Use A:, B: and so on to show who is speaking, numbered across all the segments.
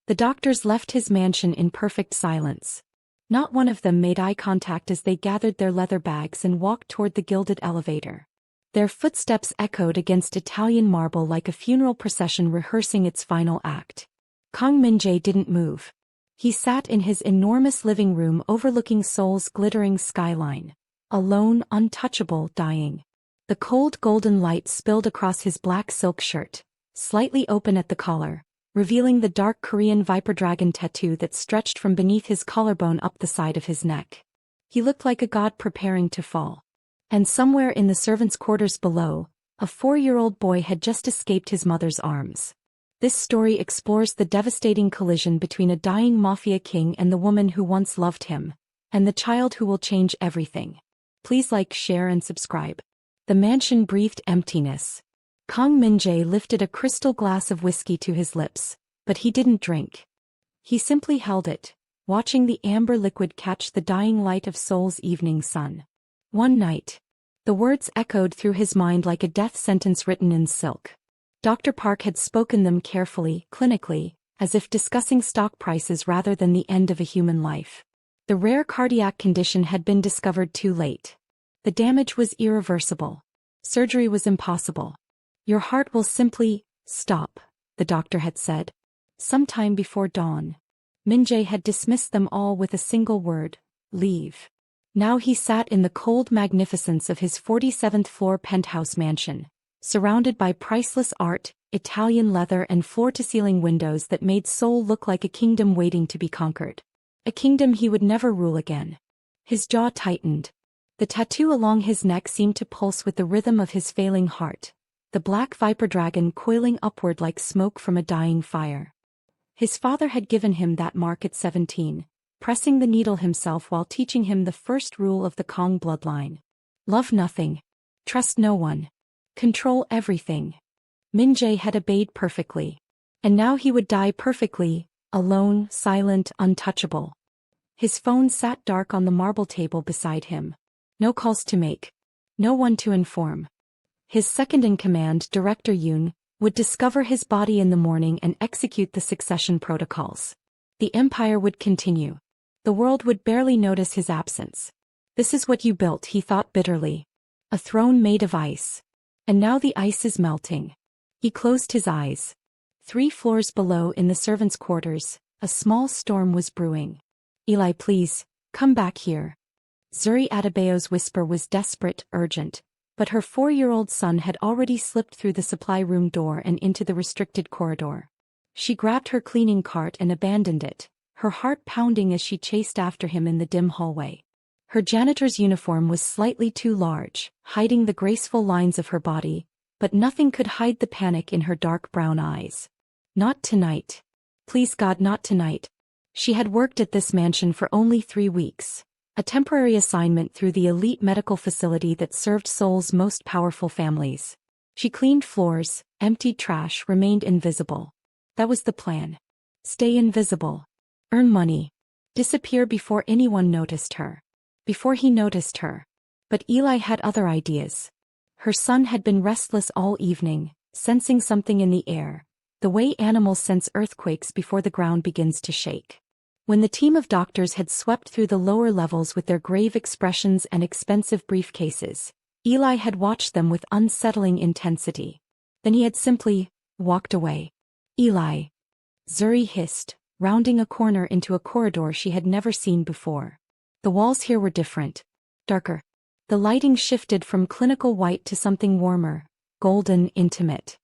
A: The doctors left his mansion in perfect silence. Not one of them made eye contact as they gathered their leather bags and walked toward the gilded elevator. Their footsteps echoed against Italian marble like a funeral procession rehearsing its final act. Kang Min-jae didn't move. He sat in his enormous living room overlooking Seoul's glittering skyline. Alone, untouchable, dying. The cold golden light spilled across his black silk shirt, slightly open at the collar, revealing the dark Korean viper dragon tattoo that stretched from beneath his collarbone up the side of his neck. He looked like a god preparing to fall. And somewhere in the servants' quarters below, a 4-year-old boy had just escaped his mother's arms. This story explores the devastating collision between a dying mafia king and the woman who once loved him, and the child who will change everything. Please like, share and subscribe. The mansion breathed emptiness. Kang Min-jae lifted a crystal glass of whiskey to his lips, but he didn't drink. He simply held it, watching the amber liquid catch the dying light of Seoul's evening sun. One night. The words echoed through his mind like a death sentence written in silk. Dr. Park had spoken them carefully, clinically, as if discussing stock prices rather than the end of a human life. The rare cardiac condition had been discovered too late. The damage was irreversible. Surgery was impossible. Your heart will simply stop, the doctor had said. Sometime before dawn. Min-jae had dismissed them all with a single word: leave. Now he sat in the cold magnificence of his 47th-floor penthouse mansion, surrounded by priceless art, Italian leather and floor-to-ceiling windows that made Seoul look like a kingdom waiting to be conquered. A kingdom he would never rule again. His jaw tightened. The tattoo along his neck seemed to pulse with the rhythm of his failing heart, the black viper dragon coiling upward like smoke from a dying fire. His father had given him that mark at 17, pressing the needle himself while teaching him the first rule of the Kang bloodline. Love nothing. Trust no one. Control everything. Min-jae had obeyed perfectly. And now he would die perfectly, alone, silent, untouchable. His phone sat dark on the marble table beside him. No calls to make. No one to inform. His second-in-command, Director Yoon, would discover his body in the morning and execute the succession protocols. The empire would continue. The world would barely notice his absence. This is what you built, he thought bitterly. A throne made of ice. And now the ice is melting. He closed his eyes. 3 floors below in the servants' quarters, a small storm was brewing. Eli, please, come back here. Zuri Adebayo's whisper was desperate, urgent, but her 4-year-old son had already slipped through the supply room door and into the restricted corridor. She grabbed her cleaning cart and abandoned it, her heart pounding as she chased after him in the dim hallway. Her janitor's uniform was slightly too large, hiding the graceful lines of her body, but nothing could hide the panic in her dark brown eyes. Not tonight. Please God, not tonight. She had worked at this mansion for only 3 weeks, a temporary assignment through the elite medical facility that served Seoul's most powerful families. She cleaned floors, emptied trash, remained invisible. That was the plan. Stay invisible. Earn money. Disappear before anyone noticed her. Before he noticed her. But Eli had other ideas. Her son had been restless all evening, sensing something in the air, the way animals sense earthquakes before the ground begins to shake. When the team of doctors had swept through the lower levels with their grave expressions and expensive briefcases, Eli had watched them with unsettling intensity. Then he had simply walked away. Eli. Zuri hissed, rounding a corner into a corridor she had never seen before. The walls here were different. Darker. The lighting shifted from clinical white to something warmer, golden, intimate.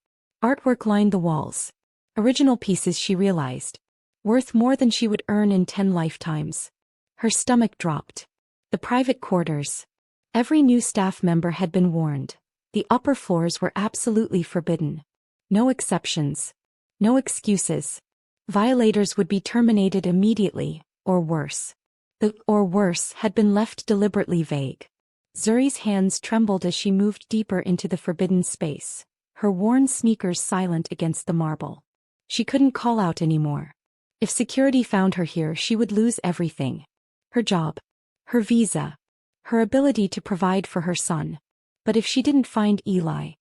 A: Artwork lined the walls. Original pieces, she realized. Worth more than she would earn in 10 lifetimes. Her stomach dropped. The private quarters. Every new staff member had been warned. The upper floors were absolutely forbidden. No exceptions. No excuses. Violators would be terminated immediately, or worse. The "or worse" had been left deliberately vague. Zuri's hands trembled as she moved deeper into the forbidden space, her worn sneakers silent against the marble. She couldn't call out anymore. If security found her here, she would lose everything. Her job. Her visa. Her ability to provide for her son. But if she didn't find Eli?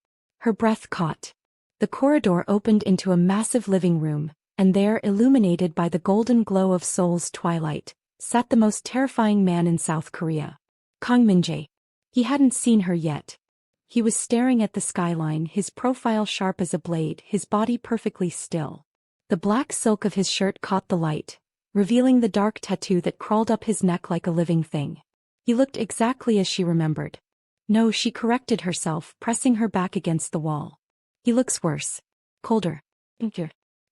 A: Her breath caught. The corridor opened into a massive living room, And there, illuminated by the golden glow of Seoul's twilight, sat the most terrifying man in South Korea. Kang Min-jae. He hadn't seen her yet. He was staring at the skyline, his profile sharp as a blade, his body perfectly still. The black silk of his shirt caught the light, revealing the dark tattoo that crawled up his neck like a living thing. He looked exactly as she remembered. No, she corrected herself, pressing her back against the wall. He looks worse. Colder.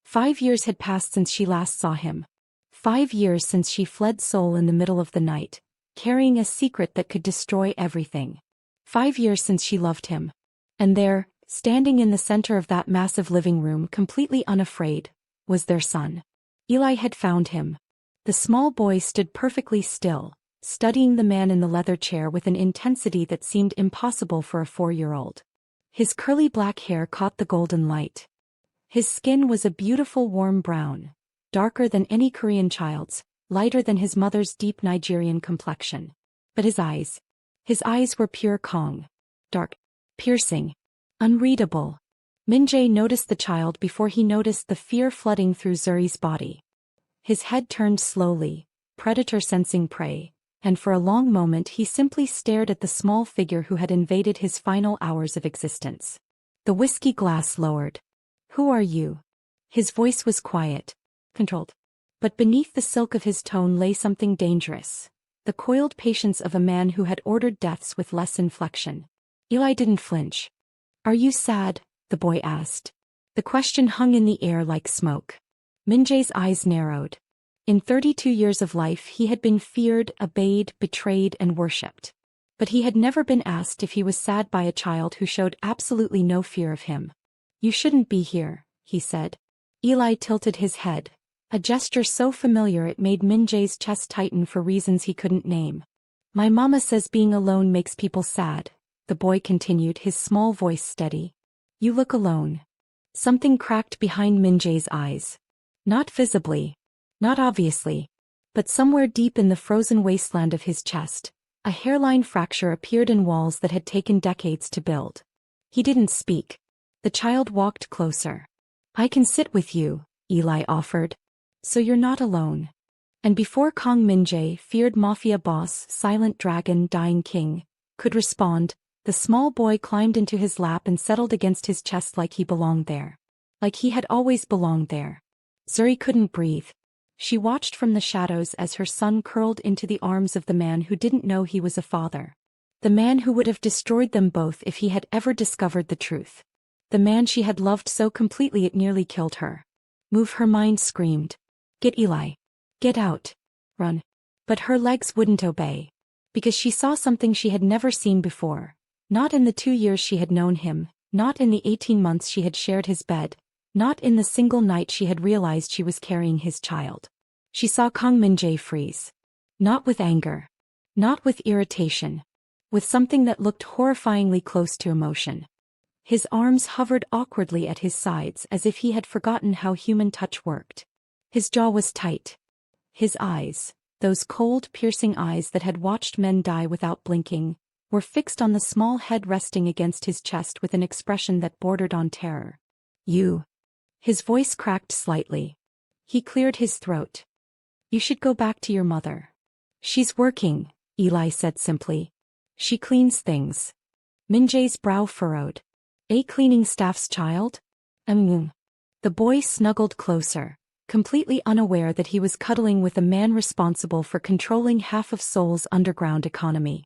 A: 5 years had passed since she last saw him. 5 years since she fled Seoul in the middle of the night, carrying a secret that could destroy everything. 5 years since she loved him. And there, standing in the center of that massive living room, completely unafraid, was their son. Eli had found him. The small boy stood perfectly still, studying the man in the leather chair with an intensity that seemed impossible for a 4-year-old. His curly black hair caught the golden light. His skin was a beautiful warm brown, darker than any Korean child's, lighter than his mother's deep Nigerian complexion. But his eyes were pure Kong. Dark, piercing, unreadable. Min-jae noticed the child before he noticed the fear flooding through Zuri's body. His head turned slowly, predator sensing prey, and for a long moment he simply stared at the small figure who had invaded his final hours of existence. The whiskey glass lowered. "Who are you?" His voice was quiet, controlled. But beneath the silk of his tone lay something dangerous. The coiled patience of a man who had ordered deaths with less inflection. Eli didn't flinch. "Are you sad?" the boy asked. The question hung in the air like smoke. Min-jae's eyes narrowed. In 32 years of life he had been feared, obeyed, betrayed, and worshipped. But he had never been asked if he was sad by a child who showed absolutely no fear of him. "You shouldn't be here," he said. Eli tilted his head, a gesture so familiar it made Min-jae's chest tighten for reasons he couldn't name. "My mama says being alone makes people sad," the boy continued, his small voice steady. "You look alone." Something cracked behind Min-jae's eyes. Not visibly, not obviously, but somewhere deep in the frozen wasteland of his chest, a hairline fracture appeared in walls that had taken decades to build. He didn't speak. The child walked closer. "I can sit with you," Eli offered. "So you're not alone." And before Kang Min-jae, feared Mafia boss, silent dragon, dying king, could respond, the small boy climbed into his lap and settled against his chest like he belonged there. Like he had always belonged there. Zuri couldn't breathe. She watched from the shadows as her son curled into the arms of the man who didn't know he was a father. The man who would have destroyed them both if he had ever discovered the truth. The man she had loved so completely it nearly killed her. "Move," her mind screamed. "Get Eli. Get out. Run." But her legs wouldn't obey. Because she saw something she had never seen before. Not in the 2 years she had known him, not in the 18 months she had shared his bed, not in the single night she had realized she was carrying his child. She saw Kang Min-jae freeze. Not with anger. Not with irritation. With something that looked horrifyingly close to emotion. His arms hovered awkwardly at his sides as if he had forgotten how human touch worked. His jaw was tight. His eyes, those cold, piercing eyes that had watched men die without blinking, were fixed on the small head resting against his chest with an expression that bordered on terror. "You." His voice cracked slightly. He cleared his throat. "You should go back to your mother." "She's working," Eli said simply. "She cleans things." Min-jae's brow furrowed. "A cleaning staff's child?" The boy snuggled closer, completely unaware that he was cuddling with a man responsible for controlling half of Seoul's underground economy.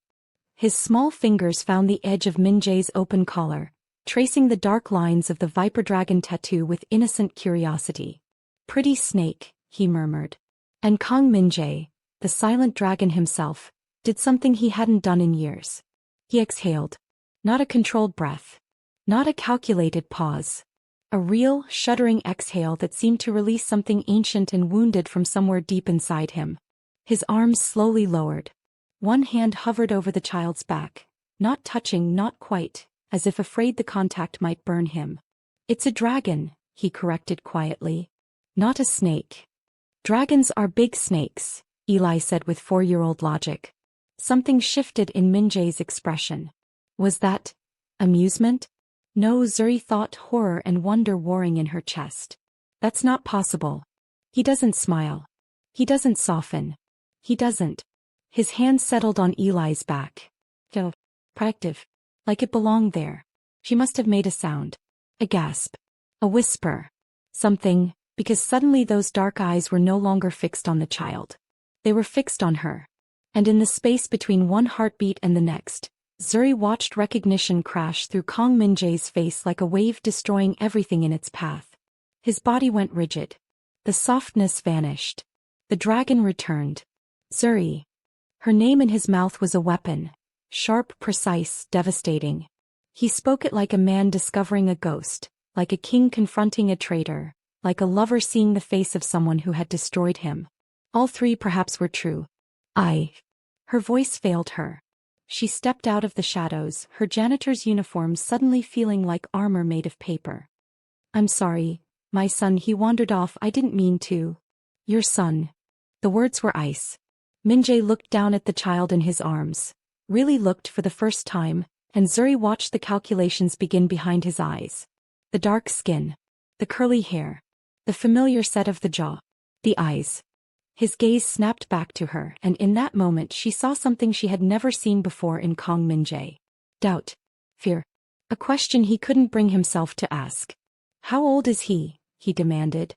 A: His small fingers found the edge of Min-jae's open collar, tracing the dark lines of the viper dragon tattoo with innocent curiosity. "Pretty snake," he murmured. And Kang Min-jae, the silent dragon himself, did something he hadn't done in years. He exhaled. Not a controlled breath. Not a calculated pause. A real, shuddering exhale that seemed to release something ancient and wounded from somewhere deep inside him. His arms slowly lowered. One hand hovered over the child's back, not touching, not quite, as if afraid the contact might burn him. "It's a dragon," he corrected quietly. "Not a snake." "Dragons are big snakes," Eli said with 4-year-old logic. Something shifted in Min-jae's expression. Was that amusement? No, Zuri thought, horror and wonder warring in her chest. That's not possible. He doesn't smile. He doesn't soften. He doesn't. His hand settled on Eli's back. So, proactive. Like it belonged there. She must have made a sound. A gasp. A whisper. Something, because suddenly those dark eyes were no longer fixed on the child. They were fixed on her. And in the space between one heartbeat and the next, Zuri watched recognition crash through Kang Min-jae's face like a wave destroying everything in its path. His body went rigid. The softness vanished. The dragon returned. Zuri. Her name in his mouth was a weapon. Sharp, precise, devastating. He spoke it like a man discovering a ghost, like a king confronting a traitor, like a lover seeing the face of someone who had destroyed him. All three perhaps were true. Her voice failed her. She stepped out of the shadows, her janitor's uniform suddenly feeling like armor made of paper. I'm sorry, my son, he wandered off, I didn't mean to. Your son. The words were ice. Min-jae looked down at the child in his arms. Really looked for the first time, and Zuri watched the calculations begin behind his eyes. The dark skin. The curly hair. The familiar set of the jaw. The eyes. His gaze snapped back to her, and in that moment she saw something she had never seen before in Kang Min-jae. Doubt. Fear. A question he couldn't bring himself to ask. How old is he? He demanded.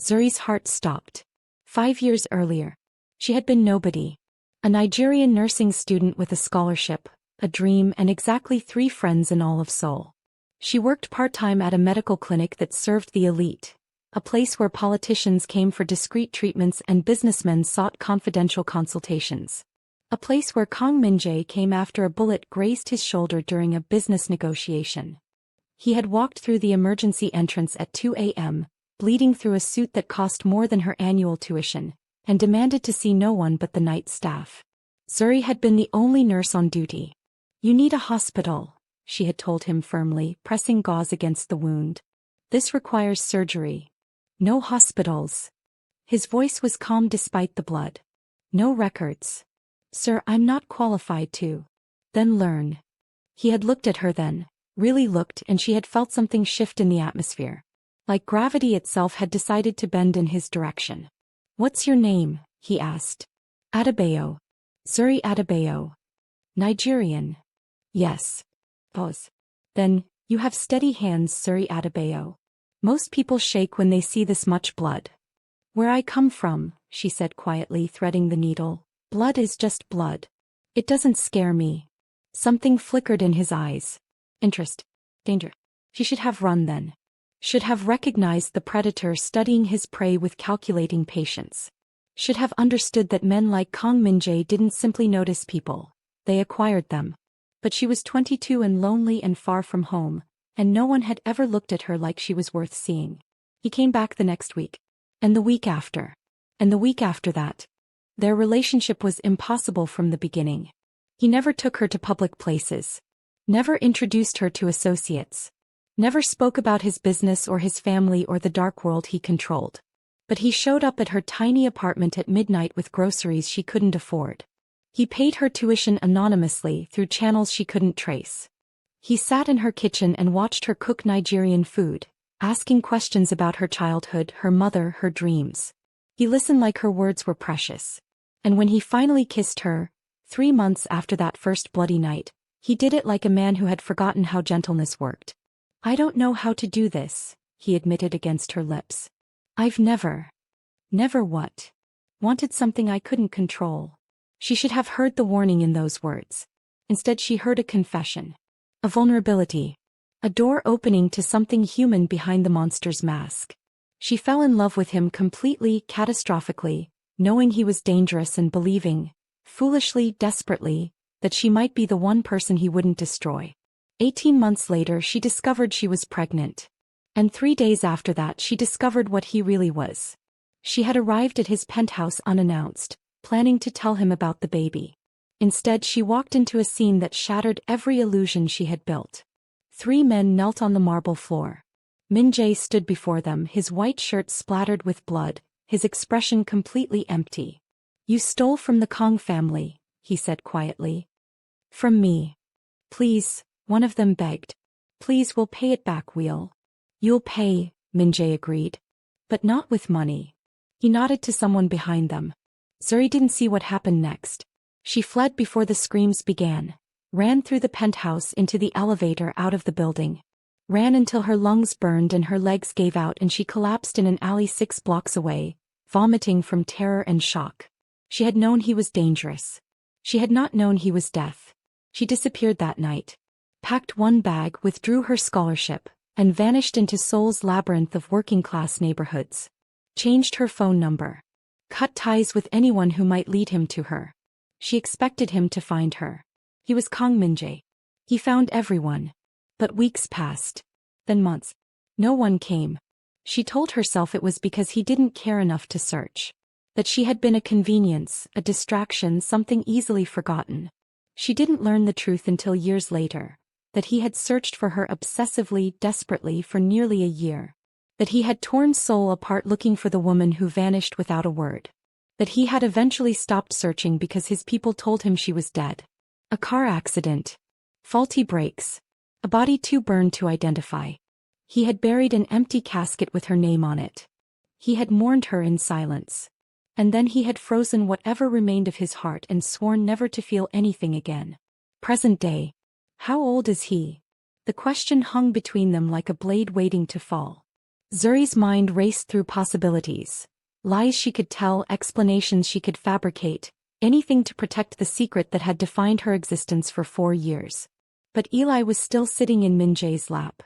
A: Zuri's heart stopped. 5 years earlier. She had been nobody. A Nigerian nursing student with a scholarship, a dream, and exactly 3 friends in all of Seoul. She worked part-time at a medical clinic that served the elite, a place where politicians came for discreet treatments and businessmen sought confidential consultations. A place where Kang Min-jae came after a bullet grazed his shoulder during a business negotiation. He had walked through the emergency entrance at 2 a.m., bleeding through a suit that cost more than her annual tuition, and demanded to see no one but the night staff. Zuri had been the only nurse on duty. You need a hospital, she had told him firmly, pressing gauze against the wound. This requires surgery. No hospitals. His voice was calm despite the blood. No records. Sir, I'm not qualified to. Then learn. He had looked at her then, really looked, and she had felt something shift in the atmosphere. Like gravity itself had decided to bend in his direction. What's your name? He asked. Adebayo. Zuri Adebayo. Nigerian. Yes. Pause. Then, you have steady hands, Zuri Adebayo. Most people shake when they see this much blood. Where I come from, she said quietly, threading the needle, blood is just blood. It doesn't scare me. Something flickered in his eyes. Interest. Danger. She should have run then. Should have recognized the predator studying his prey with calculating patience. Should have understood that men like Kang Min-jae didn't simply notice people, they acquired them. But she was 22 and lonely and far from home, and no one had ever looked at her like she was worth seeing. He came back the next week. And the week after. And the week after that. Their relationship was impossible from the beginning. He never took her to public places. Never introduced her to associates. Never spoke about his business or his family or the dark world he controlled. But he showed up at her tiny apartment at midnight with groceries she couldn't afford. He paid her tuition anonymously through channels she couldn't trace. He sat in her kitchen and watched her cook Nigerian food, asking questions about her childhood, her mother, her dreams. He listened like her words were precious. And when he finally kissed her, 3 months after that first bloody night, he did it like a man who had forgotten how gentleness worked. I don't know how to do this, he admitted against her lips. I've never what? Wanted something I couldn't control. She should have heard the warning in those words. Instead she heard a confession. A vulnerability. A door opening to something human behind the monster's mask. She fell in love with him completely, catastrophically, knowing he was dangerous and believing, foolishly, desperately, that she might be the one person he wouldn't destroy. 18 months later she discovered she was pregnant. And 3 days after that she discovered what he really was. She had arrived at his penthouse unannounced, planning to tell him about the baby. Instead she walked into a scene that shattered every illusion she had built. 3 men knelt on the marble floor. Min-jae stood before them, his white shirt splattered with blood, his expression completely empty. You stole from the Kang family, he said quietly. From me. Please, one of them begged. Please, we'll pay it back, You'll pay, Min-jae agreed. But not with money. He nodded to someone behind them. Zuri didn't see what happened next. She fled before the screams began, ran through the penthouse into the elevator out of the building. Ran until her lungs burned and her legs gave out and she collapsed in an alley 6 blocks away, vomiting from terror and shock. She had known he was dangerous. She had not known he was death. She disappeared that night. Packed one bag, withdrew her scholarship, and vanished into Seoul's labyrinth of working-class neighborhoods. Changed her phone number. Cut ties with anyone who might lead him to her. She expected him to find her. He was Kang Min-jae. He found everyone. But weeks passed. Then months. No one came. She told herself it was because he didn't care enough to search. That she had been a convenience, a distraction, something easily forgotten. She didn't learn the truth until years later. That he had searched for her obsessively, desperately for nearly a year. That he had torn Seoul apart looking for the woman who vanished without a word. That he had eventually stopped searching because his people told him she was dead. A car accident. Faulty brakes. A body too burned to identify. He had buried an empty casket with her name on it. He had mourned her in silence. And then he had frozen whatever remained of his heart and sworn never to feel anything again. Present day. How old is he? The question hung between them like a blade waiting to fall. Zuri's mind raced through possibilities. Lies she could tell, explanations she could fabricate, anything to protect the secret that had defined her existence for 4 years. But Eli was still sitting in Min-jae's lap.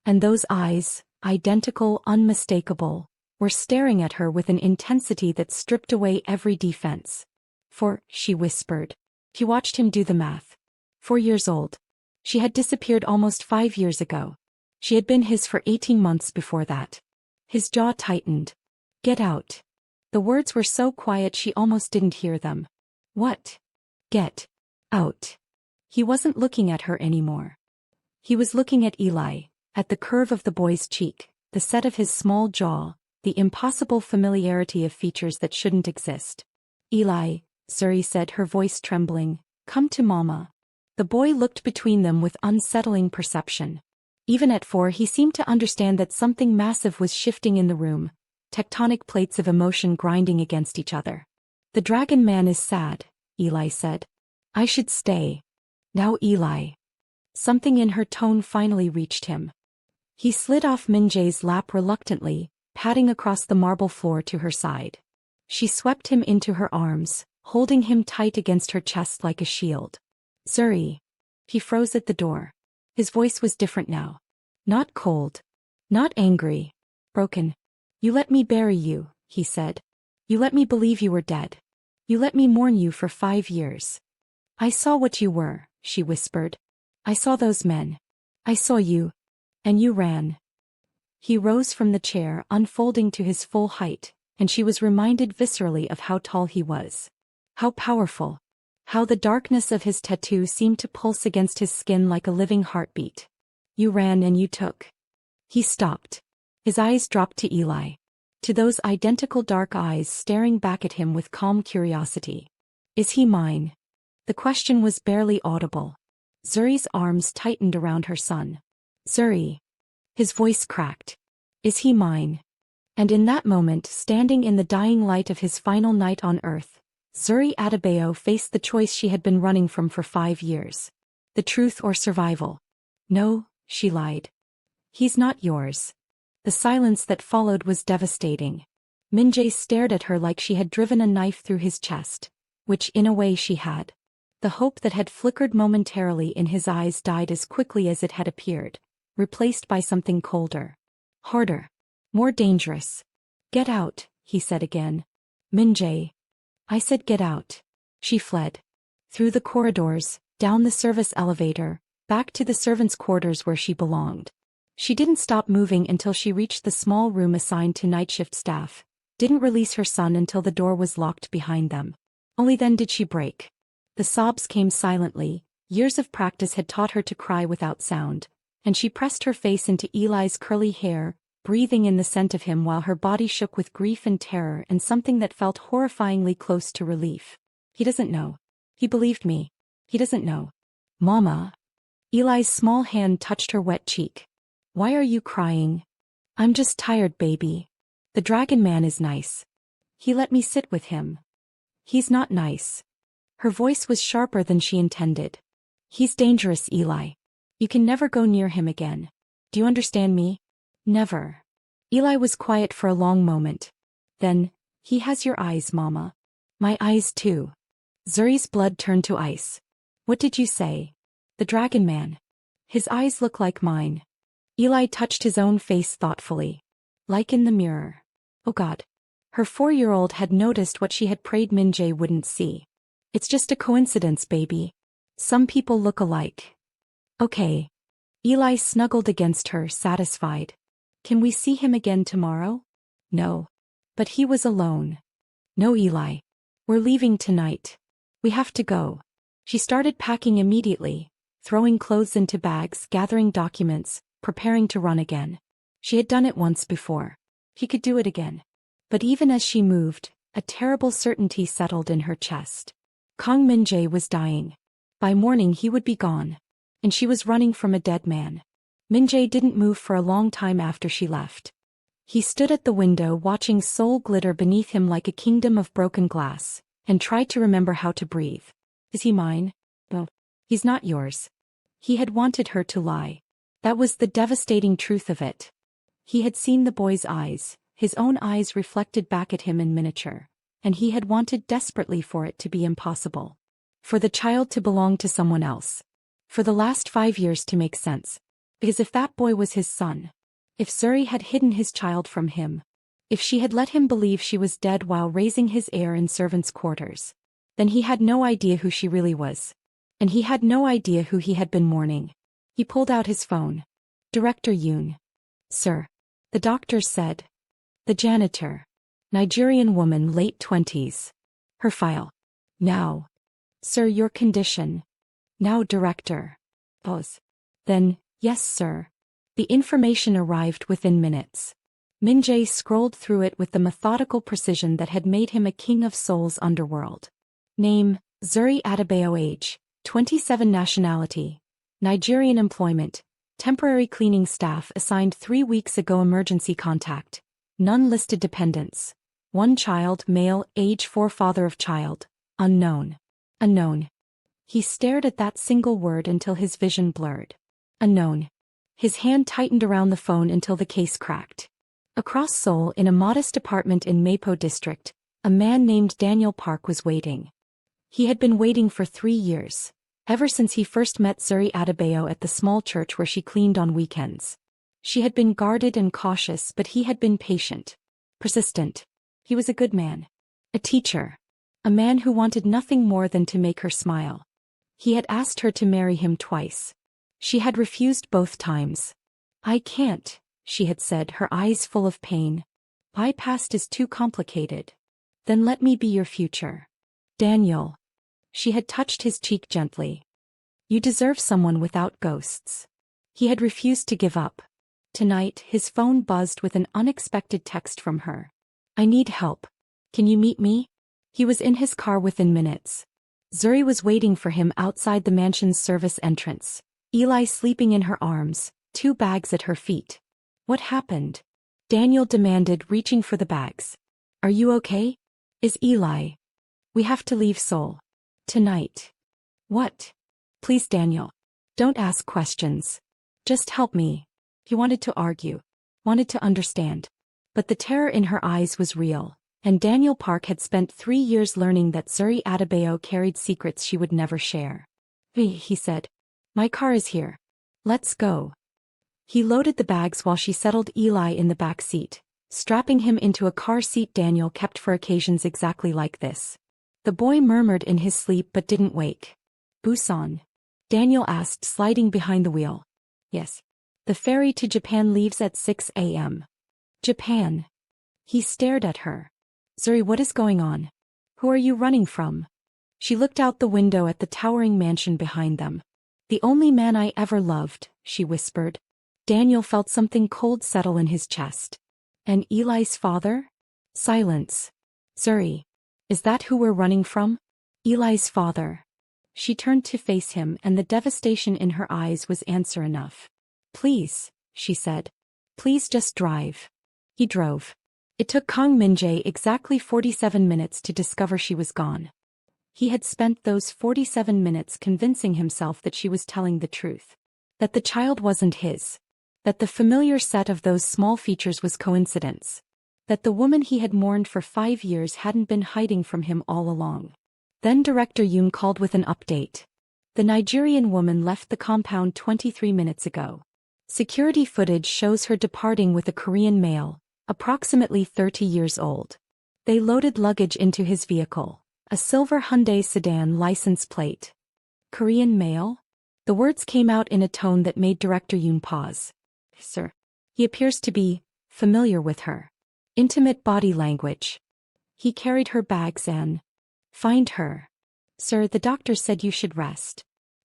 A: And those eyes, identical, unmistakable, were staring at her with an intensity that stripped away every defense. She whispered. She watched him do the math. 4 years old. She had disappeared almost 5 years ago. She had been his for 18 months before that. His jaw tightened. Get out. The words were so quiet she almost didn't hear them. What? Get out. He wasn't looking at her anymore. He was looking at Eli, at the curve of the boy's cheek, the set of his small jaw, the impossible familiarity of features that shouldn't exist. Eli, Zuri said, her voice trembling, come to Mama. The boy looked between them with unsettling perception. Even at 4 he seemed to understand that something massive was shifting in the room, tectonic plates of emotion grinding against each other. The dragon man is sad, Eli said. I should stay. Now Eli. Something in her tone finally reached him. He slid off Min-jae's lap reluctantly, padding across the marble floor to her side. She swept him into her arms, holding him tight against her chest like a shield. Zuri. He froze at the door. His voice was different now. Not cold. Not angry. Broken. You let me bury you, he said. You let me believe you were dead. You let me mourn you for 5 years. I saw what you were, she whispered. I saw those men. I saw you. And you ran. He rose from the chair, unfolding to his full height, and she was reminded viscerally of how tall he was. How powerful. How the darkness of his tattoo seemed to pulse against his skin like a living heartbeat. You ran and you took. He stopped. His eyes dropped to Eli. To those identical dark eyes staring back at him with calm curiosity. Is he mine? The question was barely audible. Zuri's arms tightened around her son. Zuri. His voice cracked. Is he mine? And in that moment, standing in the dying light of his final night on earth, Zuri Adebayo faced the choice she had been running from for 5 years. The truth or survival. No, she lied. He's not yours. The silence that followed was devastating. Min-jae stared at her like she had driven a knife through his chest, which in a way she had. The hope that had flickered momentarily in his eyes died as quickly as it had appeared, replaced by something colder. Harder. More dangerous. Get out, he said again. Min-jae. I said get out. She fled. Through the corridors, down the service elevator, back to the servants' quarters where she belonged. She didn't stop moving until she reached the small room assigned to night shift staff, didn't release her son until the door was locked behind them. Only then did she break. The sobs came silently. Years of practice had taught her to cry without sound, and she pressed her face into Eli's curly hair, breathing in the scent of him while her body shook with grief and terror and something that felt horrifyingly close to relief. He doesn't know. He believed me. He doesn't know. Mama. Eli's small hand touched her wet cheek. Why are you crying? I'm just tired, baby. The dragon man is nice. He let me sit with him. He's not nice. Her voice was sharper than she intended. He's dangerous, Eli. You can never go near him again. Do you understand me? Never. Eli was quiet for a long moment. Then, he has your eyes, Mama. My eyes too. Zuri's blood turned to ice. What did you say? The dragon man. His eyes look like mine. Eli touched his own face thoughtfully. Like in the mirror. Oh God. Her 4-year-old had noticed what she had prayed Min-jae wouldn't see. It's just a coincidence, baby. Some people look alike. Okay. Eli snuggled against her, satisfied. Can we see him again tomorrow? No. But he was alone. No, Eli. We're leaving tonight. We have to go. She started packing immediately, throwing clothes into bags, gathering documents, preparing to run again. She had done it once before. She could do it again. But even as she moved, a terrible certainty settled in her chest. Kang Min-jae was dying. By morning he would be gone. And she was running from a dead man. Min-jae didn't move for a long time after she left. He stood at the window watching Seoul glitter beneath him like a kingdom of broken glass, and tried to remember how to breathe. Is he mine? No. He's not yours. He had wanted her to lie. That was the devastating truth of it. He had seen the boy's eyes, his own eyes reflected back at him in miniature, and he had wanted desperately for it to be impossible. For the child to belong to someone else. For the last 5 years to make sense. Because if that boy was his son, if Zuri had hidden his child from him, if she had let him believe she was dead while raising his heir in servants' quarters, then he had no idea who she really was. And he had no idea who he had been mourning. He pulled out his phone. Director Yoon. Sir. The doctor said. The janitor. Nigerian woman, late 20s. Her file. Now. Sir, your condition. Now, director. Pause. Then, yes, sir. The information arrived within minutes. Min-jae scrolled through it with the methodical precision that had made him a king of Seoul's underworld. Name, Zuri Adebayo. Age, 27. Nationality, Nigerian. Employment, temporary cleaning staff assigned 3 weeks ago. Emergency contact, none listed. Dependents, 1 child, male, age 4. Father of child, unknown. Unknown. He stared at that single word until his vision blurred. Unknown. His hand tightened around the phone until the case cracked. Across Seoul, in a modest apartment in Mapo district, a man named Daniel Park was waiting. He had been waiting for 3 years, ever since he first met Zuri Adebayo at the small church where she cleaned on weekends. She had been guarded and cautious, but he had been patient, persistent. He was a good man. A teacher. A man who wanted nothing more than to make her smile. He had asked her to marry him twice. She had refused both times. I can't, she had said, her eyes full of pain. My past is too complicated. Then let me be your future. Daniel. She had touched his cheek gently. You deserve someone without ghosts. He had refused to give up. Tonight, his phone buzzed with an unexpected text from her. I need help. Can you meet me? He was in his car within minutes. Zuri was waiting for him outside the mansion's service entrance. Eli sleeping in her arms, 2 bags at her feet. What happened? Daniel demanded, reaching for the bags. Are you okay? Is Eli? We have to leave Seoul. Tonight. What? Please, Daniel. Don't ask questions. Just help me. He wanted to argue. Wanted to understand. But the terror in her eyes was real, and Daniel Park had spent 3 years learning that Zuri Adebayo carried secrets she would never share. He said. My car is here. Let's go. He loaded the bags while she settled Eli in the back seat, strapping him into a car seat Daniel kept for occasions exactly like this. The boy murmured in his sleep but didn't wake. Busan? Daniel asked, sliding behind the wheel. Yes. The ferry to Japan leaves at 6 a.m. Japan. He stared at her. Zuri, what is going on? Who are you running from? She looked out the window at the towering mansion behind them. The only man I ever loved, she whispered. Daniel felt something cold settle in his chest. And Eli's father? Silence. Zuri. Is that who we're running from? Eli's father. She turned to face him, and the devastation in her eyes was answer enough. Please, she said. Please just drive. He drove. It took Kang Min-jae exactly 47 minutes to discover she was gone. He had spent those 47 minutes convincing himself that she was telling the truth. That the child wasn't his. That the familiar set of those small features was coincidence. That the woman he had mourned for 5 years hadn't been hiding from him all along. Then Director Yoon called with an update. The Nigerian woman left the compound 23 minutes ago. Security footage shows her departing with a Korean male, approximately 30 years old. They loaded luggage into his vehicle, a silver Hyundai sedan license plate. Korean male? The words came out in a tone that made Director Yoon pause. Sir. He appears to be familiar with her. Intimate body language. He carried her bags and... Find her. Sir, the doctor said you should rest.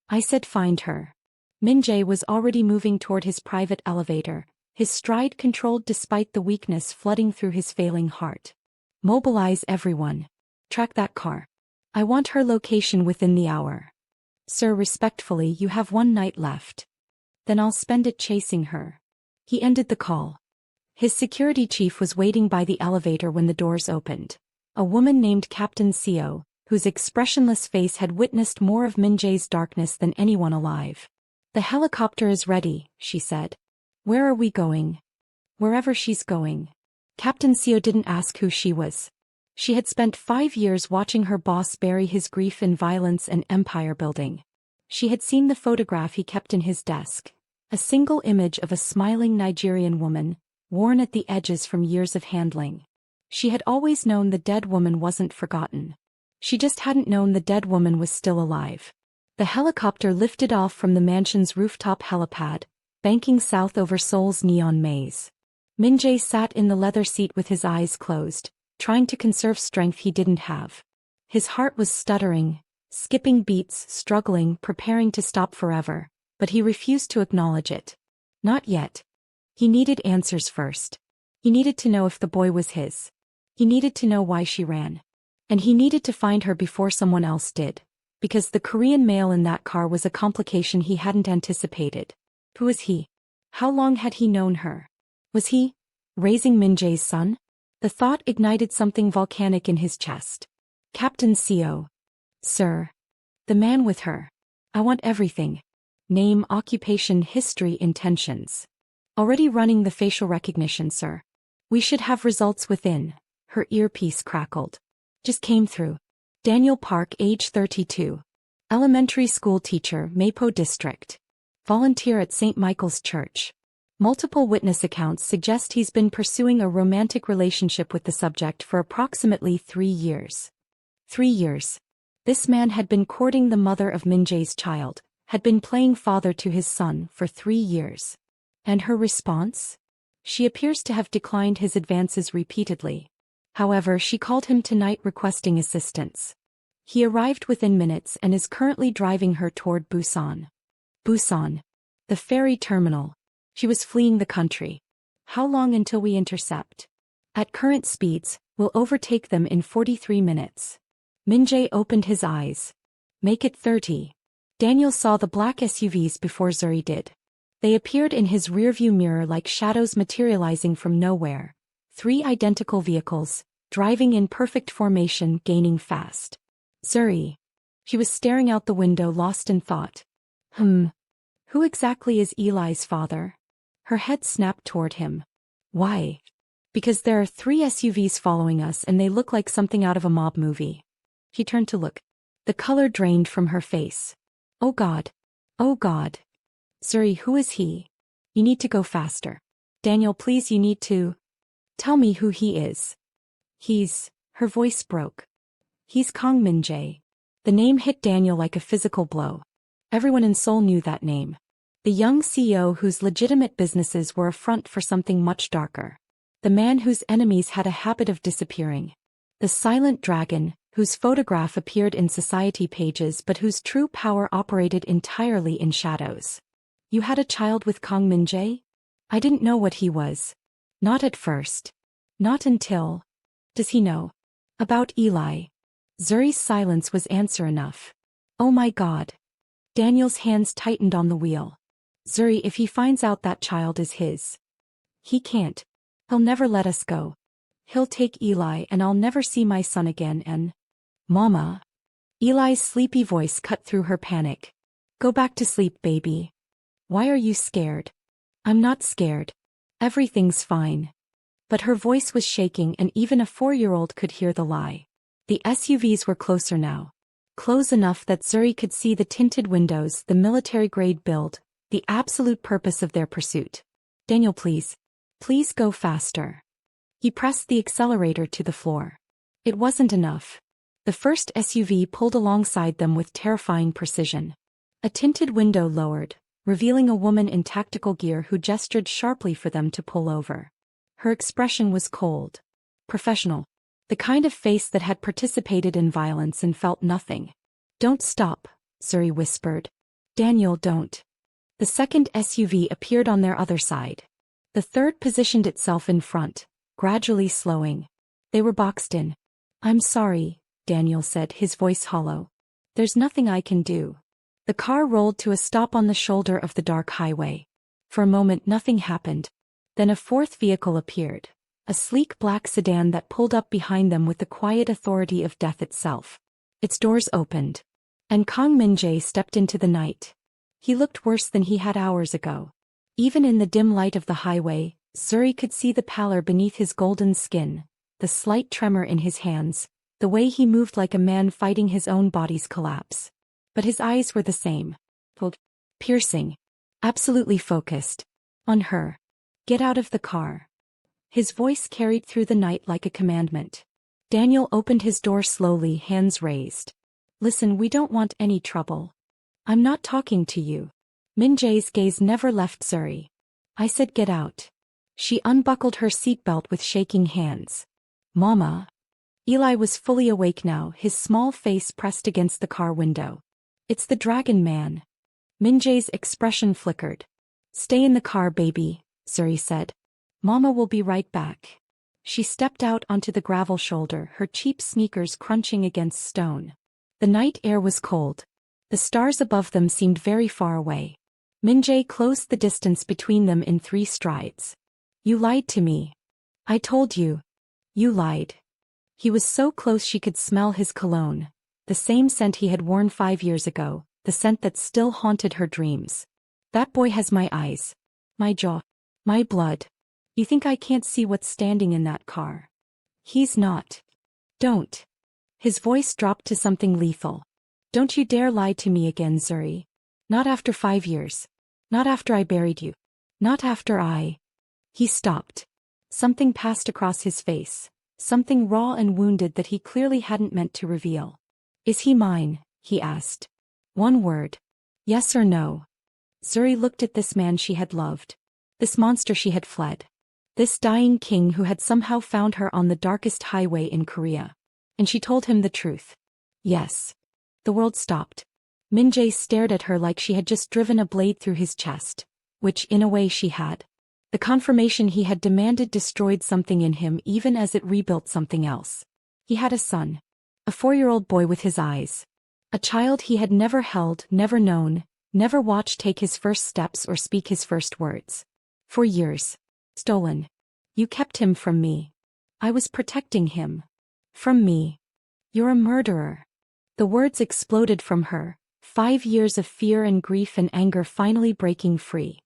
A: I said find her. Min-jae was already moving toward his private elevator, his stride controlled despite the weakness flooding through his failing heart. Mobilize everyone. Track that car. I want her location within the hour. Sir, respectfully, you have 1 night left. Then I'll spend it chasing her. He ended the call. His security chief was waiting by the elevator when the doors opened. A woman named Captain Seo, whose expressionless face had witnessed more of Min-jae's darkness than anyone alive. The helicopter is ready, she said. Where are we going? Wherever she's going. Captain Seo didn't ask who she was. She had spent 5 years watching her boss bury his grief in violence and empire building. She had seen the photograph he kept in his desk, a single image of a smiling Nigerian woman, worn at the edges from years of handling. She had always known the dead woman wasn't forgotten. She just hadn't known the dead woman was still alive. The helicopter lifted off from the mansion's rooftop helipad, banking south over Seoul's neon maze. Min-jae sat in the leather seat with his eyes closed, trying to conserve strength he didn't have. His heart was stuttering, skipping beats, struggling, preparing to stop forever, but he refused to acknowledge it. Not yet. He needed answers first. He needed to know if the boy was his. He needed to know why she ran. And he needed to find her before someone else did. Because the Korean male in that car was a complication he hadn't anticipated. Who was he? How long had he known her? Was he raising Min-jae's son? The thought ignited something volcanic in his chest. Captain Seo. Sir. The man with her. I want everything. Name, occupation, history, intentions. Already running the facial recognition, sir. We should have results within. Her earpiece crackled. Just came through. Daniel Park, age 32. Elementary school teacher, Mapo District. Volunteer at St. Michael's Church. Multiple witness accounts suggest he's been pursuing a romantic relationship with the subject for approximately 3 years. 3 years. This man had been courting the mother of Min-jae's child, had been playing father to his son for 3 years. And her response? She appears to have declined his advances repeatedly. However, she called him tonight requesting assistance. He arrived within minutes and is currently driving her toward Busan. Busan. The ferry terminal. She was fleeing the country. How long until we intercept? At current speeds, we'll overtake them in 43 minutes. Min-jae opened his eyes. Make it 30. Daniel saw the black SUVs before Zuri did. They appeared in his rearview mirror like shadows materializing from nowhere. 3 identical vehicles, driving in perfect formation, gaining fast. Zuri. She was staring out the window, lost in thought. Who exactly is Eli's father? Her head snapped toward him. Why? Because there are 3 SUVs following us and they look like something out of a mob movie. He turned to look. The color drained from her face. Oh God. Oh God. Zuri, who is he? You need to go faster. Daniel, please, you need to... Tell me who he is. Her voice broke. He's Kang Min-jae. The name hit Daniel like a physical blow. Everyone in Seoul knew that name. The young CEO whose legitimate businesses were a front for something much darker. The man whose enemies had a habit of disappearing. The silent dragon, whose photograph appeared in society pages but whose true power operated entirely in shadows. You had a child with Kang Min-jae? I didn't know what he was. Not at first. Not until... Does he know? About Eli. Zuri's silence was answer enough. Oh my God. Daniel's hands tightened on the wheel. Zuri, if he finds out that child is his. He can't. He'll never let us go. He'll take Eli and I'll never see my son again and… Mama. Eli's sleepy voice cut through her panic. Go back to sleep, baby. Why are you scared? I'm not scared. Everything's fine. But her voice was shaking and even a 4-year-old could hear the lie. The SUVs were closer now. Close enough that Zuri could see the tinted windows, the military-grade build, the absolute purpose of their pursuit. Daniel, please. Please go faster. He pressed the accelerator to the floor. It wasn't enough. The first SUV pulled alongside them with terrifying precision. A tinted window lowered, revealing a woman in tactical gear who gestured sharply for them to pull over. Her expression was cold. Professional. The kind of face that had participated in violence and felt nothing. Don't stop, Zuri whispered. Daniel, don't. The second SUV appeared on their other side. The third positioned itself in front, gradually slowing. They were boxed in. I'm sorry, Daniel said, his voice hollow. There's nothing I can do. The car rolled to a stop on the shoulder of the dark highway. For a moment nothing happened. Then a fourth vehicle appeared. A sleek black sedan that pulled up behind them with the quiet authority of death itself. Its doors opened. And Kang Min-jae stepped into the night. He looked worse than he had hours ago. Even in the dim light of the highway, Zuri could see the pallor beneath his golden skin, the slight tremor in his hands, the way he moved like a man fighting his own body's collapse. But his eyes were the same. Cold, piercing, absolutely focused. On her. Get out of the car. His voice carried through the night like a commandment. Daniel opened his door slowly, hands raised. Listen, we don't want any trouble. I'm not talking to you. Min-jae's gaze never left Zuri. I said get out. She unbuckled her seatbelt with shaking hands. Mama. Eli was fully awake now, his small face pressed against the car window. It's the dragon man. Min-jae's expression flickered. Stay in the car, baby, Zuri said. Mama will be right back. She stepped out onto the gravel shoulder, her cheap sneakers crunching against stone. The night air was cold. The stars above them seemed very far away. Min-jae closed the distance between them in 3 strides. You lied to me. I told you. You lied. He was so close she could smell his cologne, the same scent he had worn 5 years ago, the scent that still haunted her dreams. That boy has my eyes. My jaw. My blood. You think I can't see what's standing in that car? He's not. Don't. His voice dropped to something lethal. Don't you dare lie to me again, Zuri. Not after 5 years. Not after I buried you. Not after I… He stopped. Something passed across his face, something raw and wounded that he clearly hadn't meant to reveal. Is he mine? He asked. One word. Yes or no? Zuri looked at this man she had loved. This monster she had fled. This dying king who had somehow found her on the darkest highway in Korea. And she told him the truth. Yes. The world stopped. Min-jae stared at her like she had just driven a blade through his chest, which in a way she had. The confirmation he had demanded destroyed something in him even as it rebuilt something else. He had a son. A 4-year-old boy with his eyes. A child he had never held, never known, never watched take his first steps or speak his first words. For years. Stolen. You kept him from me. I was protecting him. From me. You're a murderer. The words exploded from her, 5 years of fear and grief and anger finally breaking free.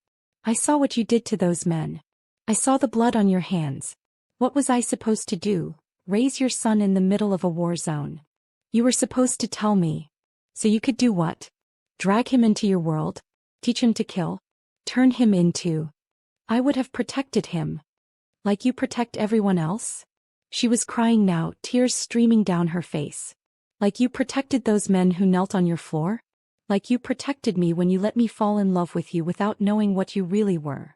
A: I saw what you did to those men. I saw the blood on your hands. What was I supposed to do? Raise your son in the middle of a war zone. You were supposed to tell me. So you could do what? Drag him into your world? Teach him to kill? Turn him into… I would have protected him. Like you protect everyone else? She was crying now, tears streaming down her face. Like you protected those men who knelt on your floor? Like you protected me when you let me fall in love with you without knowing what you really were.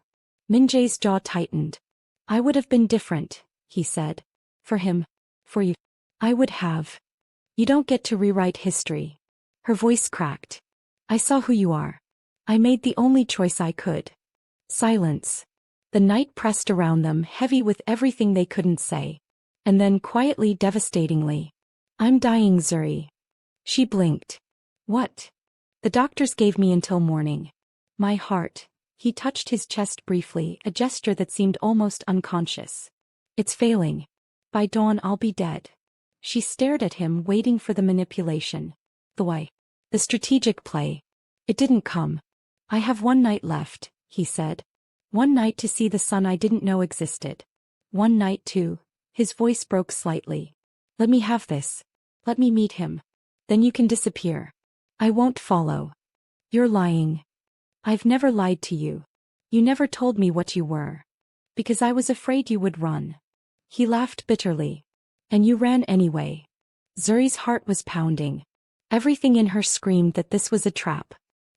A: Min-jae's jaw tightened. I would have been different, he said. For him. For you. I would have. You don't get to rewrite history. Her voice cracked. I saw who you are. I made the only choice I could. Silence. The night pressed around them, heavy with everything they couldn't say. And then quietly, devastatingly. I'm dying, Zuri. She blinked. What? The doctors gave me until morning. My heart. He touched his chest briefly, a gesture that seemed almost unconscious. It's failing. By dawn I'll be dead. She stared at him, waiting for the manipulation. The why? The strategic play. It didn't come. I have one night left, he said. One night to see the sun I didn't know existed. One night too. His voice broke slightly. Let me have this. Let me meet him. Then you can disappear. I won't follow. You're lying. I've never lied to you. You never told me what you were. Because I was afraid you would run. He laughed bitterly. And you ran anyway. Zuri's heart was pounding. Everything in her screamed that this was a trap.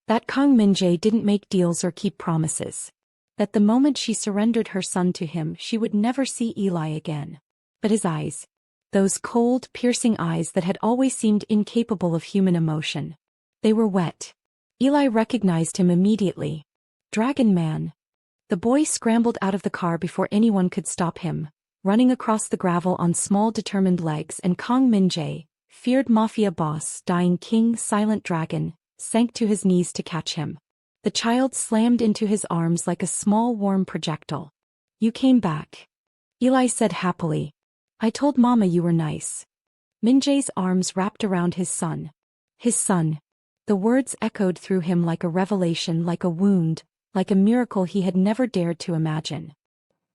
A: That Kang Min-jae didn't make deals or keep promises. That the moment she surrendered her son to him she would never see Eli again. But his eyes. Those cold, piercing eyes that had always seemed incapable of human emotion. They were wet. Eli recognized him immediately. Dragon Man. The boy scrambled out of the car before anyone could stop him, running across the gravel on small determined legs, and Kang Min-jae, feared Mafia boss, dying king, silent dragon, sank to his knees to catch him. The child slammed into his arms like a small warm projectile. You came back. Eli said happily. I told Mama you were nice. Min-jae's arms wrapped around his son. His son. The words echoed through him like a revelation, like a wound, like a miracle he had never dared to imagine.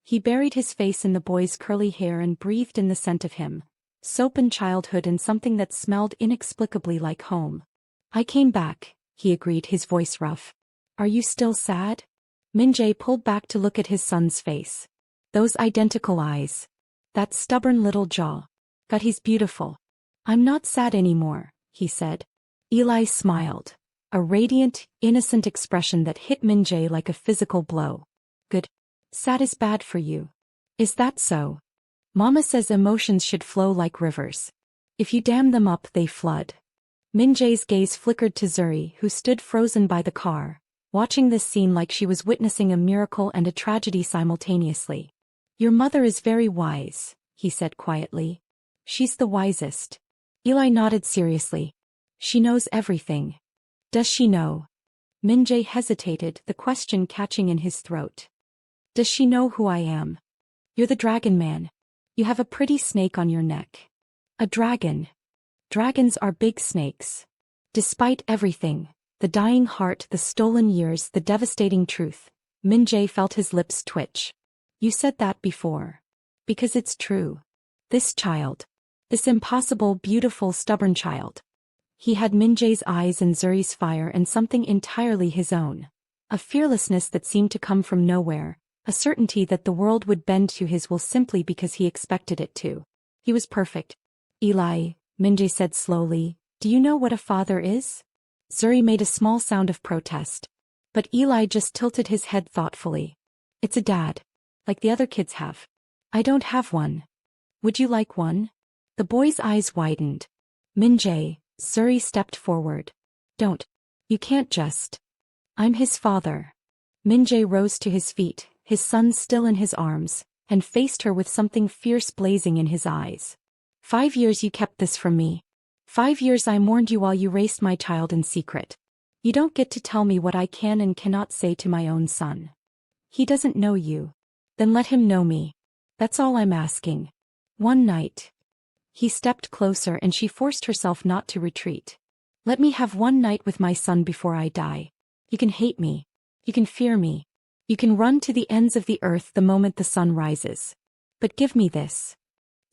A: He buried his face in the boy's curly hair and breathed in the scent of him, soap and childhood and something that smelled inexplicably like home. I came back, he agreed, his voice rough. Are you still sad? Min-jae pulled back to look at his son's face. Those identical eyes. That stubborn little jaw. God, he's beautiful. I'm not sad anymore, he said. Eli smiled. A radiant, innocent expression that hit Min-jae like a physical blow. Good. Sad is bad for you. Is that so? Mama says emotions should flow like rivers. If you dam them up, they flood. Min-jae's gaze flickered to Zuri, who stood frozen by the car, watching this scene like she was witnessing a miracle and a tragedy simultaneously. Your mother is very wise, he said quietly. She's the wisest. Eli nodded seriously. She knows everything. Does she know? Min-jae hesitated, the question catching in his throat. Does she know who I am? You're the Dragon Man. You have a pretty snake on your neck. A dragon. Dragons are big snakes. Despite everything, the dying heart, the stolen years, the devastating truth, Min-jae felt his lips twitch. You said that before. Because it's true. This child. This impossible, beautiful, stubborn child. He had Min-jae's eyes and Zuri's fire and something entirely his own. A fearlessness that seemed to come from nowhere, a certainty that the world would bend to his will simply because he expected it to. He was perfect. Eli, Min-jae said slowly, do you know what a father is? Zuri made a small sound of protest. But Eli just tilted his head thoughtfully. It's a dad. Like the other kids have. I don't have one. Would you like one? The boy's eyes widened. Min-jae, Zuri stepped forward. Don't. You can't just. I'm his father. Min-jae rose to his feet, his son still in his arms, and faced her with something fierce blazing in his eyes. 5 years you kept this from me. 5 years I mourned you while you raised my child in secret. You don't get to tell me what I can and cannot say to my own son. He doesn't know you. Then let him know me. That's all I'm asking. One night. He stepped closer and she forced herself not to retreat. Let me have one night with my son before I die. You can hate me. You can fear me. You can run to the ends of the earth the moment the sun rises. But give me this.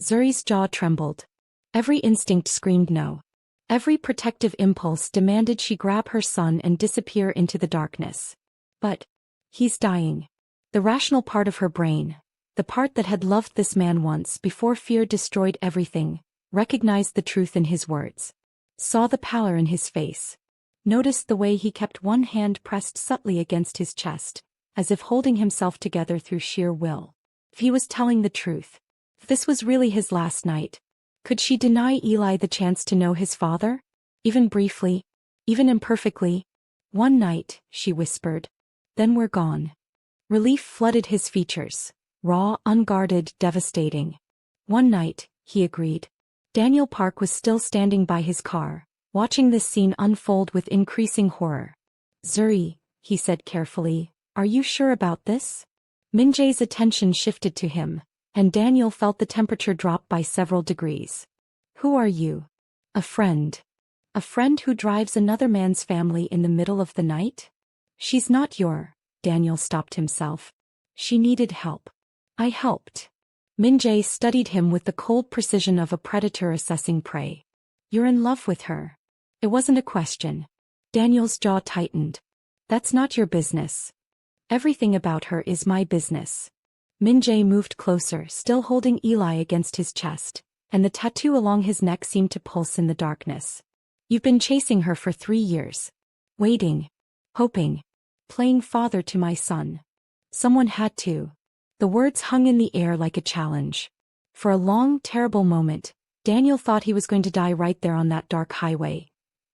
A: Zuri's jaw trembled. Every instinct screamed no. Every protective impulse demanded she grab her son and disappear into the darkness. But he's dying. The rational part of her brain, the part that had loved this man once before fear destroyed everything, recognized the truth in his words. Saw the pallor in his face. Noticed the way he kept one hand pressed subtly against his chest, as if holding himself together through sheer will. If he was telling the truth. If this was really his last night. Could she deny Eli the chance to know his father? Even briefly? Even imperfectly? One night, she whispered. Then we're gone. Relief flooded his features. Raw, unguarded, devastating. One night, he agreed. Daniel Park was still standing by his car, watching this scene unfold with increasing horror. Zuri, he said carefully, are you sure about this? Min-jae's attention shifted to him, and Daniel felt the temperature drop by several degrees. Who are you? A friend. A friend who drives another man's family in the middle of the night? She's not your. Daniel stopped himself. She needed help. I helped. Min-jae studied him with the cold precision of a predator assessing prey. You're in love with her. It wasn't a question. Daniel's jaw tightened. That's not your business. Everything about her is my business. Min-jae moved closer, still holding Eli against his chest, and the tattoo along his neck seemed to pulse in the darkness. You've been chasing her for 3 years. Waiting. Hoping. Playing father to my son. Someone had to. The words hung in the air like a challenge. For a long, terrible moment, Daniel thought he was going to die right there on that dark highway.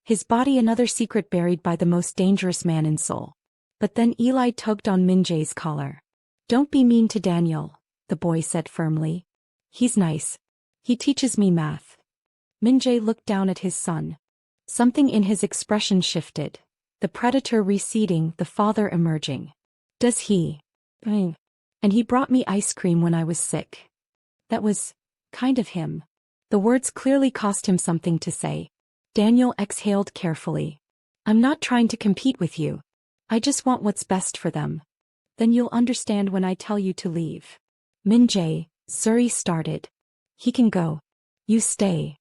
A: His body another secret buried by the most dangerous man in Seoul. But then Eli tugged on Min-jae's collar. Don't be mean to Daniel, the boy said firmly. He's nice. He teaches me math. Min-jae looked down at his son. Something in his expression shifted. The predator receding, the father emerging. Does he? And he brought me ice cream when I was sick. That was kind of him. The words clearly cost him something to say. Daniel exhaled carefully. I'm not trying to compete with you. I just want what's best for them. Then you'll understand when I tell you to leave. Min-jae, Suri started. He can go. You stay.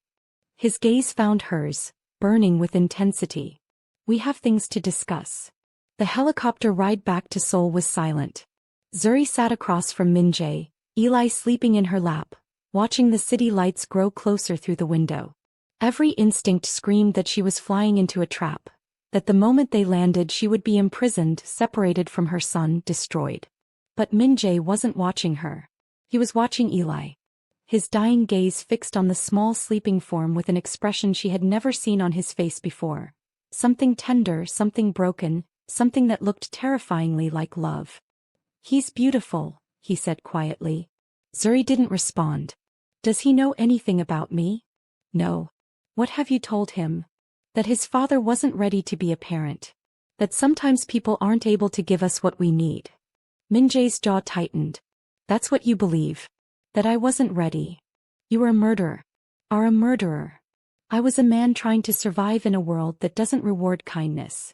A: His gaze found hers, burning with intensity. We have things to discuss. The helicopter ride back to Seoul was silent. Suri sat across from Min-jae, Eli sleeping in her lap, watching the city lights grow closer through the window. Every instinct screamed that she was flying into a trap, that the moment they landed she would be imprisoned, separated from her son, destroyed. But Min-jae wasn't watching her. He was watching Eli. His dying gaze fixed on the small sleeping form with an expression she had never seen on his face before. Something tender, something broken, something that looked terrifyingly like love. He's beautiful, he said quietly. Suri didn't respond. Does he know anything about me? No. What have you told him? That his father wasn't ready to be a parent. That sometimes people aren't able to give us what we need. Min-jae's jaw tightened. That's what you believe. That I wasn't ready. You were a murderer. Are a murderer. I was a man trying to survive in a world that doesn't reward kindness.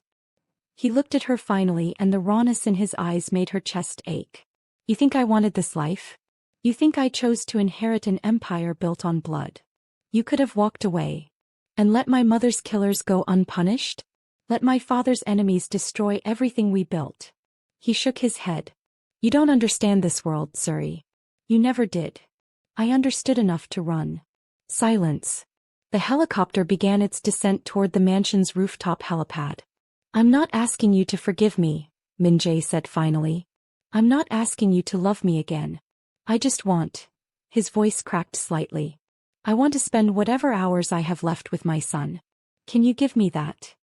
A: He looked at her finally, and the rawness in his eyes made her chest ache. You think I wanted this life? You think I chose to inherit an empire built on blood? You could have walked away. And let my mother's killers go unpunished? Let my father's enemies destroy everything we built? He shook his head. You don't understand this world, Suri. You never did. I understood enough to run. Silence. The helicopter began its descent toward the mansion's rooftop helipad. I'm not asking you to forgive me, Min-jae said finally. I'm not asking you to love me again. I just want. His voice cracked slightly. I want to spend whatever hours I have left with my son. Can you give me that?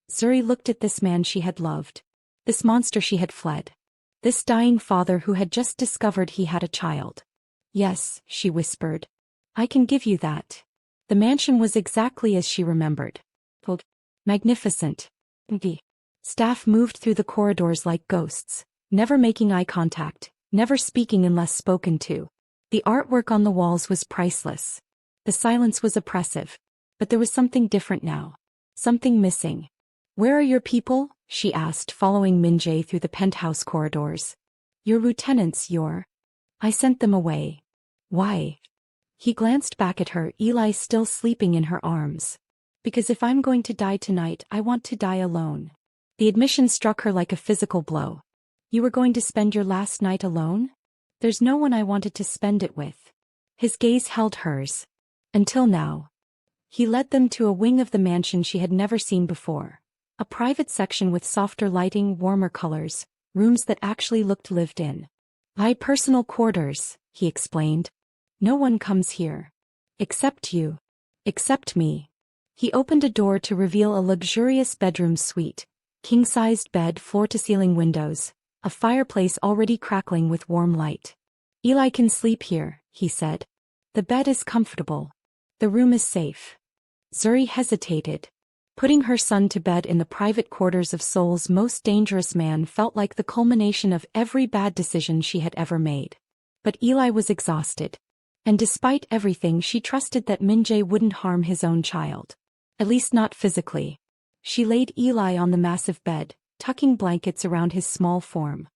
A: Suri looked at this man she had loved. This monster she had fled. This dying father who had just discovered he had a child. Yes, she whispered. I can give you that. The mansion was exactly as she remembered. Magnificent. The staff moved through the corridors like ghosts, never making eye contact, never speaking unless spoken to. The artwork on the walls was priceless. The silence was oppressive. But there was something different now. Something missing. Where are your people? She asked, following Min-jae through the penthouse corridors. Your lieutenants, I sent them away. Why? He glanced back at her, Eli still sleeping in her arms. Because if I'm going to die tonight, I want to die alone. The admission struck her like a physical blow. You were going to spend your last night alone? There's no one I wanted to spend it with. His gaze held hers. Until now. He led them to a wing of the mansion she had never seen before. A private section with softer lighting, warmer colors, rooms that actually looked lived in. My personal quarters, he explained. No one comes here. Except you. Except me. He opened a door to reveal a luxurious bedroom suite. King-sized bed, floor-to-ceiling windows, a fireplace already crackling with warm light. Eli can sleep here, he said. The bed is comfortable. The room is safe. Suri hesitated. Putting her son to bed in the private quarters of Seoul's most dangerous man felt like the culmination of every bad decision she had ever made. But Eli was exhausted. And despite everything, she trusted that Min-jae wouldn't harm his own child. At least not physically. She laid Eli on the massive bed, tucking blankets around his small form.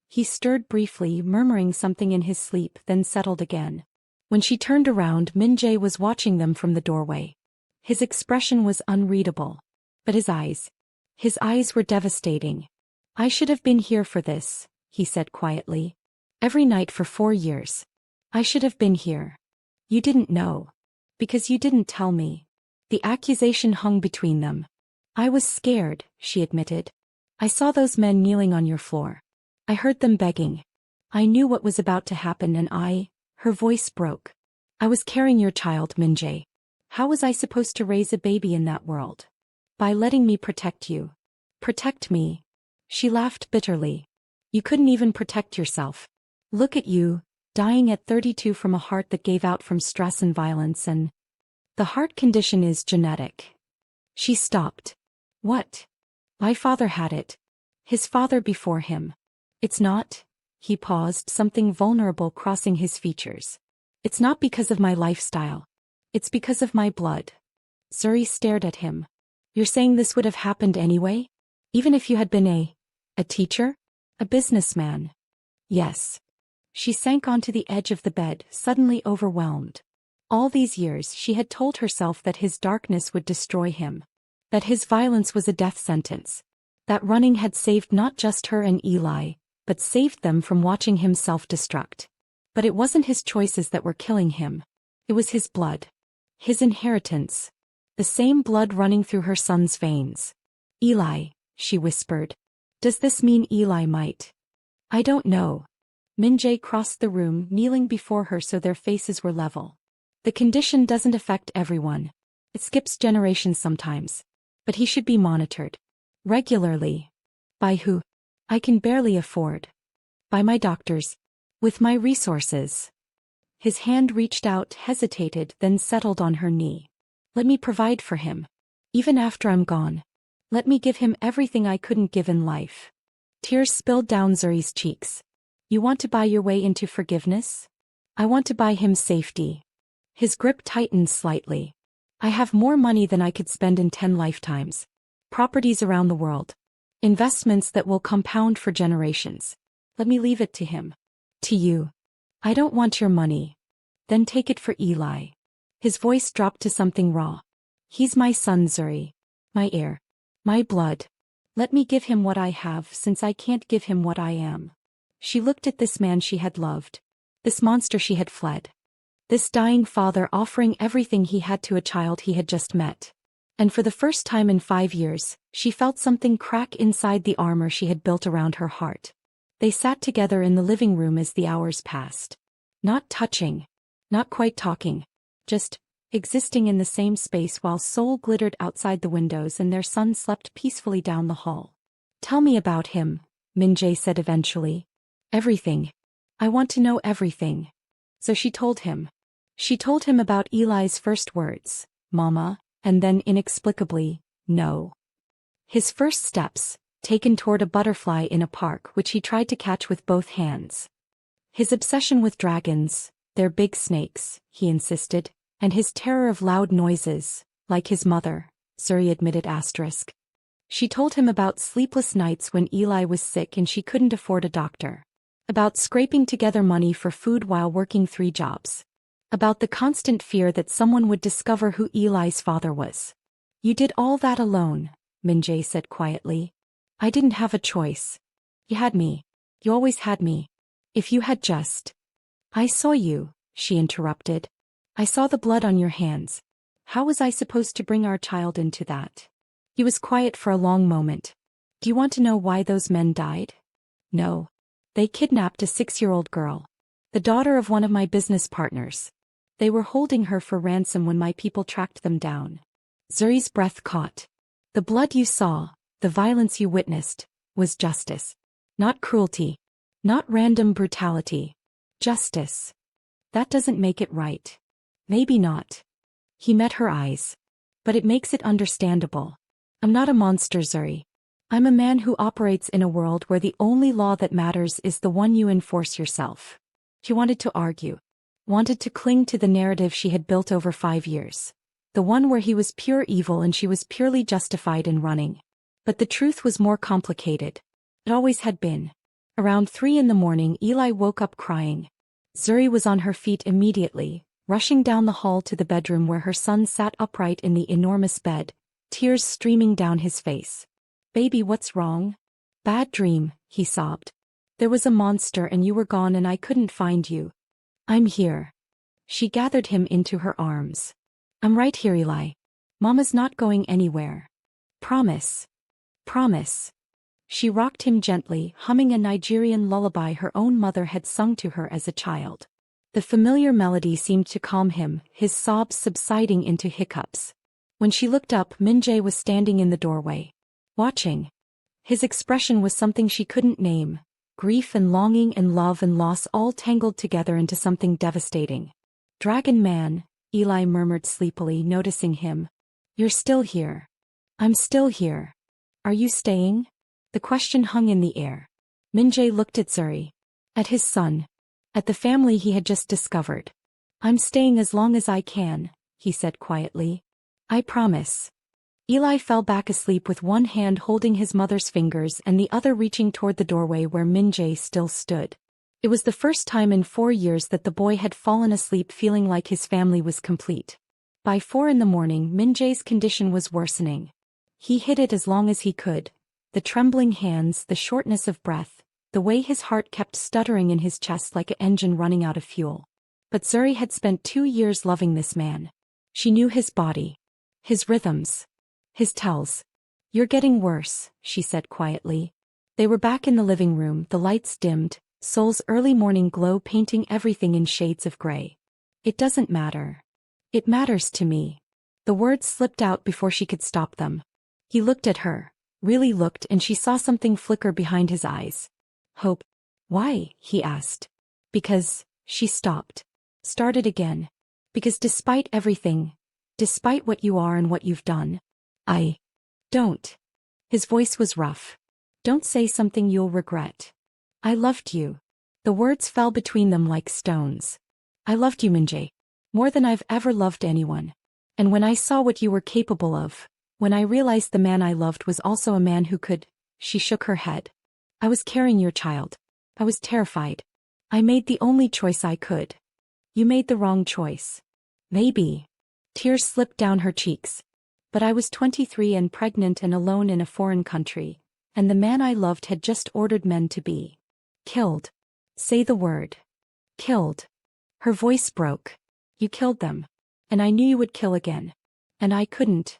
A: He stirred briefly, murmuring something in his sleep, then settled again. When she turned around, Min-jae was watching them from the doorway. His expression was unreadable. But his eyes were devastating. "I should have been here for this," he said quietly. "Every night for 4 years. I should have been here. You didn't know. Because you didn't tell me." The accusation hung between them. "I was scared," she admitted. "I saw those men kneeling on your floor. I heard them begging. I knew what was about to happen and her voice broke. "I was carrying your child, Min-jae. How was I supposed to raise a baby in that world? By letting me protect you." "Protect me?" She laughed bitterly. "You couldn't even protect yourself. Look at you, dying at 32 from a heart that gave out from stress and violence, and the heart condition is genetic." She stopped. "What?" "My father had it. His father before him." "It's not?" He paused, something vulnerable crossing his features. "It's not because of my lifestyle. It's because of my blood." Zuri stared at him. "You're saying this would have happened anyway? Even if you had been a teacher? A businessman?" "Yes." She sank onto the edge of the bed, suddenly overwhelmed. All these years she had told herself that his darkness would destroy him. That his violence was a death sentence. That running had saved not just her and Eli, but saved them from watching him self-destruct. But it wasn't his choices that were killing him. It was his blood. His inheritance. The same blood running through her son's veins. "Eli," she whispered. "Does this mean Eli might?" "I don't know." Min-jae crossed the room, kneeling before her so their faces were level. "The condition doesn't affect everyone. It skips generations sometimes. But he should be monitored. Regularly." "By who?" "I can barely afford." "By my doctors. With my resources." His hand reached out, hesitated, then settled on her knee. "Let me provide for him. Even after I'm gone. Let me give him everything I couldn't give in life." Tears spilled down Zuri's cheeks. "You want to buy your way into forgiveness?" "I want to buy him safety." His grip tightened slightly. "I have more money than I could spend in 10 lifetimes. Properties around the world. Investments that will compound for generations. Let me leave it to him. To you." "I don't want your money." "Then take it for Eli." His voice dropped to something raw. "He's my son, Zuri. My heir. My blood. Let me give him what I have, since I can't give him what I am." She looked at this man she had loved. This monster she had fled. This dying father offering everything he had to a child he had just met. And for the first time in 5 years, she felt something crack inside the armor she had built around her heart. They sat together in the living room as the hours passed. Not touching. Not quite talking. Just existing in the same space while Seoul glittered outside the windows and their son slept peacefully down the hall. "Tell me about him," Min-jae said eventually. "Everything. I want to know everything." So she told him. She told him about Eli's first words, "Mama," and then inexplicably, "No." His first steps, taken toward a butterfly in a park which he tried to catch with both hands. His obsession with dragons, "They're big snakes," he insisted, and his terror of loud noises, like his mother, Zuri admitted asterisk. She told him about sleepless nights when Eli was sick and she couldn't afford a doctor. About scraping together money for food while working 3 jobs. About the constant fear that someone would discover who Eli's father was. "You did all that alone," Min-jae said quietly. "I didn't have a choice. You had me. You always had me. If you had just—" "I saw you," she interrupted. "I saw the blood on your hands. How was I supposed to bring our child into that?" He was quiet for a long moment. "Do you want to know why those men died?" "No. They kidnapped a 6-year-old girl. The daughter of one of my business partners. They were holding her for ransom when my people tracked them down." Zuri's breath caught. "The blood you saw, the violence you witnessed, was justice. Not cruelty. Not random brutality. Justice. That doesn't make it right." "Maybe not." He met her eyes. "But it makes it understandable. I'm not a monster, Zuri. I'm a man who operates in a world where the only law that matters is the one you enforce yourself." She wanted to argue. Wanted to cling to the narrative she had built over 5 years. The one where he was pure evil and she was purely justified in running. But the truth was more complicated. It always had been. Around 3 in the morning, Eli woke up crying. Zuri was on her feet immediately, rushing down the hall to the bedroom where her son sat upright in the enormous bed, tears streaming down his face. "Baby, what's wrong?" "Bad dream," he sobbed. "There was a monster and you were gone and I couldn't find you." "I'm here." She gathered him into her arms. "I'm right here, Eli. Mama's not going anywhere. Promise. Promise." She rocked him gently, humming a Nigerian lullaby her own mother had sung to her as a child. The familiar melody seemed to calm him, his sobs subsiding into hiccups. When she looked up, Min-jae was standing in the doorway. Watching. His expression was something she couldn't name. Grief and longing and love and loss all tangled together into something devastating. "Dragon Man," Eli murmured sleepily, noticing him. "You're still here." "I'm still here. Are you staying?" The question hung in the air. Min-jae looked at Zuri. At his son. At the family he had just discovered. "I'm staying as long as I can," he said quietly. "I promise." Eli fell back asleep with one hand holding his mother's fingers and the other reaching toward the doorway where Min-jae still stood. It was the first time in 4 years that the boy had fallen asleep feeling like his family was complete. By 4 in the morning, Min-jae's condition was worsening. He hid it as long as he could. The trembling hands, the shortness of breath, the way his heart kept stuttering in his chest like an engine running out of fuel. But Zuri had spent 2 years loving this man. She knew his body. His rhythms. His tells. "You're getting worse," she said quietly. They were back in the living room, the lights dimmed, Seoul's early morning glow painting everything in shades of gray. "It doesn't matter. It matters to me." The words slipped out before she could stop them. He looked at her. Really looked, and she saw something flicker behind his eyes. "Hope." "Why?" he asked. "Because," she stopped. Started again. "Because despite everything, despite what you are and what you've done, I don't." His voice was rough. "Don't say something you'll regret. I loved you." The words fell between them like stones. "I loved you, Min-jae. More than I've ever loved anyone. And when I saw what you were capable of, when I realized the man I loved was also a man who could," she shook her head. "I was carrying your child. I was terrified. I made the only choice I could. You made the wrong choice. Maybe." Tears slipped down her cheeks. "But I was 23 and pregnant and alone in a foreign country, and the man I loved had just ordered men to be killed." "Say the word." "Killed." Her voice broke. "You killed them. And I knew you would kill again. And I couldn't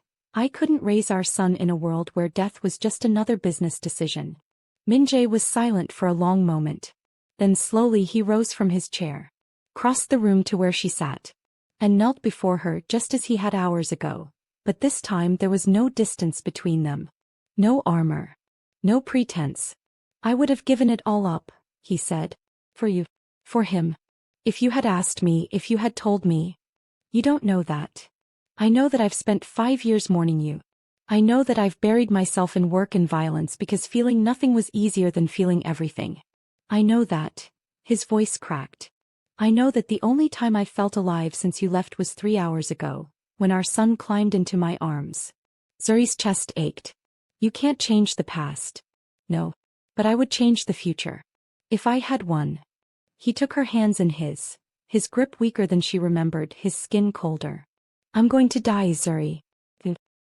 A: raise our son in a world where death was just another business decision." Min-jae was silent for a long moment. Then slowly he rose from his chair, crossed the room to where she sat, and knelt before her just as he had hours ago. But this time there was no distance between them. No armor. No pretense. "I would have given it all up," he said. "For you. For him. If you had asked me, if you had told me. You don't know that. I know that I've spent 5 years mourning you. I know that I've buried myself in work and violence because feeling nothing was easier than feeling everything. I know that." His voice cracked. "I know that the only time I felt alive since you left was 3 hours ago, when our son climbed into my arms." Zuri's chest ached. "You can't change the past." "No. But I would change the future. If I had one." He took her hands in his grip weaker than she remembered, his skin colder. "I'm going to die, Zuri.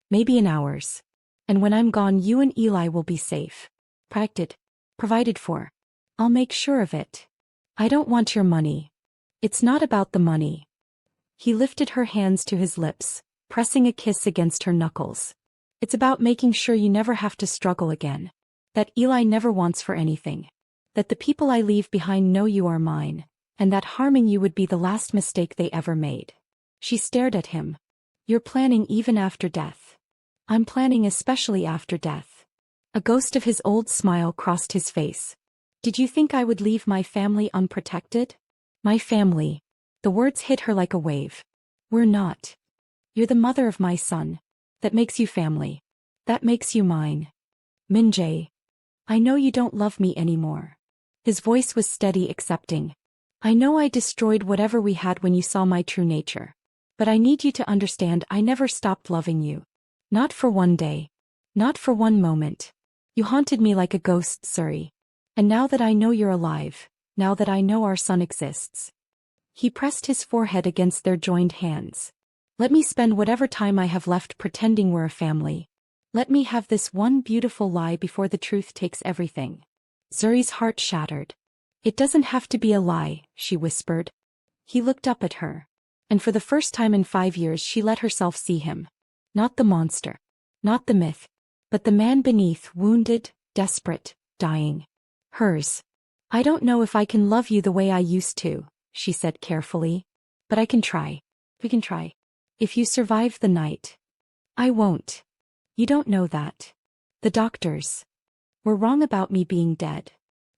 A: Maybe in hours. And when I'm gone, you and Eli will be safe. Provided for. I'll make sure of it. I don't want your money. It's not about the money." He lifted her hands to his lips, pressing a kiss against her knuckles. "It's about making sure you never have to struggle again. That Eli never wants for anything. That the people I leave behind know you are mine, and that harming you would be the last mistake they ever made." She stared at him. "You're planning even after death." "I'm planning especially after death." A ghost of his old smile crossed his face. "Did you think I would leave my family unprotected?" "My family." The words hit her like a wave. "We're not. You're the mother of my son. That makes you family. That makes you mine. Min-jae. I know you don't love me anymore." His voice was steady, accepting. I know I destroyed whatever we had when you saw my true nature. But I need you to understand I never stopped loving you. Not for one day. Not for one moment. You haunted me like a ghost, Suri. And now that I know you're alive, now that I know our son exists. He pressed his forehead against their joined hands. Let me spend whatever time I have left pretending we're a family. Let me have this one beautiful lie before the truth takes everything. Zuri's heart shattered. It doesn't have to be a lie, she whispered. He looked up at her. And for the first time in 5 years she let herself see him. Not the monster. Not the myth. But the man beneath, wounded, desperate, dying. Hers. I don't know if I can love you the way I used to, she said carefully. But I can try. We can try. If you survive the night. I won't. You don't know that. The doctors were wrong about me being dead.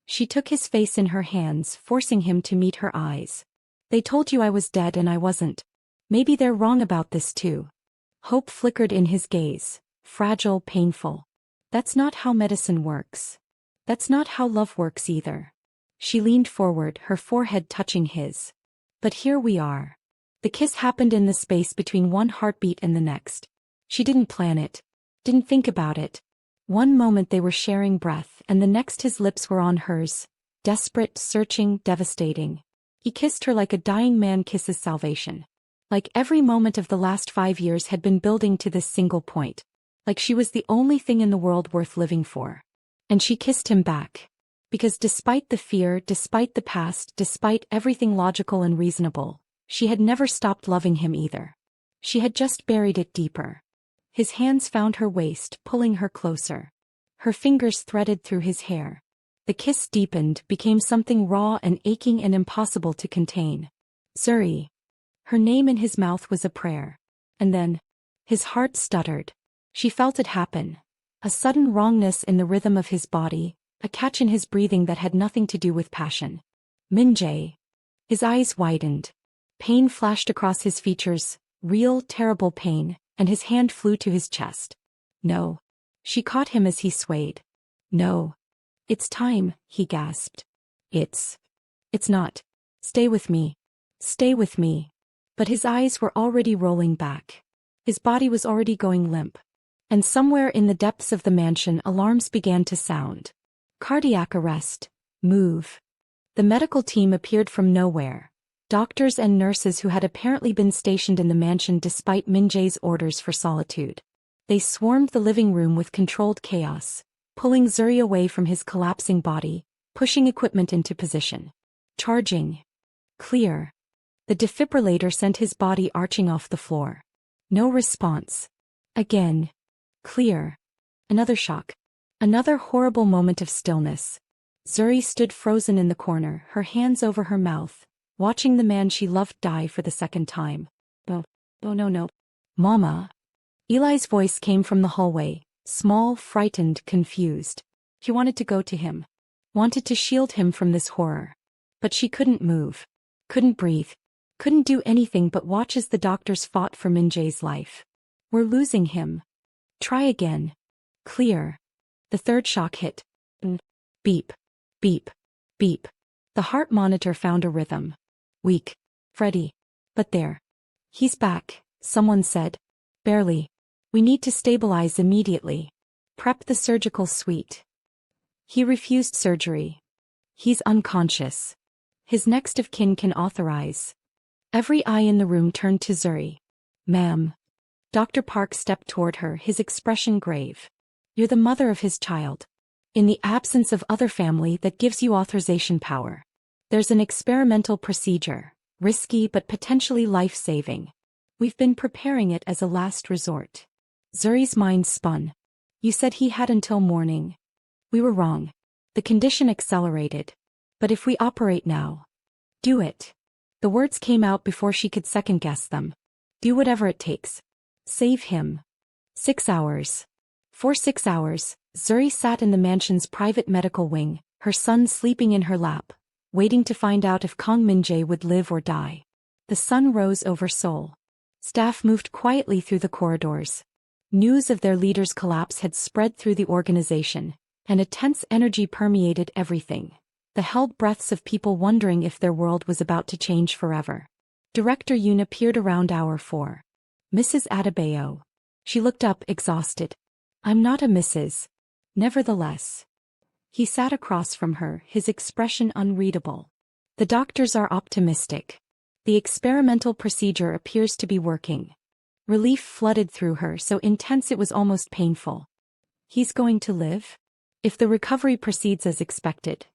A: She took his face in her hands, forcing him to meet her eyes. They told you I was dead and I wasn't. Maybe they're wrong about this too. Hope flickered in his gaze, fragile, painful. That's not how medicine works. That's not how love works either. She leaned forward, her forehead touching his. But here we are. The kiss happened in the space between one heartbeat and the next. She didn't plan it. Didn't think about it. One moment they were sharing breath and the next his lips were on hers. Desperate, searching, devastating. He kissed her like a dying man kisses salvation. Like every moment of the last 5 years had been building to this single point. Like she was the only thing in the world worth living for. And she kissed him back. Because despite the fear, despite the past, despite everything logical and reasonable, she had never stopped loving him either. She had just buried it deeper. His hands found her waist, pulling her closer. Her fingers threaded through his hair. The kiss deepened, became something raw and aching and impossible to contain. Zuri. Her name in his mouth was a prayer. And then, his heart stuttered. She felt it happen. A sudden wrongness in the rhythm of his body, a catch in his breathing that had nothing to do with passion. Min-jae. His eyes widened. Pain flashed across his features, real, terrible pain, and his hand flew to his chest. No. She caught him as he swayed. No. It's time, he gasped. It's not. Stay with me. Stay with me. But his eyes were already rolling back. His body was already going limp. And somewhere in the depths of the mansion alarms began to sound. Cardiac arrest. Move. The medical team appeared from nowhere. Doctors and nurses who had apparently been stationed in the mansion despite Min-jae's orders for solitude. They swarmed the living room with controlled chaos, pulling Zuri away from his collapsing body, pushing equipment into position. Charging. Clear. The defibrillator sent his body arching off the floor. No response. Again. Clear. Another shock. Another horrible moment of stillness. Zuri stood frozen in the corner, her hands over her mouth, watching the man she loved die for the second time. Oh no. Mama. Eli's voice came from the hallway, small, frightened, confused. She wanted to go to him. Wanted to shield him from this horror. But she couldn't move. Couldn't breathe. Couldn't do anything but watch as the doctors fought for Min-jae's life. We're losing him. Try again. Clear. The third shock hit. Beep. Beep. Beep. The heart monitor found a rhythm. Weak. Freddy. But there. He's back, someone said. Barely. We need to stabilize immediately. Prep the surgical suite. He refused surgery. He's unconscious. His next of kin can authorize. Every eye in the room turned to Zuri. Ma'am. Dr. Park stepped toward her, his expression grave. You're the mother of his child. In the absence of other family that gives you authorization power. There's an experimental procedure, risky but potentially life-saving. We've been preparing it as a last resort. Zuri's mind spun. You said he had until morning. We were wrong. The condition accelerated. But if we operate now. Do it. The words came out before she could second-guess them. Do whatever it takes. Save him. 6 hours. For 6 hours, Zuri sat in the mansion's private medical wing, her son sleeping in her lap, waiting to find out if Kang Min-jae would live or die. The sun rose over Seoul. Staff moved quietly through the corridors. News of their leader's collapse had spread through the organization, and a tense energy permeated everything. the held breaths of people wondering if their world was about to change forever. Director Yoon appeared around hour 4. Mrs. Adebayo. She looked up, exhausted. I'm not a Mrs. Nevertheless. He sat across from her, his expression unreadable. The doctors are optimistic. The experimental procedure appears to be working. Relief flooded through her, so intense it was almost painful. He's going to live? If the recovery proceeds as expected.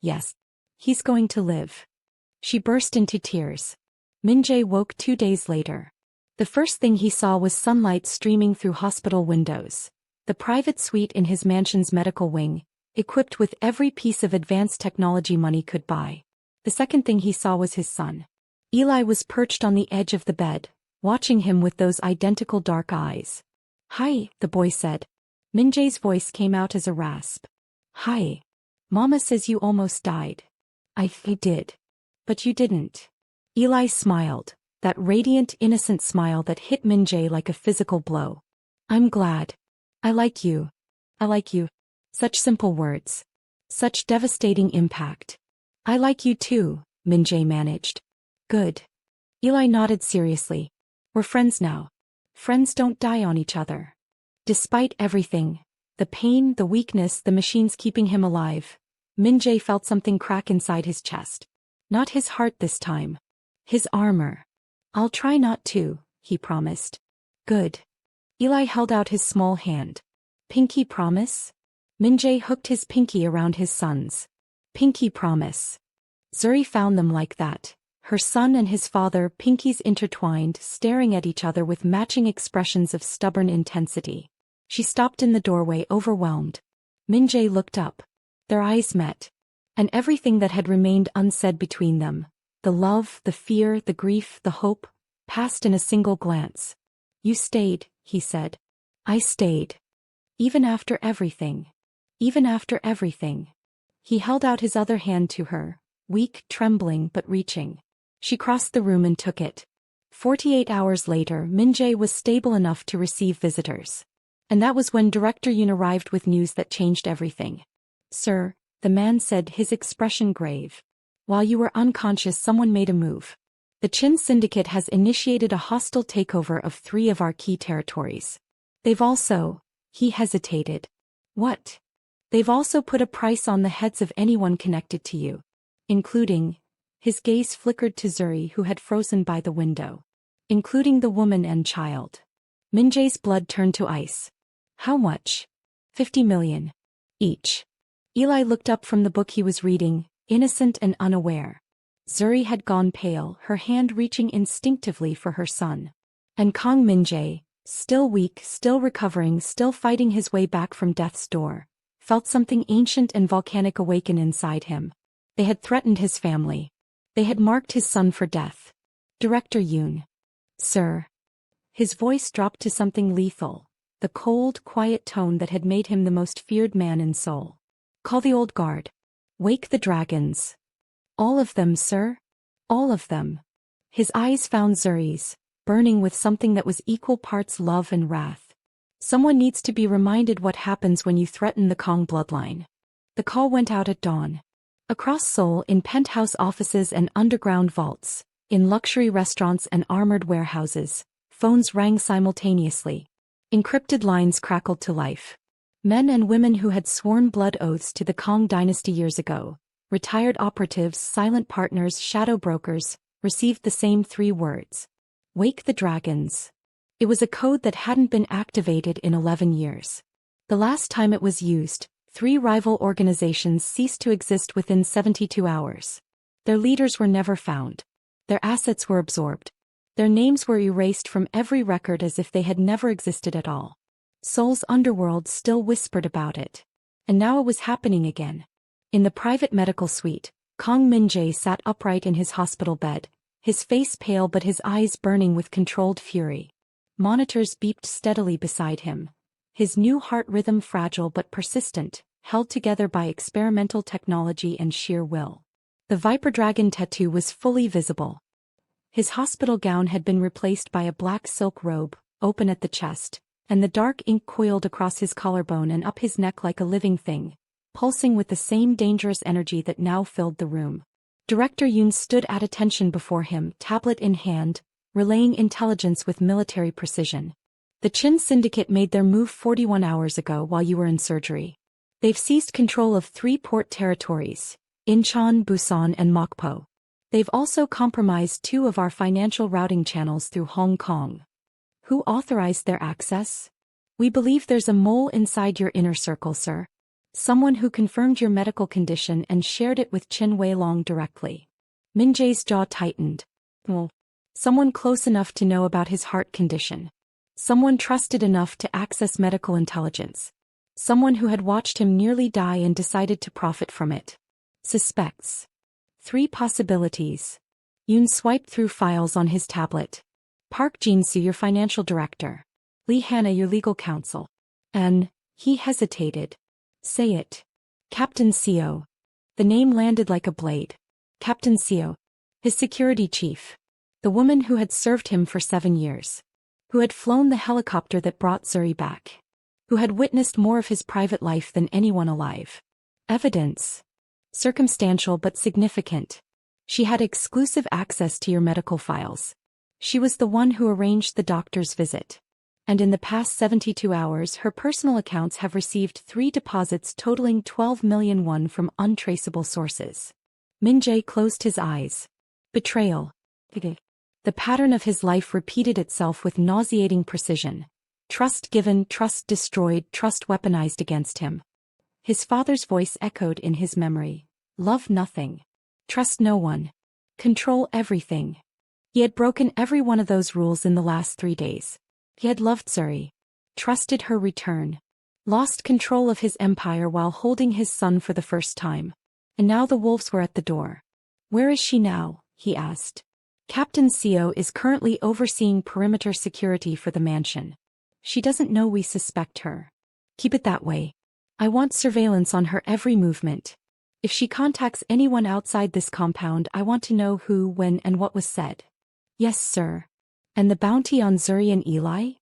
A: Yes. He's going to live. She burst into tears. Min-jae woke 2 days later. The first thing he saw was sunlight streaming through hospital windows. The private suite in his mansion's medical wing, equipped with every piece of advanced technology money could buy. The second thing he saw was his son. Eli was perched on the edge of the bed, watching him with those identical dark eyes. Hi, the boy said. Min-jae's voice came out as a rasp. Hi. Mama says you almost died. I did. But you didn't. Eli smiled, that radiant, innocent smile that hit Min-jae like a physical blow. I'm glad. I like you. I like you. Such simple words. Such devastating impact. I like you too, Min-jae managed. Good. Eli nodded seriously. We're friends now. Friends don't die on each other. Despite everything, the pain, the weakness, the machines keeping him alive, Min-jae felt something crack inside his chest. Not his heart this time. His armor. I'll try not to, he promised. Good. Eli held out his small hand. Pinky promise? Min-jae hooked his pinky around his son's. Pinky promise. Zuri found them like that. Her son and his father, pinkies intertwined, staring at each other with matching expressions of stubborn intensity. She stopped in the doorway, overwhelmed. Min-jae looked up. Their eyes met. And everything that had remained unsaid between them, the love, the fear, the grief, the hope, passed in a single glance. You stayed, he said. I stayed. Even after everything. Even after everything. He held out his other hand to her, weak, trembling, but reaching. She crossed the room and took it. 48 hours later, Min-jae was stable enough to receive visitors. And that was when Director Yoon arrived with news that changed everything. Sir, the man said, his expression grave. While you were unconscious, someone made a move. The Chin Syndicate has initiated a hostile takeover of 3 of our key territories. They've also... He hesitated. What? They've also put a price on the heads of anyone connected to you. Including... His gaze flickered to Zuri, who had frozen by the window. Including the woman and child. Min-jae's blood turned to ice. How much? 50 million. Each. Eli looked up from the book he was reading, innocent and unaware. Zuri had gone pale, her hand reaching instinctively for her son. And Kang Min-jae, still weak, still recovering, still fighting his way back from death's door, felt something ancient and volcanic awaken inside him. They had threatened his family. They had marked his son for death. Director Yoon. Sir. His voice dropped to something lethal, the cold, quiet tone that had made him the most feared man in Seoul. Call the old guard. Wake the dragons. All of them, sir? All of them. His eyes found Zuri's, burning with something that was equal parts love and wrath. Someone needs to be reminded what happens when you threaten the Kong bloodline. The call went out at dawn. Across Seoul, in penthouse offices and underground vaults, in luxury restaurants and armored warehouses, phones rang simultaneously. Encrypted lines crackled to life. Men and women who had sworn blood oaths to the Kong dynasty years ago, retired operatives, silent partners, shadow brokers, received the same 3 words. Wake the dragons. It was a code that hadn't been activated in 11 years. The last time it was used, 3 rival organizations ceased to exist within 72 hours. Their leaders were never found. Their assets were absorbed. Their names were erased from every record as if they had never existed at all. Seoul's underworld still whispered about it. And now it was happening again. In the private medical suite, Kang Min-jae sat upright in his hospital bed, his face pale but his eyes burning with controlled fury. Monitors beeped steadily beside him. His new heart rhythm fragile but persistent, held together by experimental technology and sheer will. The Viper Dragon tattoo was fully visible. His hospital gown had been replaced by a black silk robe, open at the chest, and the dark ink coiled across his collarbone and up his neck like a living thing. pulsing with the same dangerous energy that now filled the room. Director Yoon stood at attention before him, tablet in hand, relaying intelligence with military precision. The Chin Syndicate made their move 41 hours ago while you were in surgery. They've seized control of 3 port territories, Incheon, Busan and Mokpo. They've also compromised 2 of our financial routing channels through Hong Kong. Who authorized their access? We believe there's a mole inside your inner circle, sir. Someone who confirmed your medical condition and shared it with Chin Wei-long directly. Min Jae's jaw tightened. Well, someone close enough to know about his heart condition. Someone trusted enough to access medical intelligence. Someone who had watched him nearly die and decided to profit from it. Suspects. 3 possibilities. Yoon swiped through files on his tablet. Park Jin-soo, your financial director. Lee Hannah, your legal counsel. And, he hesitated. Say it. Captain Seo. The name landed like a blade. Captain Seo. His security chief. The woman who had served him for 7 years. Who had flown the helicopter that brought Zuri back. Who had witnessed more of his private life than anyone alive. Evidence. Circumstantial but significant. She had exclusive access to your medical files. She was the one who arranged the doctor's visit. And in the past 72 hours her personal accounts have received 3 deposits totaling 12 million won from untraceable sources. Min Jae closed his eyes. Betrayal. The pattern of his life repeated itself with nauseating precision. Trust given, trust destroyed, trust weaponized against him. His father's voice echoed in his memory. Love nothing. Trust no one. Control everything. He had broken every one of those rules in the last 3 days. He had loved Zuri. Trusted her return. Lost control of his empire while holding his son for the first time. And now the wolves were at the door. Where is she now? He asked. Captain Seo is currently overseeing perimeter security for the mansion. She doesn't know we suspect her. Keep it that way. I want surveillance on her every movement. If she contacts anyone outside this compound, I want to know who, when, and what was said. Yes, sir. And the bounty on Zuri and Eli?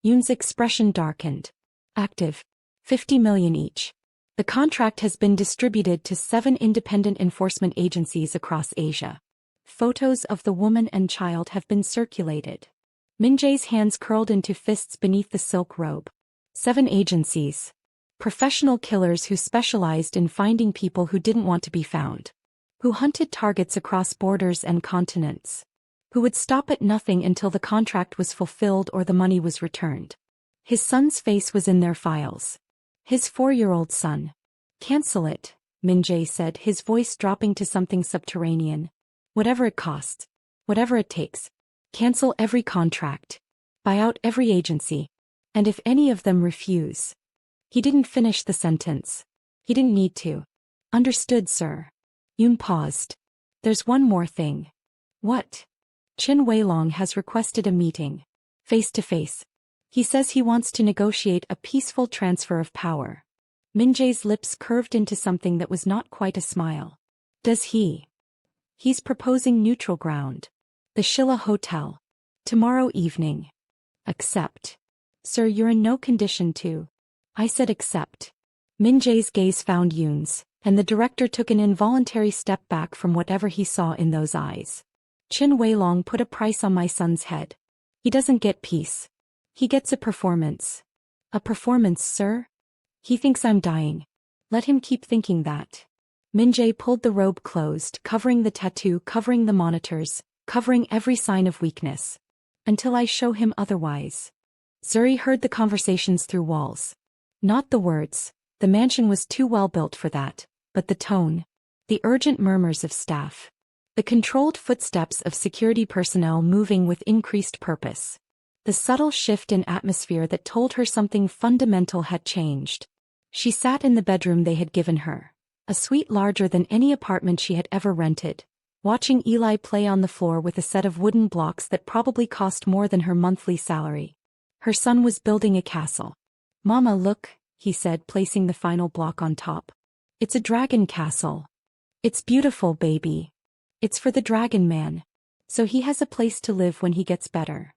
A: Yoon's expression darkened. Active. 50 million each. The contract has been distributed to 7 independent enforcement agencies across Asia. Photos of the woman and child have been circulated. Min Jae's hands curled into fists beneath the silk robe. 7 agencies. Professional killers who specialized in finding people who didn't want to be found. Who hunted targets across borders and continents. Who would stop at nothing until the contract was fulfilled or the money was returned. His son's face was in their files. His 4-year-old son. Cancel it, Min Jae said, his voice dropping to something subterranean. Whatever it costs. Whatever it takes. Cancel every contract. Buy out every agency. And if any of them refuse. He didn't finish the sentence. He didn't need to. Understood, sir. Yoon paused. There's one more thing. What? Chin Wei-long has requested a meeting. Face to face. He says he wants to negotiate a peaceful transfer of power. Min Jae's lips curved into something that was not quite a smile. Does he? He's proposing neutral ground. The Shilla Hotel. Tomorrow evening. Accept. Sir, you're in no condition to. I said accept. Min Jae's gaze found Yoon's, and the director took an involuntary step back from whatever he saw in those eyes. Chin Wei-long put a price on my son's head. He doesn't get peace. He gets a performance. A performance, sir? He thinks I'm dying. Let him keep thinking that. Min Jae pulled the robe closed, covering the tattoo, covering the monitors, covering every sign of weakness. Until I show him otherwise. Zuri heard the conversations through walls. Not the words, the mansion was too well built for that, but the tone. The urgent murmurs of staff. The controlled footsteps of security personnel moving with increased purpose. The subtle shift in atmosphere that told her something fundamental had changed. She sat in the bedroom they had given her, a suite larger than any apartment she had ever rented, watching Eli play on the floor with a set of wooden blocks that probably cost more than her monthly salary. Her son was building a castle. Mama, look, he said, placing the final block on top. It's a dragon castle. It's beautiful, baby. It's for the dragon man. So he has a place to live when he gets better.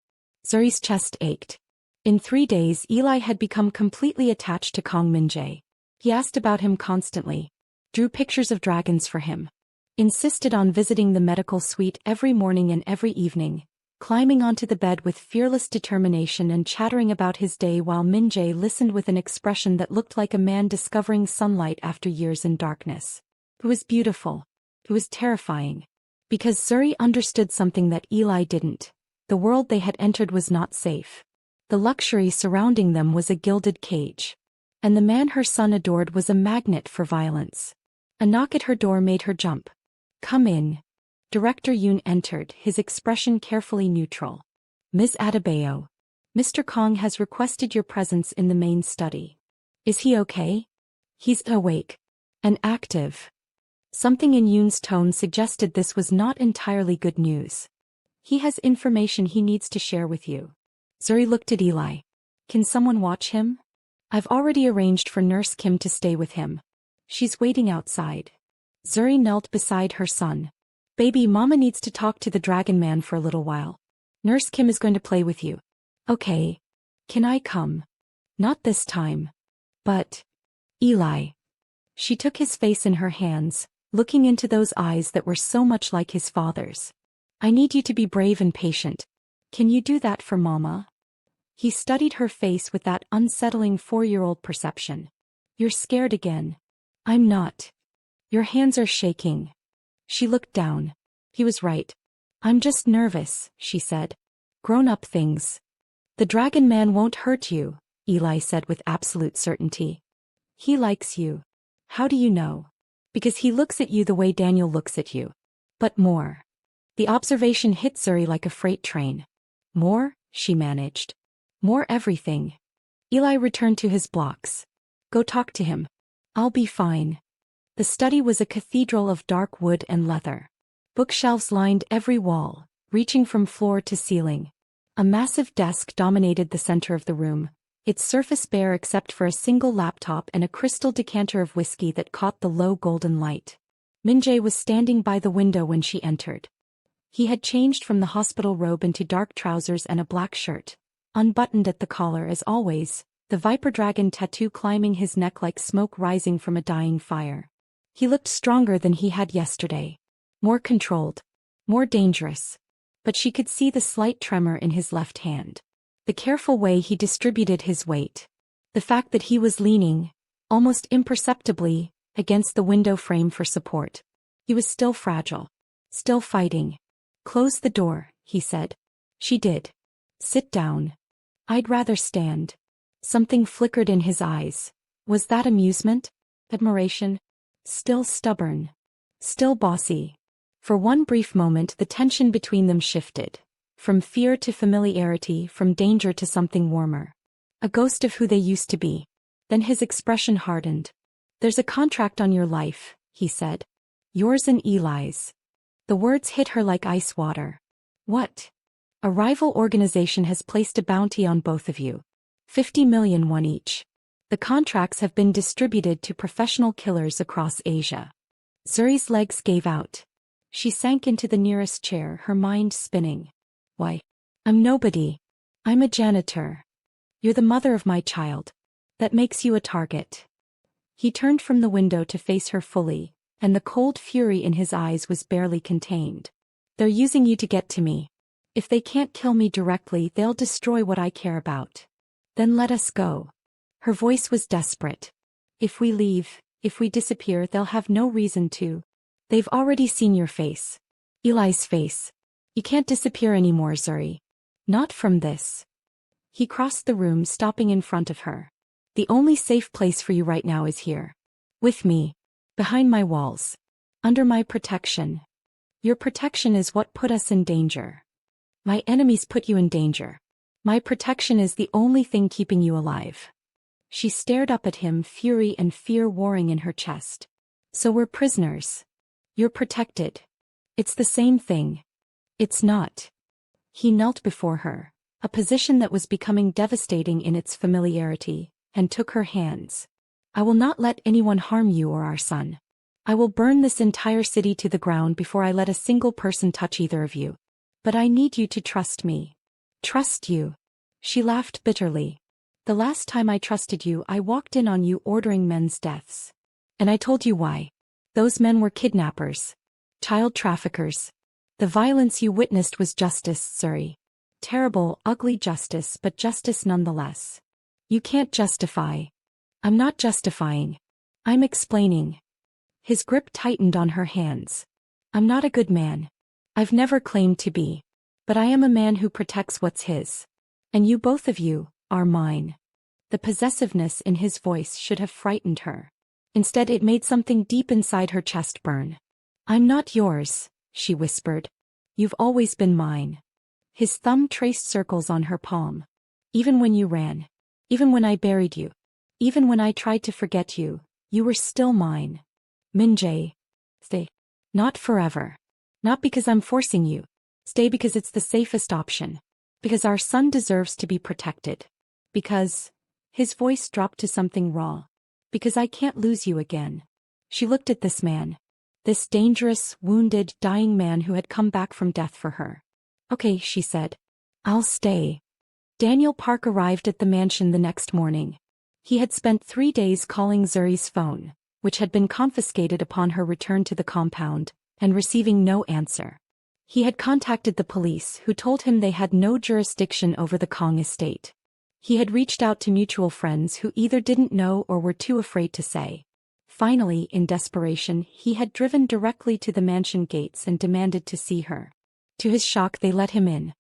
A: Zuri's chest ached. In 3 days Eli had become completely attached to Kang Min Jae. He asked about him constantly, drew pictures of dragons for him, insisted on visiting the medical suite every morning and every evening, climbing onto the bed with fearless determination and chattering about his day while Min-jae listened with an expression that looked like a man discovering sunlight after years in darkness. It was beautiful. It was terrifying. Because Zuri understood something that Eli didn't. The world they had entered was not safe. The luxury surrounding them was a gilded cage. And the man her son adored was a magnet for violence. A knock at her door made her jump. "Come in." Director Yoon entered, his expression carefully neutral. "Ms. Adebayo, Mr. Kong has requested your presence in the main study. Is he okay?" "He's awake. And active." Something in Yoon's tone suggested this was not entirely good news. "He has information he needs to share with you." Zuri looked at Eli. "Can someone watch him?" "I've already arranged for Nurse Kim to stay with him. She's waiting outside." Zuri knelt beside her son. "Baby, Mama needs to talk to the Dragon Man for a little while. Nurse Kim is going to play with you." "Okay. Can I come?" "Not this time." "But, Eli." She took his face in her hands, looking into those eyes that were so much like his father's. "I need you to be brave and patient. Can you do that for Mama?" He studied her face with that unsettling 4-year-old perception. "You're scared again." "I'm not." "Your hands are shaking." She looked down. He was right. "I'm just nervous," she said. "Grown-up things." "The Dragon Man won't hurt you," Eli said with absolute certainty. "He likes you." "How do you know?" "Because he looks at you the way Daniel looks at you. But more." The observation hit Zuri like a freight train. "More?" she managed. "More everything." Eli returned to his blocks. "Go talk to him." "I'll be fine." The study was a cathedral of dark wood and leather. Bookshelves lined every wall, reaching from floor to ceiling. A massive desk dominated the center of the room, its surface bare except for a single laptop and a crystal decanter of whiskey that caught the low golden light. Min-jae was standing by the window when she entered. He had changed from the hospital robe into dark trousers and a black shirt, unbuttoned at the collar as always, the viper dragon tattoo climbing his neck like smoke rising from a dying fire. He looked stronger than he had yesterday. More controlled. More dangerous. But she could see the slight tremor in his left hand. The careful way he distributed his weight. The fact that he was leaning, almost imperceptibly, against the window frame for support. He was still fragile. Still fighting. "Close the door," he said. She did. "Sit down." "I'd rather stand." Something flickered in his eyes. Was that amusement? Admiration? Still stubborn. Still bossy. For one brief moment the tension between them shifted. From fear to familiarity, from danger to something warmer. A ghost of who they used to be. Then his expression hardened. "There's a contract on your life," he said. "Yours and Eli's." The words hit her like ice water. "What?" "A rival organization has placed a bounty on both of you. 50 million won each. The contracts have been distributed to professional killers across Asia." Zuri's legs gave out. She sank into the nearest chair, her mind spinning. "Why? I'm nobody. I'm a janitor." "You're the mother of my child. That makes you a target." He turned from the window to face her fully, and the cold fury in his eyes was barely contained. "They're using you to get to me. If they can't kill me directly, they'll destroy what I care about. Then let us go." Her voice was desperate. "If we leave, if we disappear, they'll have no reason to. They've already seen your face." Eli's face. "You can't disappear anymore, Zuri. Not from this." He crossed the room, stopping in front of her. "The only safe place for you right now is here. With me. Behind my walls. Under my protection. Your protection is what put us in danger. My enemies put you in danger. My protection is the only thing keeping you alive." She stared up at him, fury and fear warring in her chest. "So we're prisoners. You're protected. It's the same thing." "It's not." He knelt before her, a position that was becoming devastating in its familiarity, and took her hands. "I will not let anyone harm you or our son. I will burn this entire city to the ground before I let a single person touch either of you. But I need you to trust me." "Trust you?" She laughed bitterly. The last time I trusted you, I walked in on you ordering men's deaths. And I told you why. Those men were kidnappers. Child traffickers. The violence you witnessed was justice, Zuri. Terrible, ugly justice, but justice nonetheless. You can't justify. I'm not justifying. I'm explaining. His grip tightened on her hands. I'm not a good man. I've never claimed to be. But I am a man who protects what's his. And you, both of you, are mine. The possessiveness in his voice should have frightened her. Instead, it made something deep inside her chest burn. I'm not yours, she whispered. You've always been mine. His thumb traced circles on her palm. Even when you ran. Even when I buried you. Even when I tried to forget you, you were still mine. Min-jae. Stay. Not forever. Not because I'm forcing you. Stay because it's the safest option. Because our son deserves to be protected. Because... His voice dropped to something raw. Because I can't lose you again. She looked at this man. This dangerous, wounded, dying man who had come back from death for her. Okay, she said. I'll stay. Daniel Park arrived at the mansion the next morning. He had spent 3 days calling Zuri's phone, which had been confiscated upon her return to the compound, and receiving no answer. He had contacted the police, who told him they had no jurisdiction over the Kong estate. He had reached out to mutual friends who either didn't know or were too afraid to say. Finally, in desperation, he had driven directly to the mansion gates and demanded to see her. To his shock, they let him in.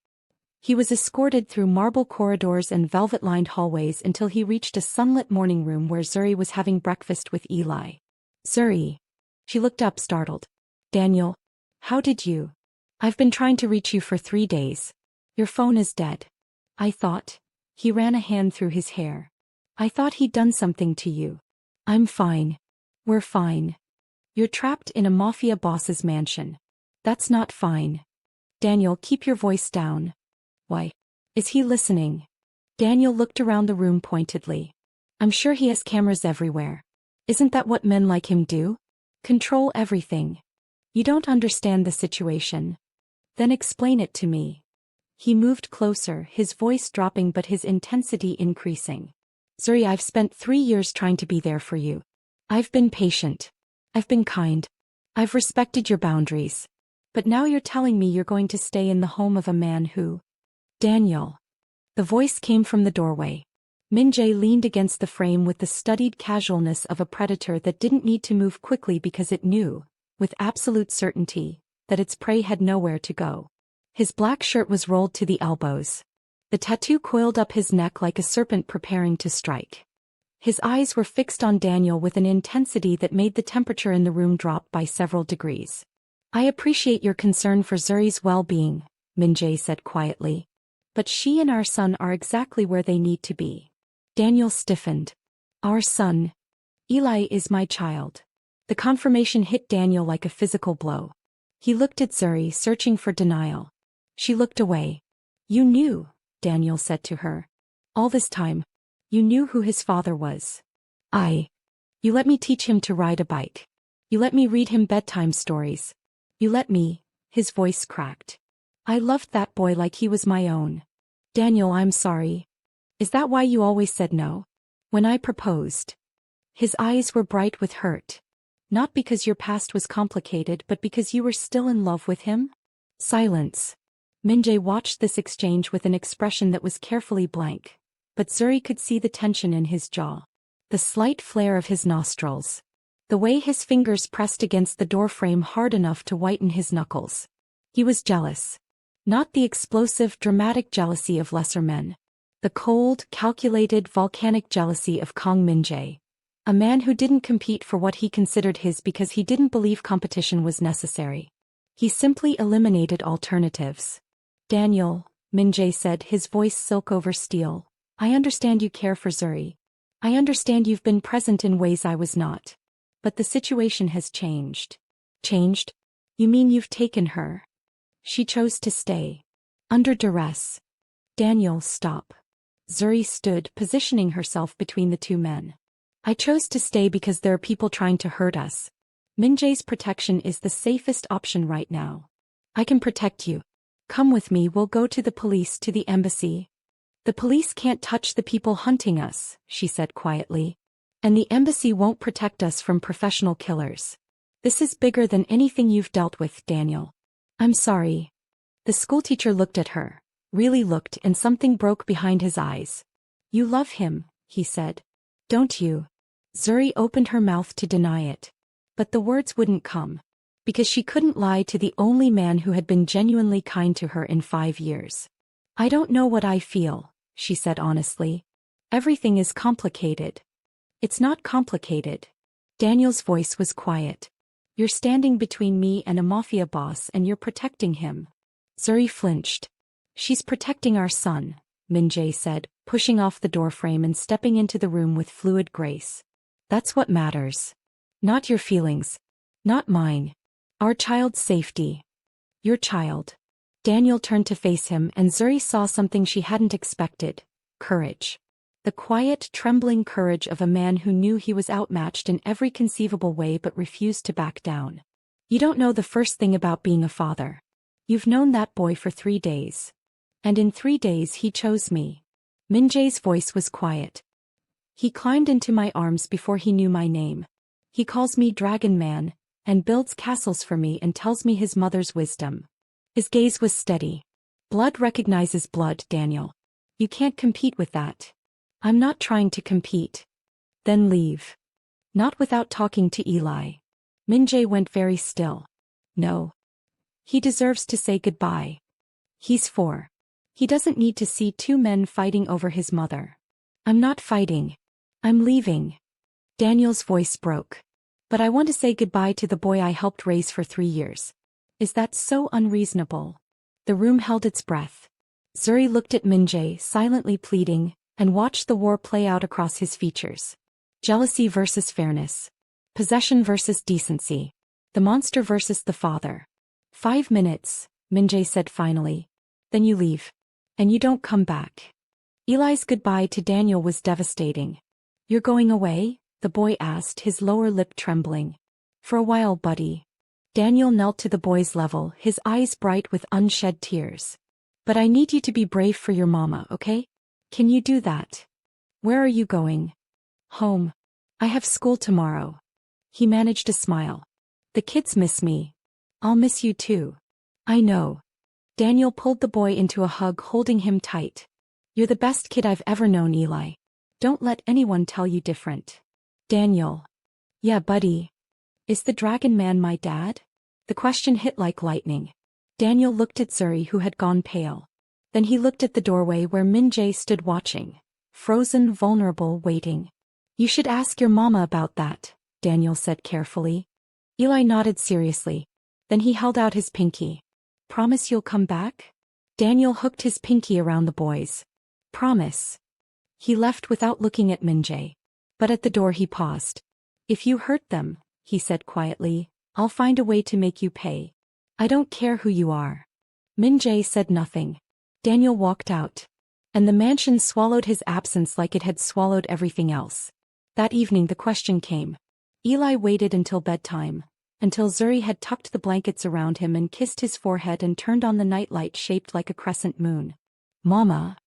A: He was escorted through marble corridors and velvet-lined hallways until he reached a sunlit morning room where Zuri was having breakfast with Eli. Zuri. She looked up, startled. Daniel. How did you? I've been trying to reach you for 3 days. Your phone is dead. I thought. He ran a hand through his hair. I thought he'd done something to you. I'm fine. We're fine. You're trapped in a mafia boss's mansion. That's not fine. Daniel, keep your voice down. Why? Is he listening? Daniel looked around the room pointedly. I'm sure he has cameras everywhere. Isn't that what men like him do? Control everything. You don't understand the situation. Then explain it to me. He moved closer, his voice dropping but his intensity increasing. Zuri, I've spent 3 years trying to be there for you. I've been patient. I've been kind. I've respected your boundaries. But now you're telling me you're going to stay in the home of a man who... Daniel. The voice came from the doorway. Min-jae leaned against the frame with the studied casualness of a predator that didn't need to move quickly because it knew, with absolute certainty, that its prey had nowhere to go. His black shirt was rolled to the elbows. The tattoo coiled up his neck like a serpent preparing to strike. His eyes were fixed on Daniel with an intensity that made the temperature in the room drop by several degrees. I appreciate your concern for Zuri's well-being, Min-jae said quietly. But she and our son are exactly where they need to be. Daniel stiffened. Our son. Eli is my child. The confirmation hit Daniel like a physical blow. He looked at Zuri, searching for denial. She looked away. You knew, Daniel said to her. All this time. You knew who his father was. You let me teach him to ride a bike. You let me read him bedtime stories. You let me, his voice cracked. I loved that boy like he was my own. Daniel, I'm sorry. Is that why you always said no? When I proposed. His eyes were bright with hurt. Not because your past was complicated, but because you were still in love with him? Silence. Min-jae watched this exchange with an expression that was carefully blank, but Zuri could see the tension in his jaw. The slight flare of his nostrils. The way his fingers pressed against the doorframe hard enough to whiten his knuckles. He was jealous. Not the explosive, dramatic jealousy of lesser men. The cold, calculated, volcanic jealousy of Kong Min-jae. A man who didn't compete for what he considered his because he didn't believe competition was necessary. He simply eliminated alternatives. Daniel, Min-jae said, his voice silk over steel. I understand you care for Zuri. I understand you've been present in ways I was not. But the situation has changed. Changed? You mean you've taken her? She chose to stay. Under duress. Daniel, stop. Zuri stood, positioning herself between the two men. I chose to stay because there are people trying to hurt us. Min-jae's protection is the safest option right now. I can protect you. Come with me, we'll go to the police, to the embassy. The police can't touch the people hunting us, she said quietly. And the embassy won't protect us from professional killers. This is bigger than anything you've dealt with, Daniel. I'm sorry. The schoolteacher looked at her, really looked, and something broke behind his eyes. You love him, he said. Don't you? Zuri opened her mouth to deny it. But the words wouldn't come. Because she couldn't lie to the only man who had been genuinely kind to her in 5 years. I don't know what I feel, she said honestly. Everything is complicated. It's not complicated. Daniel's voice was quiet. You're standing between me and a mafia boss and you're protecting him. Zuri flinched. She's protecting our son, Min-jae said, pushing off the doorframe and stepping into the room with fluid grace. That's what matters. Not your feelings. Not mine. Our child's safety. Your child. Daniel turned to face him and Zuri saw something she hadn't expected. Courage. The quiet, trembling courage of a man who knew he was outmatched in every conceivable way but refused to back down. You don't know the first thing about being a father. You've known that boy for 3 days. And in 3 days he chose me. Min-jae's voice was quiet. He climbed into my arms before he knew my name. He calls me Dragon Man, and builds castles for me and tells me his mother's wisdom. His gaze was steady. Blood recognizes blood, Daniel. You can't compete with that. I'm not trying to compete. Then leave. Not without talking to Eli. Min-jae went very still. No. He deserves to say goodbye. He's 4. He doesn't need to see 2 men fighting over his mother. I'm not fighting. I'm leaving. Daniel's voice broke. But I want to say goodbye to the boy I helped raise for 3 years. Is that so unreasonable? The room held its breath. Zuri looked at Min-jae, silently pleading, and watched the war play out across his features. Jealousy versus fairness. Possession versus decency. The monster versus the father. 5 minutes, Min-jae said finally. Then you leave. And you don't come back. Eli's goodbye to Daniel was devastating. You're going away? The boy asked, his lower lip trembling. For a while, buddy. Daniel knelt to the boy's level, his eyes bright with unshed tears. But I need you to be brave for your mama, okay? Can you do that? Where are you going? Home. I have school tomorrow. He managed a smile. The kids miss me. I'll miss you too. I know. Daniel pulled the boy into a hug, holding him tight. You're the best kid I've ever known, Eli. Don't let anyone tell you different. Daniel. Yeah, buddy. Is the Dragon Man my dad? The question hit like lightning. Daniel looked at Zuri, who had gone pale. Then he looked at the doorway where Min-jae stood watching. Frozen, vulnerable, waiting. You should ask your mama about that, Daniel said carefully. Eli nodded seriously. Then he held out his pinky. Promise you'll come back? Daniel hooked his pinky around the boy's. Promise. He left without looking at Min-jae. But at the door he paused. If you hurt them, he said quietly, I'll find a way to make you pay. I don't care who you are. Min-jae said nothing. Daniel walked out. And the mansion swallowed his absence like it had swallowed everything else. That evening the question came. Eli waited until bedtime. Until Zuri had tucked the blankets around him and kissed his forehead and turned on the nightlight shaped like a crescent moon. Mama?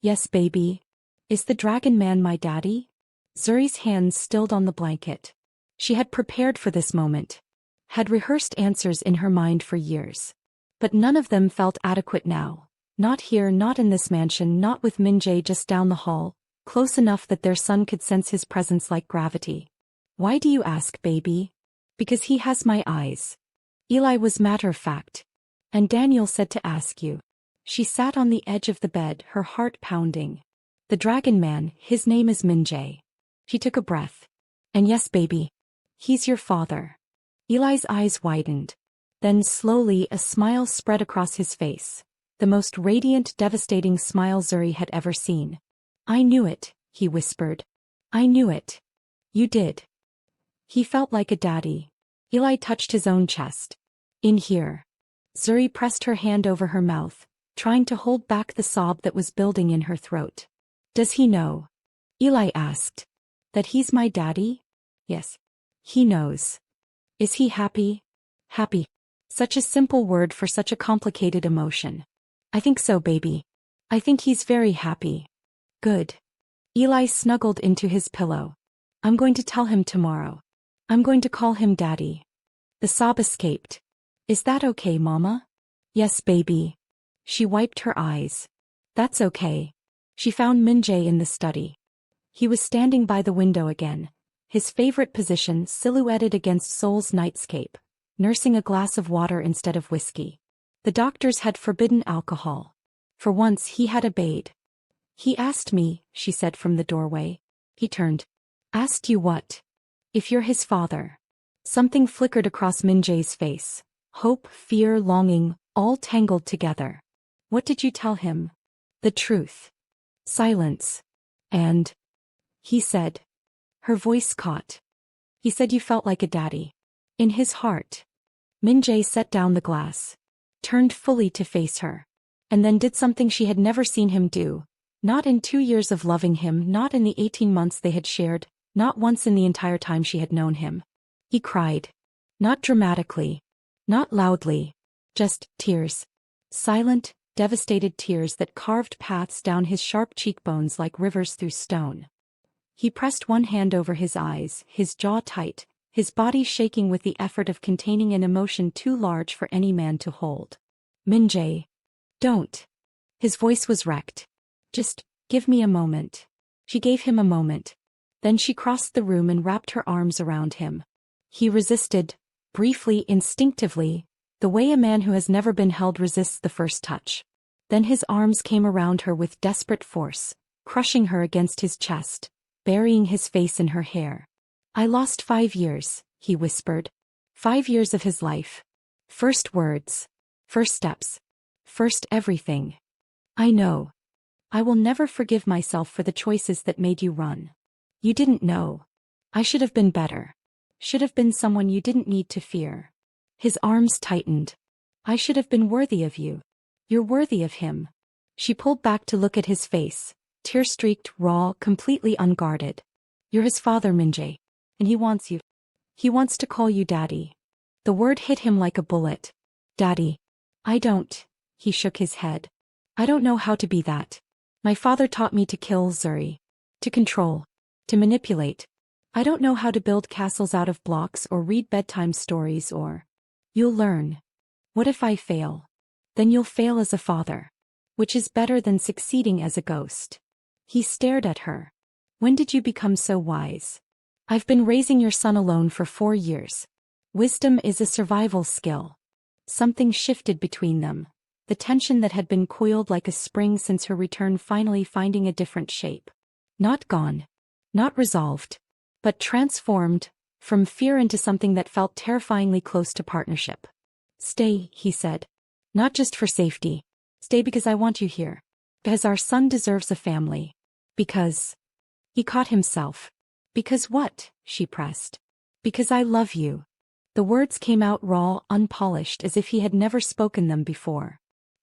A: Yes, baby. Is the Dragon Man my daddy? Zuri's hands stilled on the blanket. She had prepared for this moment. Had rehearsed answers in her mind for years. But none of them felt adequate now. Not here, not in this mansion, not with Min-jae just down the hall, close enough that their son could sense his presence like gravity. Why do you ask, baby? Because he has my eyes. Eli was matter-of-fact. And Daniel said to ask you. She sat on the edge of the bed, her heart pounding. The Dragon Man, his name is Min-jae. She took a breath. And yes, baby. He's your father. Eli's eyes widened. Then slowly a smile spread across his face. The most radiant, devastating smile Zuri had ever seen. I knew it, he whispered. I knew it. You did. He felt like a daddy. Eli touched his own chest. In here. Zuri pressed her hand over her mouth, trying to hold back the sob that was building in her throat. Does he know? Eli asked. That he's my daddy? Yes. He knows. Is he happy? Happy. Such a simple word for such a complicated emotion. I think so, baby. I think he's very happy. Good. Eli snuggled into his pillow. I'm going to tell him tomorrow. I'm going to call him Daddy. The sob escaped. Is that okay, Mama? Yes, baby. She wiped her eyes. That's okay. She found Min-jae in the study. He was standing by the window again, his favorite position silhouetted against Seoul's nightscape, nursing a glass of water instead of whiskey. The doctors had forbidden alcohol. For once he had obeyed. He asked me, she said from the doorway. He turned. Asked you what? If you're his father. Something flickered across Min-jae's face. Hope, fear, longing, all tangled together. What did you tell him? The truth. Silence. And? He said. Her voice caught. He said you felt like a daddy. In his heart. Min-jae set down the glass. Turned fully to face her. And then did something she had never seen him do. Not in 2 years of loving him, not in the 18 months they had shared, not once in the entire time she had known him. He cried. Not dramatically. Not loudly. Just tears. Silent, devastated tears that carved paths down his sharp cheekbones like rivers through stone. He pressed one hand over his eyes, his jaw tight, his body shaking with the effort of containing an emotion too large for any man to hold. Min-jae. Don't. His voice was wrecked. Just, give me a moment. She gave him a moment. Then she crossed the room and wrapped her arms around him. He resisted, briefly, instinctively, the way a man who has never been held resists the first touch. Then his arms came around her with desperate force, crushing her against his chest, burying his face in her hair. I lost 5 years, he whispered. 5 years of his life. First words. First steps. First everything. I know. I will never forgive myself for the choices that made you run. You didn't know. I should have been better. Should have been someone you didn't need to fear. His arms tightened. I should have been worthy of you. You're worthy of him. She pulled back to look at his face, tear-streaked, raw, completely unguarded. You're his father, Min-jae. And he wants you. He wants to call you Daddy. The word hit him like a bullet. Daddy. I don't. He shook his head. I don't know how to be that. My father taught me to kill Zuri. To control. To manipulate. I don't know how to build castles out of blocks or read bedtime stories or... You'll learn. What if I fail? Then you'll fail as a father. Which is better than succeeding as a ghost. He stared at her. When did you become so wise? I've been raising your son alone for 4 years. Wisdom is a survival skill. Something shifted between them. The tension that had been coiled like a spring since her return finally finding a different shape. Not gone. Not resolved. But transformed, from fear into something that felt terrifyingly close to partnership. Stay, he said. Not just for safety. Stay because I want you here. Because our son deserves a family. Because... He caught himself. Because what? She pressed. Because I love you. The words came out raw, unpolished, as if he had never spoken them before.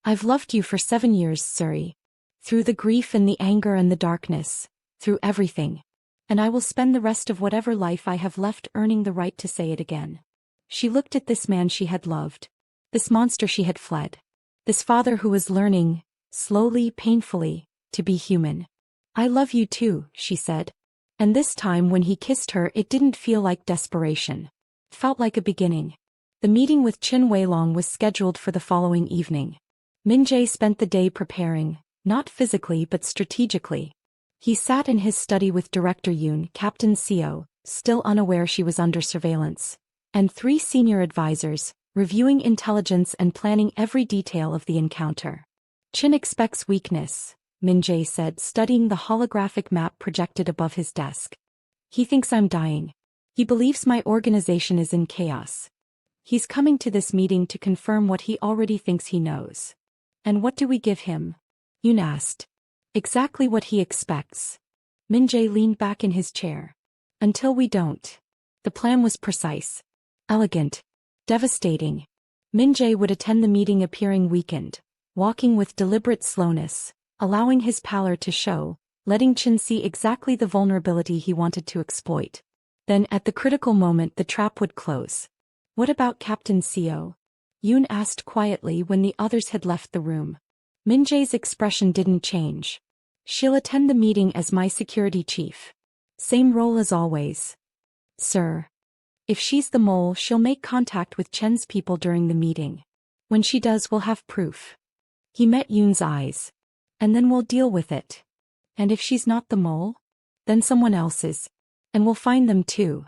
A: I've loved you for 7 years, Zuri. Through the grief and the anger and the darkness. Through everything. And I will spend the rest of whatever life I have left earning the right to say it again. She looked at this man she had loved. This monster she had fled. This father who was learning, slowly, painfully, to be human. I love you too, she said. And this time when he kissed her it didn't feel like desperation. It felt like a beginning. The meeting with Chin Weilong was scheduled for the following evening. Min-jae spent the day preparing, not physically but strategically. He sat in his study with Director Yoon, Captain Seo, still unaware she was under surveillance, and 3 senior advisors, reviewing intelligence and planning every detail of the encounter. Chin expects weakness, Min-jae said, studying the holographic map projected above his desk. He thinks I'm dying. He believes my organization is in chaos. He's coming to this meeting to confirm what he already thinks he knows. And what do we give him? Yoon asked. Exactly what he expects. Min-jae leaned back in his chair. Until we don't. The plan was precise. Elegant. Devastating. Min-jae would attend the meeting appearing weakened, walking with deliberate slowness, allowing his pallor to show, letting Chin see exactly the vulnerability he wanted to exploit. Then at the critical moment the trap would close. What about Captain Seo? Yoon asked quietly when the others had left the room. Min-jae's expression didn't change. She'll attend the meeting as my security chief. Same role as always. Sir. If she's the mole, she'll make contact with Chen's people during the meeting. When she does, we'll have proof. He met Yoon's eyes. And then we'll deal with it. And if she's not the mole? Then someone else is. And we'll find them too.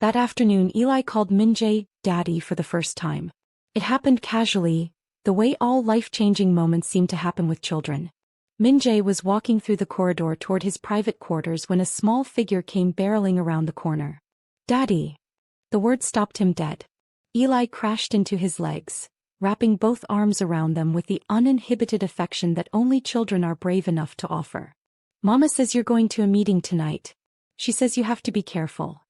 A: That afternoon, Eli called Min-jae Daddy for the first time. It happened casually, the way all life-changing moments seem to happen with children. Min-jae was walking through the corridor toward his private quarters when a small figure came barreling around the corner. Daddy! The word stopped him dead. Eli crashed into his legs, wrapping both arms around them with the uninhibited affection that only children are brave enough to offer. Mama says you're going to a meeting tonight. She says you have to be careful.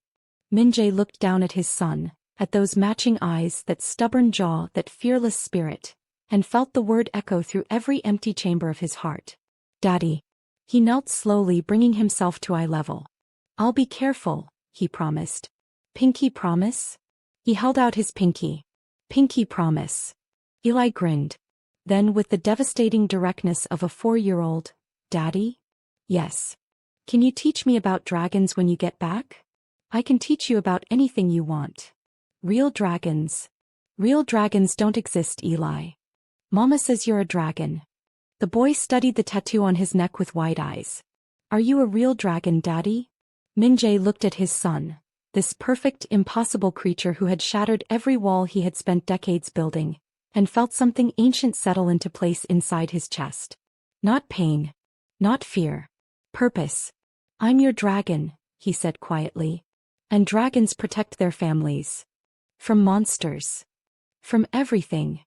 A: Min-jae looked down at his son, at those matching eyes, that stubborn jaw, that fearless spirit, and felt the word echo through every empty chamber of his heart. Daddy. He knelt slowly, bringing himself to eye level. I'll be careful, he promised. Pinky promise? He held out his pinky. Pinky promise. Eli grinned. Then, with the devastating directness of a 4-year-old, Daddy? Yes. Can you teach me about dragons when you get back? I can teach you about anything you want. Real dragons. Real dragons don't exist, Eli. Mama says you're a dragon. The boy studied the tattoo on his neck with wide eyes. Are you a real dragon, Daddy? Min-jae looked at his son, this perfect, impossible creature who had shattered every wall he had spent decades building, and felt something ancient settle into place inside his chest. Not pain. Not fear. Purpose. I'm your dragon, he said quietly. And dragons protect their families. From monsters. From everything.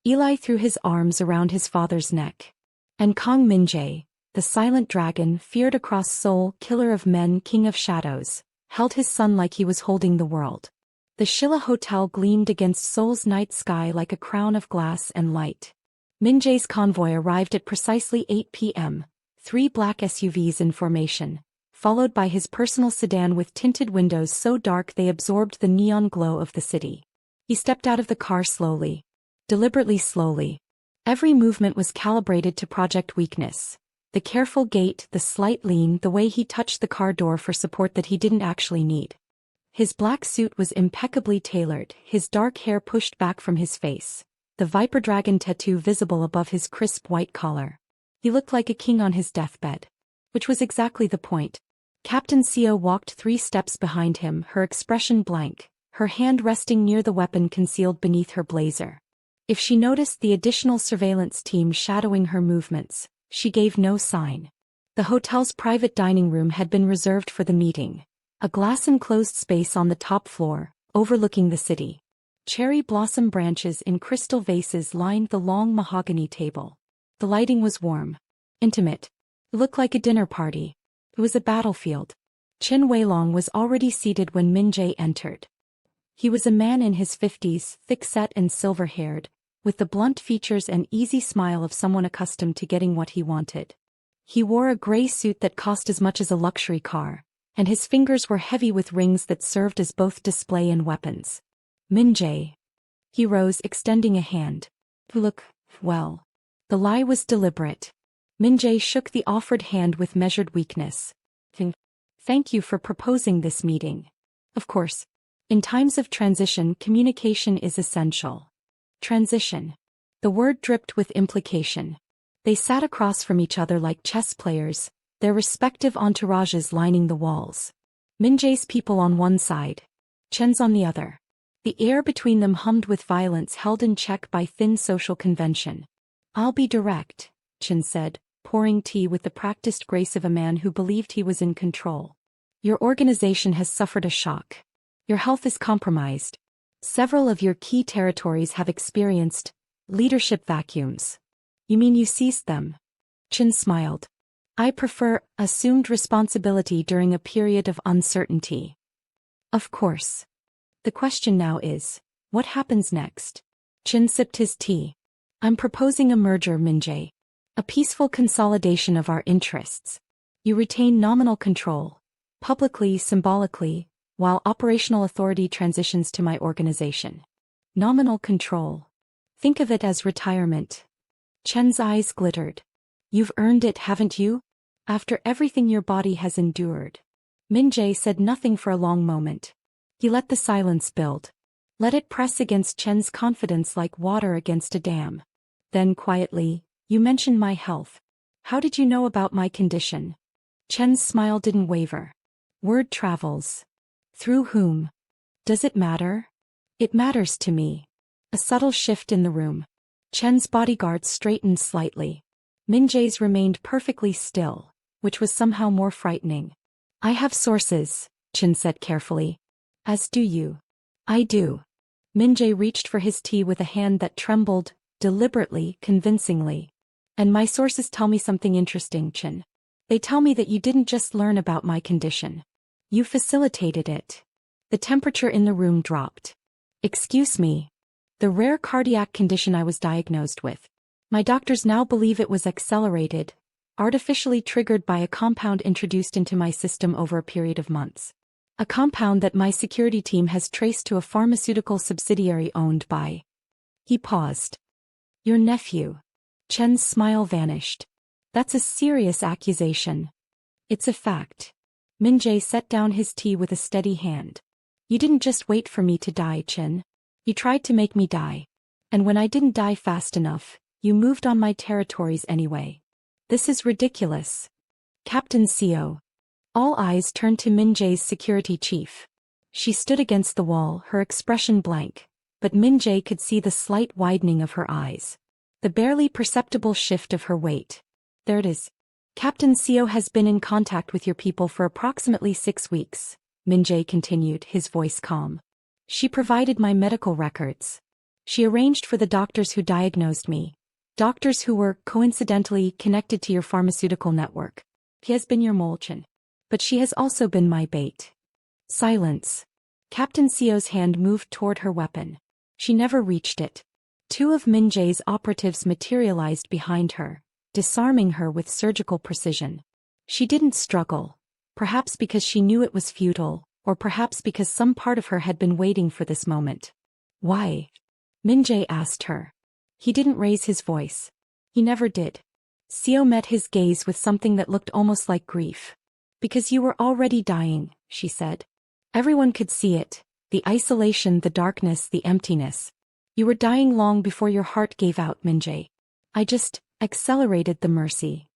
A: Eli threw his arms around his father's neck. And Kong Min-jae, the silent dragon, feared across Seoul, killer of men, king of shadows, held his son like he was holding the world. The Shilla Hotel gleamed against Seoul's night sky like a crown of glass and light. Min-jae's convoy arrived at precisely 8 p.m., 3 black SUVs in formation, followed by his personal sedan with tinted windows so dark they absorbed the neon glow of the city. He stepped out of the car slowly. Deliberately slowly. Every movement was calibrated to project weakness. The careful gait, the slight lean, the way he touched the car door for support that he didn't actually need. His black suit was impeccably tailored, his dark hair pushed back from his face, the viper dragon tattoo visible above his crisp white collar. He looked like a king on his deathbed. Which was exactly the point. Captain Seo walked 3 steps behind him, her expression blank, her hand resting near the weapon concealed beneath her blazer. If she noticed the additional surveillance team shadowing her movements, she gave no sign. The hotel's private dining room had been reserved for the meeting, a glass-enclosed space on the top floor, overlooking the city. Cherry blossom branches in crystal vases lined the long mahogany table. The lighting was warm. Intimate. It looked like a dinner party. It was a battlefield. Chin Weilong was already seated when Min-jae entered. He was a man in his 50s, thick-set and silver-haired, with the blunt features and easy smile of someone accustomed to getting what he wanted. He wore a gray suit that cost as much as a luxury car, and his fingers were heavy with rings that served as both display and weapons. Min-jae. He rose, extending a hand. Look, well. The lie was deliberate. Min-jae shook the offered hand with measured weakness. Thank you for proposing this meeting. Of course. In times of transition, communication is essential. Transition. The word dripped with implication. They sat across from each other like chess players, their respective entourages lining the walls. Min-jae's people on one side. Chen's on the other. The air between them hummed with violence held in check by thin social convention. I'll be direct, Chen said, pouring tea with the practiced grace of a man who believed he was in control. Your organization has suffered a shock. Your health is compromised. Several of your key territories have experienced leadership vacuums. You mean you seized them? Chin smiled. I prefer assumed responsibility during a period of uncertainty. Of course. The question now is, what happens next? Chin sipped his tea. I'm proposing a merger, Min-jae. A peaceful consolidation of our interests. You retain nominal control, publicly, symbolically, while operational authority transitions to my organization. Nominal control. Think of it as retirement. Chen's eyes glittered. You've earned it, haven't you? After everything your body has endured. Min-jae said nothing for a long moment. He let the silence build. Let it press against Chen's confidence like water against a dam. Then quietly, you mentioned my health. How did you know about my condition? Chen's smile didn't waver. Word travels. Through whom? Does it matter? It matters to me. A subtle shift in the room. Chen's bodyguards straightened slightly. Min-jae's remained perfectly still, which was somehow more frightening. I have sources, Chen said carefully. As do you. I do. Min-jae reached for his tea with a hand that trembled, deliberately, convincingly. And my sources tell me something interesting, Chen. They tell me that you didn't just learn about my condition. You facilitated it. The temperature in the room dropped. Excuse me. The rare cardiac condition I was diagnosed with. My doctors now believe it was accelerated, artificially triggered by a compound introduced into my system over a period of months. A compound that my security team has traced to a pharmaceutical subsidiary owned by... He paused. Your nephew. Chen's smile vanished. That's a serious accusation. It's a fact. Min-jae set down his tea with a steady hand. You didn't just wait for me to die, Chen. You tried to make me die. And when I didn't die fast enough, you moved on my territories anyway. This is ridiculous. Captain Seo. All eyes turned to Min-jae's security chief. She stood against the wall, her expression blank, but Min-jae could see the slight widening of her eyes. The barely perceptible shift of her weight. There it is. Captain Seo has been in contact with your people for approximately 6 weeks, Min-jae continued, his voice calm. She provided my medical records. She arranged for the doctors who diagnosed me. Doctors who were, coincidentally, connected to your pharmaceutical network. He has been your Molchan. But she has also been my bait. Silence. Captain Seo's hand moved toward her weapon. She never reached it. 2 of Min-jae's operatives materialized behind her, disarming her with surgical precision. She didn't struggle, perhaps because she knew it was futile, or perhaps because some part of her had been waiting for this moment. Why? Min-jae asked her. He didn't raise his voice. He never did. Seo met his gaze with something that looked almost like grief. Because you were already dying, she said. Everyone could see it, the isolation, the darkness, the emptiness. You were dying long before your heart gave out, Min-jae. I just accelerated the mercy.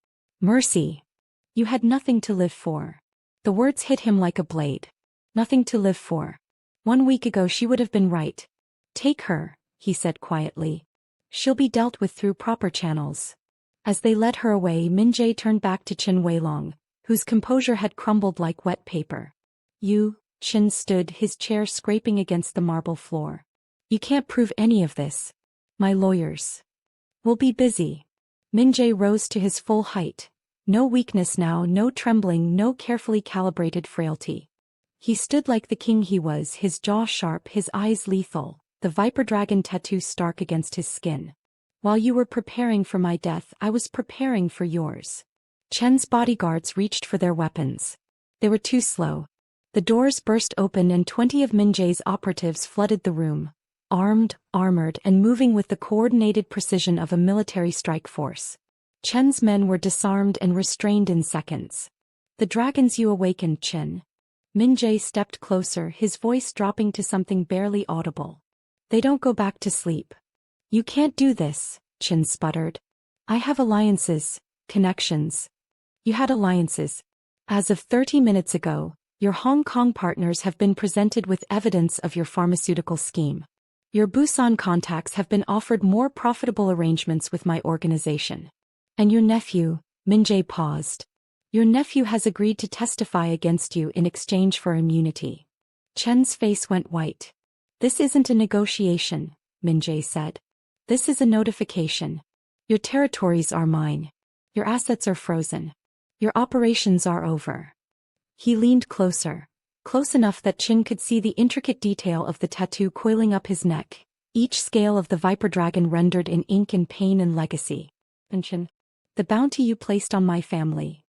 A: Mercy. You had nothing to live for. The words hit him like a blade. Nothing to live for. 1 week ago she would have been right. Take her, he said quietly. She'll be dealt with through proper channels. As they led her away, Min-jae turned back to Chin Weilong, whose composure had crumbled like wet paper. You, Chin stood, his chair scraping against the marble floor. You can't prove any of this. My lawyers will be busy. Min-jae rose to his full height. No weakness now, no trembling, no carefully calibrated frailty. He stood like the king he was, his jaw sharp, his eyes lethal, the viper dragon tattoo stark against his skin. While you were preparing for my death, I was preparing for yours. Chen's bodyguards reached for their weapons. They were too slow. The doors burst open and 20 of Min-jae's operatives flooded the room, armed, armored, and moving with the coordinated precision of a military strike force. Chen's men were disarmed and restrained in seconds. The dragons you awakened, Chen. Min-jae stepped closer, his voice dropping to something barely audible. They don't go back to sleep. You can't do this, Chen sputtered. I have alliances, connections. You had alliances. As of 30 minutes ago, your Hong Kong partners have been presented with evidence of your pharmaceutical scheme. Your Busan contacts have been offered more profitable arrangements with my organization. And your nephew, Min-jae paused. Your nephew has agreed to testify against you in exchange for immunity. Chen's face went white. This isn't a negotiation, Min-jae said. This is a notification. Your territories are mine. Your assets are frozen. Your operations are over. He leaned closer, close enough that Chin could see the intricate detail of the tattoo coiling up his neck, each scale of the viper dragon rendered in ink and pain and legacy. And Chin, the bounty you placed on my family.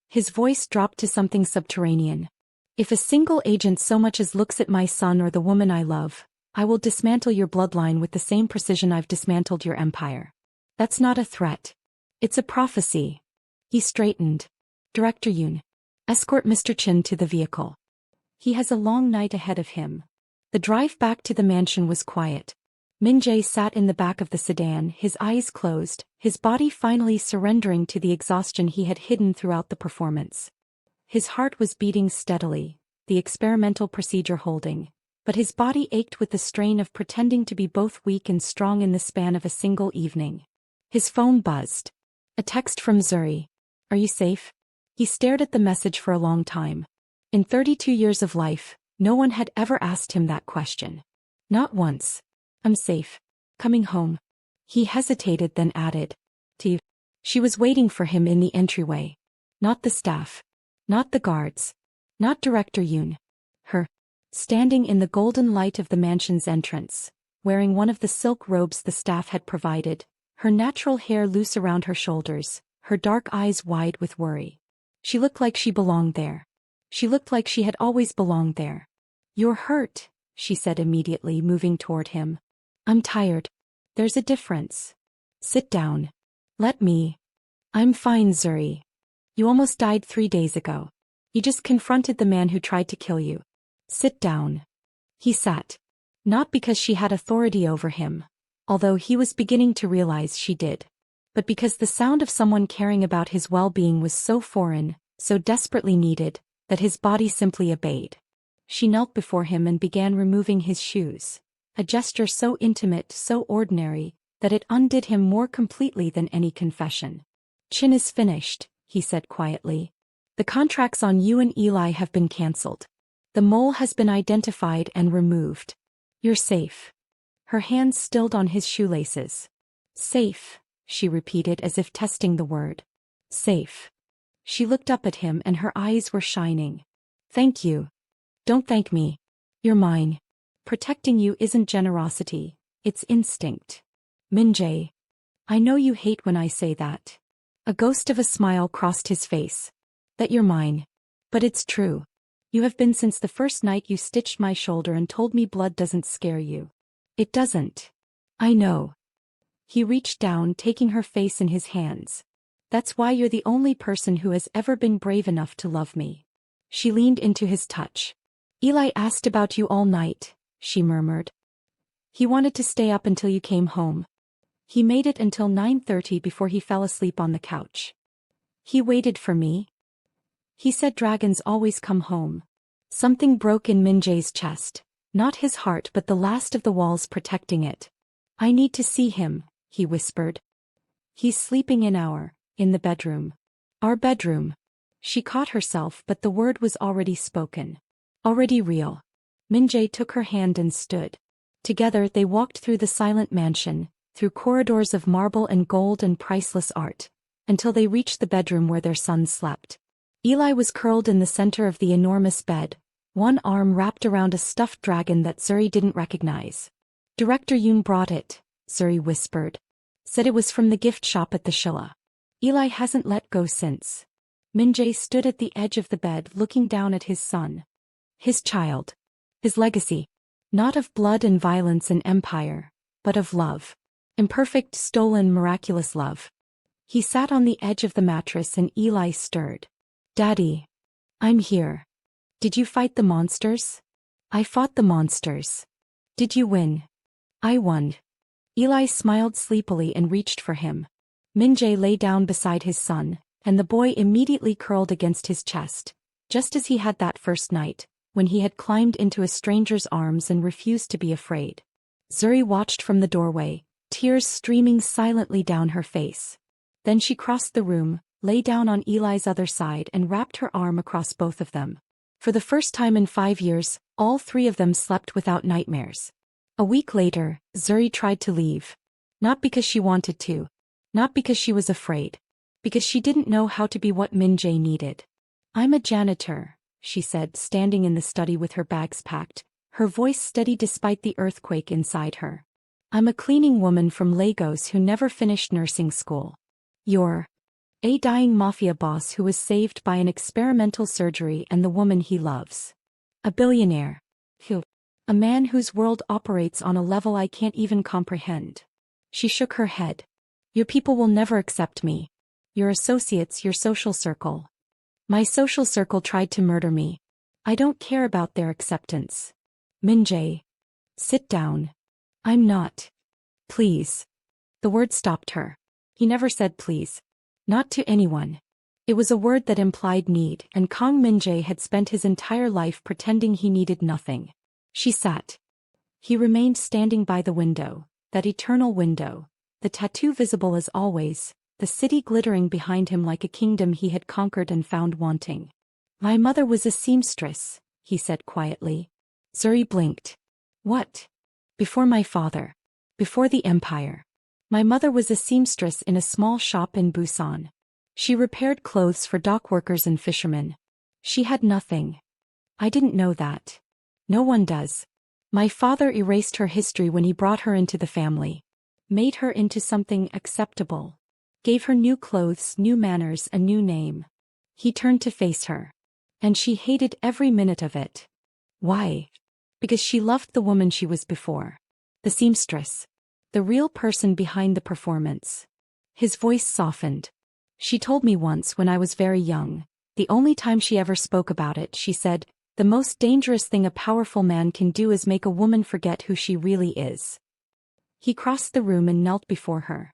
A: His voice dropped to something subterranean. If a single agent so much as looks at my son or the woman I love, I will dismantle your bloodline with the same precision I've dismantled your empire. That's not a threat. It's a prophecy. He straightened. Director Yoon. Escort Mr. Chin to the vehicle. He has a long night ahead of him. The drive back to the mansion was quiet. Min-jae sat in the back of the sedan, his eyes closed, his body finally surrendering to the exhaustion he had hidden throughout the performance. His heart was beating steadily, the experimental procedure holding, but his body ached with the strain of pretending to be both weak and strong in the span of a single evening. His phone buzzed. A text from Zuri. Are you safe? He stared at the message for a long time. In 32 years of life, no one had ever asked him that question. Not once. I'm safe. Coming home. He hesitated, then added. To. She was waiting for him in the entryway. Not the staff. Not the guards. Not Director Yoon. Her. Standing in the golden light of the mansion's entrance, wearing one of the silk robes the staff had provided, her natural hair loose around her shoulders, her dark eyes wide with worry. She looked like she belonged there. She looked like she had always belonged there. You're hurt, she said immediately, moving toward him. I'm tired. There's a difference. Sit down. Let me. I'm fine, Zuri. You almost died 3 days ago. You just confronted the man who tried to kill you. Sit down. He sat. Not because she had authority over him, although he was beginning to realize she did, but because the sound of someone caring about his well-being was so foreign, so desperately needed, that his body simply obeyed. She knelt before him and began removing his shoes, a gesture so intimate, so ordinary, that it undid him more completely than any confession. Chin is finished, he said quietly. The contracts on you and Eli have been cancelled. The mole has been identified and removed. You're safe. Her hands stilled on his shoelaces. Safe, she repeated as if testing the word. Safe. She looked up at him and her eyes were shining. Thank you. Don't thank me. You're mine. Protecting you isn't generosity, it's instinct. Min-jae. I know you hate when I say that. A ghost of a smile crossed his face. That you're mine. But it's true. You have been since the first night you stitched my shoulder and told me blood doesn't scare you. It doesn't. I know. He reached down, taking her face in his hands. That's why you're the only person who has ever been brave enough to love me. She leaned into his touch. Eli asked about you all night, she murmured. He wanted to stay up until you came home. He made it until 9:30 before he fell asleep on the couch. He waited for me. He said dragons always come home. Something broke in Min-jae's chest, not his heart but the last of the walls protecting it. I need to see him, he whispered. He's sleeping in the bedroom. Our bedroom. She caught herself, but the word was already spoken. Already real. Min-jae took her hand and stood. Together they walked through the silent mansion, through corridors of marble and gold and priceless art, until they reached the bedroom where their son slept. Eli was curled in the center of the enormous bed, one arm wrapped around a stuffed dragon that Zuri didn't recognize. Director Yoon brought it, Zuri whispered. Said it was from the gift shop at the Shilla. Eli hasn't let go since. Min-jae stood at the edge of the bed looking down at his son. His child. His legacy. Not of blood and violence and empire, but of love. Imperfect, stolen, miraculous love. He sat on the edge of the mattress and Eli stirred. Daddy. I'm here. Did you fight the monsters? I fought the monsters. Did you win? I won. Eli smiled sleepily and reached for him. Min-jae lay down beside his son, and the boy immediately curled against his chest, just as he had that first night, when he had climbed into a stranger's arms and refused to be afraid. Zuri watched from the doorway, tears streaming silently down her face. Then she crossed the room, lay down on Eli's other side and wrapped her arm across both of them. For the first time in 5 years, all three of them slept without nightmares. A week later, Zuri tried to leave. Not because she wanted to. Not because she was afraid. Because she didn't know how to be what Min-jae needed. I'm a janitor, she said, standing in the study with her bags packed, her voice steady despite the earthquake inside her. I'm a cleaning woman from Lagos who never finished nursing school. You're a dying mafia boss who was saved by an experimental surgery and the woman he loves. A billionaire. A man whose world operates on a level I can't even comprehend. She shook her head. Your people will never accept me. Your associates, your social circle. My social circle tried to murder me. I don't care about their acceptance. Min-jae. Sit down. I'm not. Please. The word stopped her. He never said please. Not to anyone. It was a word that implied need, and Kang Min-jae had spent his entire life pretending he needed nothing. She sat. He remained standing by the window, that eternal window, the tattoo visible as always, the city glittering behind him like a kingdom he had conquered and found wanting. My mother was a seamstress, he said quietly. Zuri blinked. What? Before my father. Before the empire. My mother was a seamstress in a small shop in Busan. She repaired clothes for dock workers and fishermen. She had nothing. I didn't know that. No one does. My father erased her history when he brought her into the family. Made her into something acceptable. Gave her new clothes, new manners, a new name. He turned to face her. And she hated every minute of it. Why? Because she loved the woman she was before. The seamstress. The real person behind the performance. His voice softened. She told me once when I was very young, the only time she ever spoke about it, she said, the most dangerous thing a powerful man can do is make a woman forget who she really is. He crossed the room and knelt before her.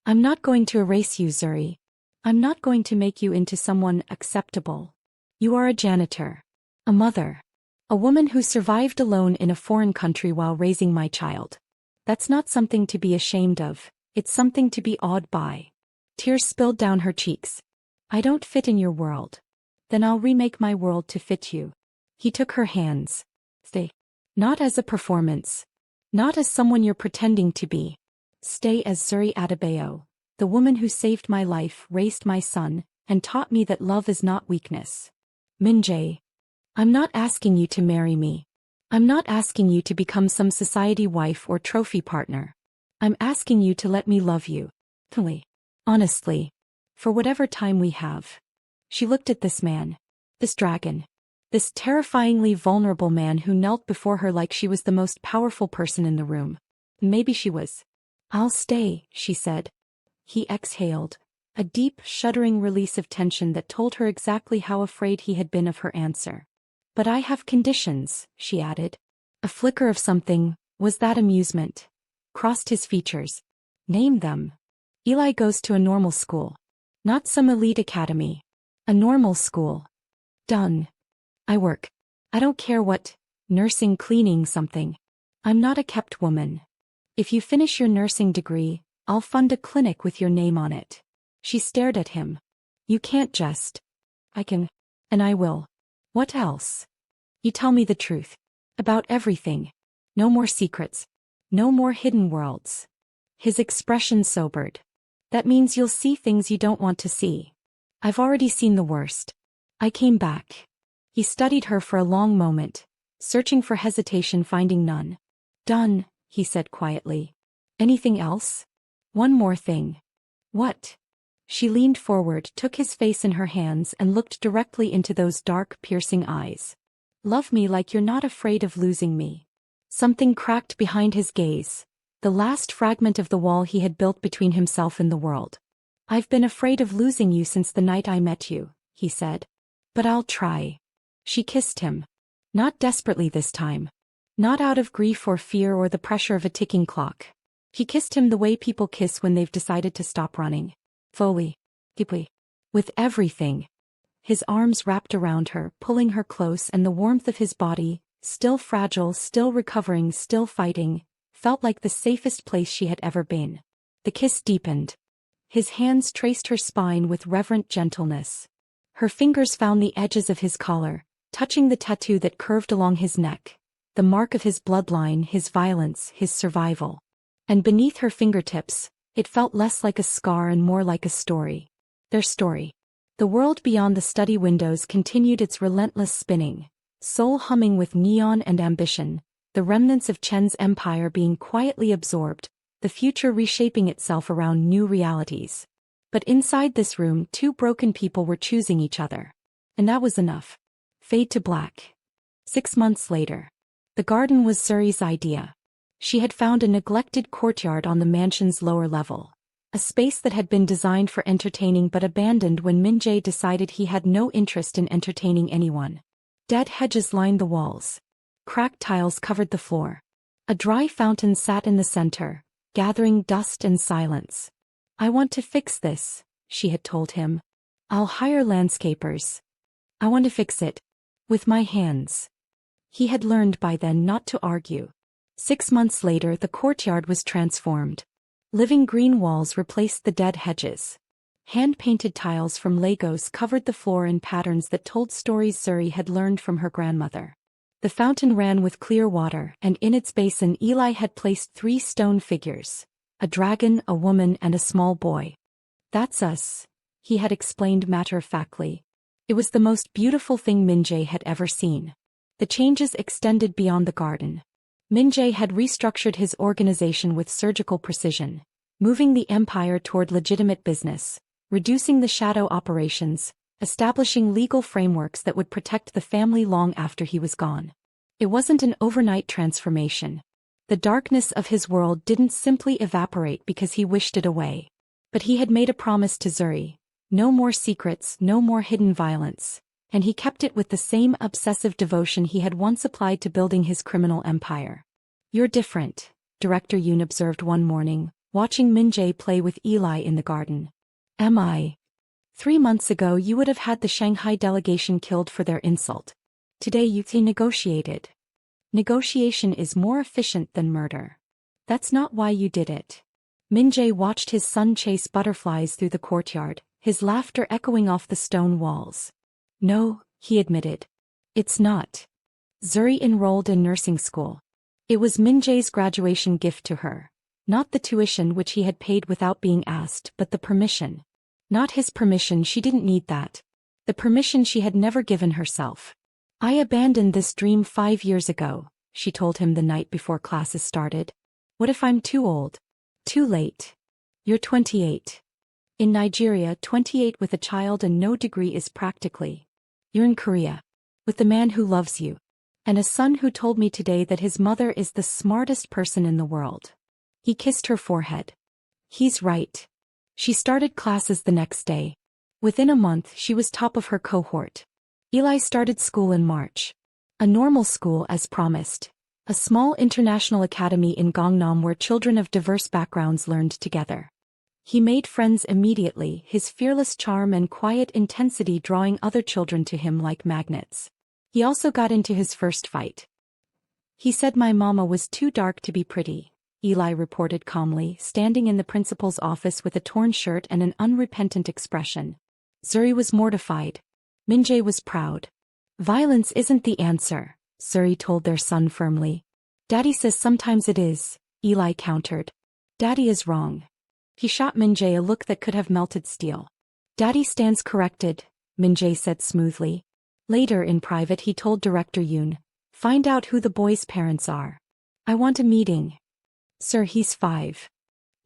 A: I'm not going to erase you, Zuri. I'm not going to make you into someone acceptable. You are a janitor. A mother. A woman who survived alone in a foreign country while raising my child. That's not something to be ashamed of, it's something to be awed by. Tears spilled down her cheeks. I don't fit in your world. Then I'll remake my world to fit you. He took her hands. Stay. Not as a performance. Not as someone you're pretending to be. Stay as Zuri Adebayo, the woman who saved my life, raised my son, and taught me that love is not weakness. Min-jae. I'm not asking you to marry me. I'm not asking you to become some society wife or trophy partner. I'm asking you to let me love you. Honestly. For whatever time we have. She looked at this man. This dragon. This terrifyingly vulnerable man who knelt before her like she was the most powerful person in the room. Maybe she was. I'll stay, she said. He exhaled. A deep, shuddering release of tension that told her exactly how afraid he had been of her answer. But I have conditions, she added. A flicker of something, was that amusement? Crossed his features. Name them. Eli goes to a normal school. Not some elite academy. A normal school. Done. I work. I don't care what, nursing, cleaning, something. I'm not a kept woman. If you finish your nursing degree, I'll fund a clinic with your name on it. She stared at him. You can't just. I can. And I will. What else? You tell me the truth. About everything. No more secrets. No more hidden worlds. His expression sobered. That means you'll see things you don't want to see. I've already seen the worst. I came back. He studied her for a long moment, searching for hesitation, finding none. Done, he said quietly. Anything else? One more thing. What? She leaned forward, took his face in her hands and looked directly into those dark, piercing eyes. Love me like you're not afraid of losing me. Something cracked behind his gaze. The last fragment of the wall he had built between himself and the world. I've been afraid of losing you since the night I met you, he said. But I'll try. She kissed him. Not desperately this time. Not out of grief or fear or the pressure of a ticking clock. He kissed him the way people kiss when they've decided to stop running. Fully. Deeply. With everything. His arms wrapped around her, pulling her close, and the warmth of his body, still fragile, still recovering, still fighting, felt like the safest place she had ever been. The kiss deepened. His hands traced her spine with reverent gentleness. Her fingers found the edges of his collar, touching the tattoo that curved along his neck, the mark of his bloodline, his violence, his survival. And beneath her fingertips, it felt less like a scar and more like a story. Their story. The world beyond the study windows continued its relentless spinning, soul humming with neon and ambition, the remnants of Chen's empire being quietly absorbed, the future reshaping itself around new realities. But inside this room, two broken people were choosing each other. And that was enough. Fade to black. 6 months later. The garden was Zuri's idea. She had found a neglected courtyard on the mansion's lower level. A space that had been designed for entertaining but abandoned when Min-jae decided he had no interest in entertaining anyone. Dead hedges lined the walls. Cracked tiles covered the floor. A dry fountain sat in the center, gathering dust and silence. "I want to fix this," she had told him. "I'll hire landscapers. I want to fix it. With my hands." He had learned by then not to argue. 6 months later, the courtyard was transformed. Living green walls replaced the dead hedges. Hand-painted tiles from Legos covered the floor in patterns that told stories Zuri had learned from her grandmother. The fountain ran with clear water, and in its basin Eli had placed 3 stone figures: a dragon, a woman, and a small boy. "That's us," he had explained matter-of-factly. It was the most beautiful thing Min-jae had ever seen. The changes extended beyond the garden. Min-jae had restructured his organization with surgical precision, moving the empire toward legitimate business, reducing the shadow operations, establishing legal frameworks that would protect the family long after he was gone. It wasn't an overnight transformation. The darkness of his world didn't simply evaporate because he wished it away. But he had made a promise to Zuri: no more secrets, no more hidden violence. And he kept it with the same obsessive devotion he had once applied to building his criminal empire. "You're different," Director Yoon observed one morning, watching Min-jae play with Eli in the garden. "Am I? 3 months ago you would have had the Shanghai delegation killed for their insult. Today you negotiated. Negotiation is more efficient than murder. That's not why you did it." Min-jae watched his son chase butterflies through the courtyard, his laughter echoing off the stone walls. "No," he admitted. "It's not." Zuri enrolled in nursing school. It was Min-jae's graduation gift to her. Not the tuition which he had paid without being asked, but the permission. Not his permission, she didn't need that. The permission she had never given herself. "I abandoned this dream 5 years ago," she told him the night before classes started. "What if I'm too old? Too late? You're 28. In Nigeria, 28 with a child and no degree is practically. You're in Korea. With the man who loves you. And a son who told me today that his mother is the smartest person in the world." He kissed her forehead. "He's right." She started classes the next day. Within a month, she was top of her cohort. Eli started school in March. A normal school as promised. A small international academy in Gangnam where children of diverse backgrounds learned together. He made friends immediately, his fearless charm and quiet intensity drawing other children to him like magnets. He also got into his first fight. "He said my mama was too dark to be pretty," Eli reported calmly, standing in the principal's office with a torn shirt and an unrepentant expression. Zuri was mortified. Min-jae was proud. "Violence isn't the answer," Zuri told their son firmly. "Daddy says sometimes it is," Eli countered. "Daddy is wrong." He shot Min-jae a look that could have melted steel. "Daddy stands corrected," Min-jae said smoothly. Later in private he told Director Yoon, "Find out who the boy's parents are. I want a meeting." "Sir, he's 5.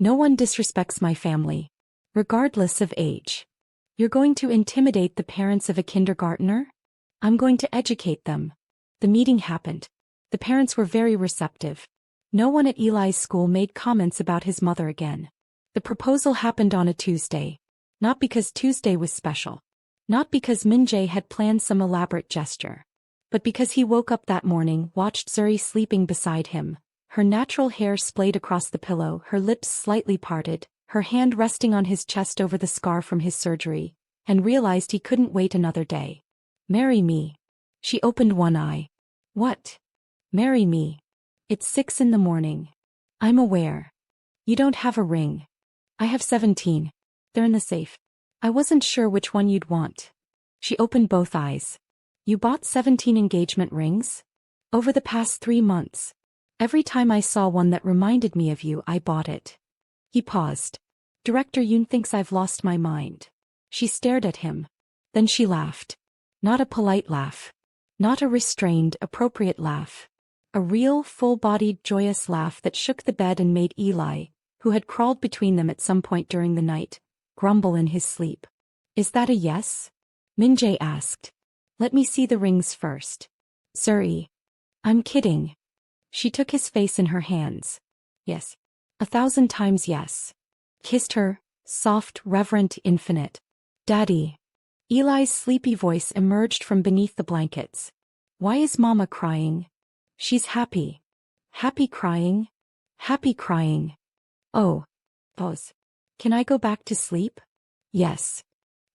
A: No one disrespects my family. Regardless of age. You're going to intimidate the parents of a kindergartner? I'm going to educate them." The meeting happened. The parents were very receptive. No one at Eli's school made comments about his mother again. The proposal happened on a Tuesday. Not because Tuesday was special. Not because Min-jae had planned some elaborate gesture. But because he woke up that morning, watched Zuri sleeping beside him, her natural hair splayed across the pillow, her lips slightly parted, her hand resting on his chest over the scar from his surgery, and realized he couldn't wait another day. "Marry me." She opened one eye. "What?" "Marry me. It's 6 in the morning. I'm aware. You don't have a ring. I have 17. They're in the safe. I wasn't sure which one you'd want." She opened both eyes. "You bought 17 engagement rings? Over the past 3 months. Every time I saw one that reminded me of you, I bought it." He paused. "Director Yoon thinks I've lost my mind." She stared at him. Then she laughed. Not a polite laugh. Not a restrained, appropriate laugh. A real, full-bodied, joyous laugh that shook the bed and made Eli, who had crawled between them at some point during the night, grumble in his sleep. "Is that a yes?" Min-jae asked. "Let me see the rings first." "Zuri." "I'm kidding." She took his face in her hands. "Yes. 1,000 times yes." kissed her, soft, reverent, infinite. Daddy. Eli's sleepy voice emerged from beneath the blankets. Why is Mama crying? She's happy. Happy crying? Happy crying. Oh. Pause. Can I go back to sleep? Yes.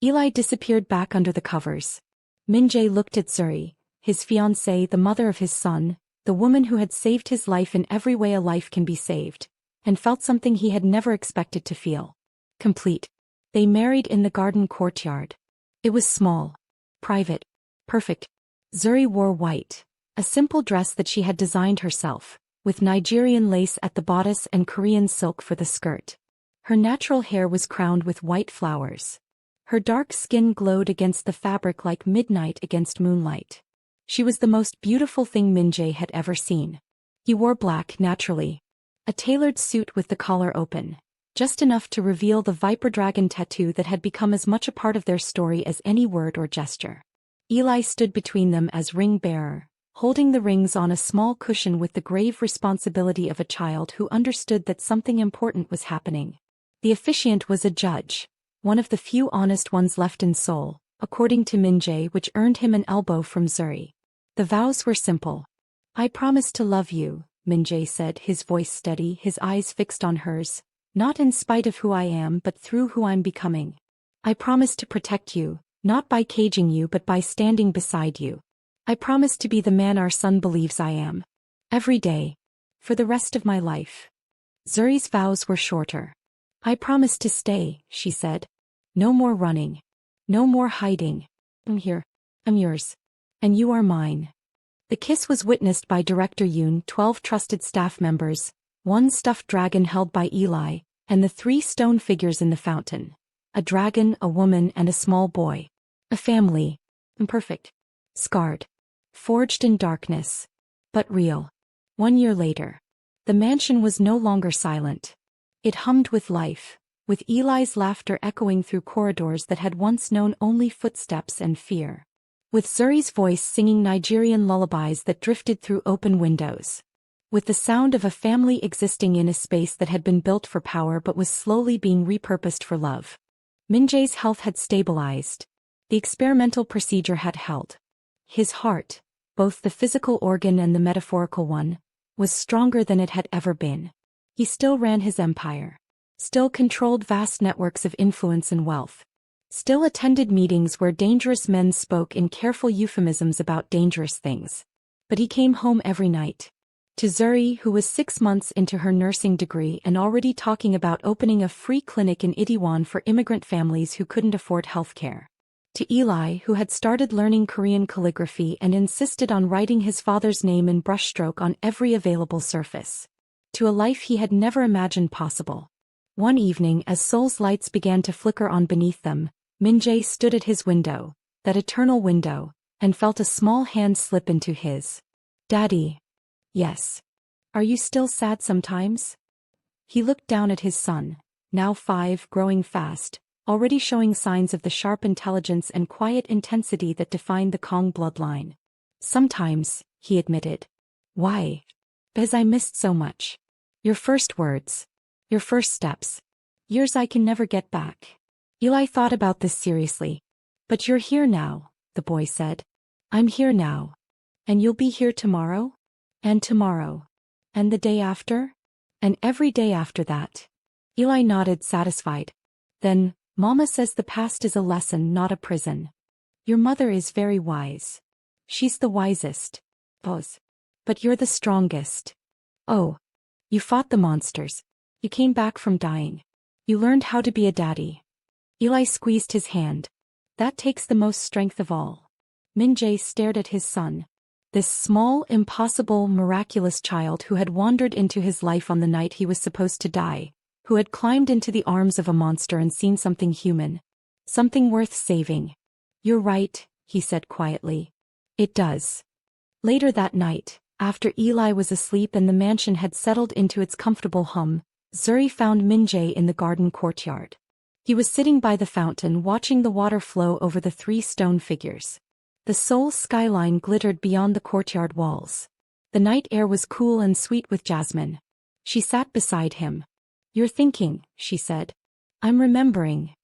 A: Eli disappeared back under the covers. Min-jae looked at Zuri, his fiancée, the mother of his son, the woman who had saved his life in every way a life can be saved, and felt something he had never expected to feel. Complete. They married in the garden courtyard. It was small, private, perfect. Zuri wore white, a simple dress that she had designed herself, with Nigerian lace at the bodice and Korean silk for the skirt. Her natural hair was crowned with white flowers. Her dark skin glowed against the fabric like midnight against moonlight. She was the most beautiful thing Min-jae had ever seen. He wore black naturally. A tailored suit with the collar open, just enough to reveal the viper dragon tattoo that had become as much a part of their story as any word or gesture. Eli stood between them as ring-bearer, holding the rings on a small cushion with the grave responsibility of a child who understood that something important was happening. The officiant was a judge, one of the few honest ones left in Seoul, according to Min-jae, which earned him an elbow from Zuri. The vows were simple. I promise to love you, Min-jae said, his voice steady, his eyes fixed on hers, not in spite of who I am but through who I'm becoming. I promise to protect you, not by caging you but by standing beside you. I promise to be the man our son believes I am. Every day. For the rest of my life. Zuri's vows were shorter. I promise to stay, she said. No more running. No more hiding. I'm here. I'm yours. And you are mine. The kiss was witnessed by Director Yoon, 12 trusted staff members, one stuffed dragon held by Eli, and the 3 stone figures in the fountain. A dragon, a woman, and a small boy. A family. Imperfect. Scarred. Forged in darkness. But real. 1 year later. The mansion was no longer silent. It hummed with life, with Eli's laughter echoing through corridors that had once known only footsteps and fear. With Zuri's voice singing Nigerian lullabies that drifted through open windows. With the sound of a family existing in a space that had been built for power but was slowly being repurposed for love. Min-jae's health had stabilized. The experimental procedure had held. His heart, both the physical organ and the metaphorical one, was stronger than it had ever been. He still ran his empire. Still controlled vast networks of influence and wealth. Still attended meetings where dangerous men spoke in careful euphemisms about dangerous things. But he came home every night. To Zuri, who was 6 months into her nursing degree and already talking about opening a free clinic in Itaewon for immigrant families who couldn't afford healthcare. To Eli, who had started learning Korean calligraphy and insisted on writing his father's name in brushstroke on every available surface. To a life he had never imagined possible. One evening, as Seoul's lights began to flicker on beneath them, Min-jae stood at his window, that eternal window, and felt a small hand slip into his. Daddy. Yes. Are you still sad sometimes? He looked down at his son, now 5, growing fast, already showing signs of the sharp intelligence and quiet intensity that defined the Kong bloodline. Sometimes, he admitted. Why? Because I missed so much. Your first words. Your first steps. Years I can never get back. Eli thought about this seriously. But you're here now, the boy said. I'm here now. And you'll be here tomorrow? And tomorrow. And the day after? And every day after that. Eli nodded, satisfied. Then, Mama says the past is a lesson, not a prison. Your mother is very wise. She's the wisest. Pause. But you're the strongest. Oh. You fought the monsters. You came back from dying. You learned how to be a daddy. Eli squeezed his hand. That takes the most strength of all. Min-jae stared at his son. This small, impossible, miraculous child who had wandered into his life on the night he was supposed to die, who had climbed into the arms of a monster and seen something human. Something worth saving. You're right, he said quietly. It does. Later that night, after Eli was asleep and the mansion had settled into its comfortable hum, Zuri found Min-jae in the garden courtyard. He was sitting by the fountain watching the water flow over the 3 stone figures. The Seoul skyline glittered beyond the courtyard walls. The night air was cool and sweet with jasmine. She sat beside him. You're thinking, she said. I'm remembering.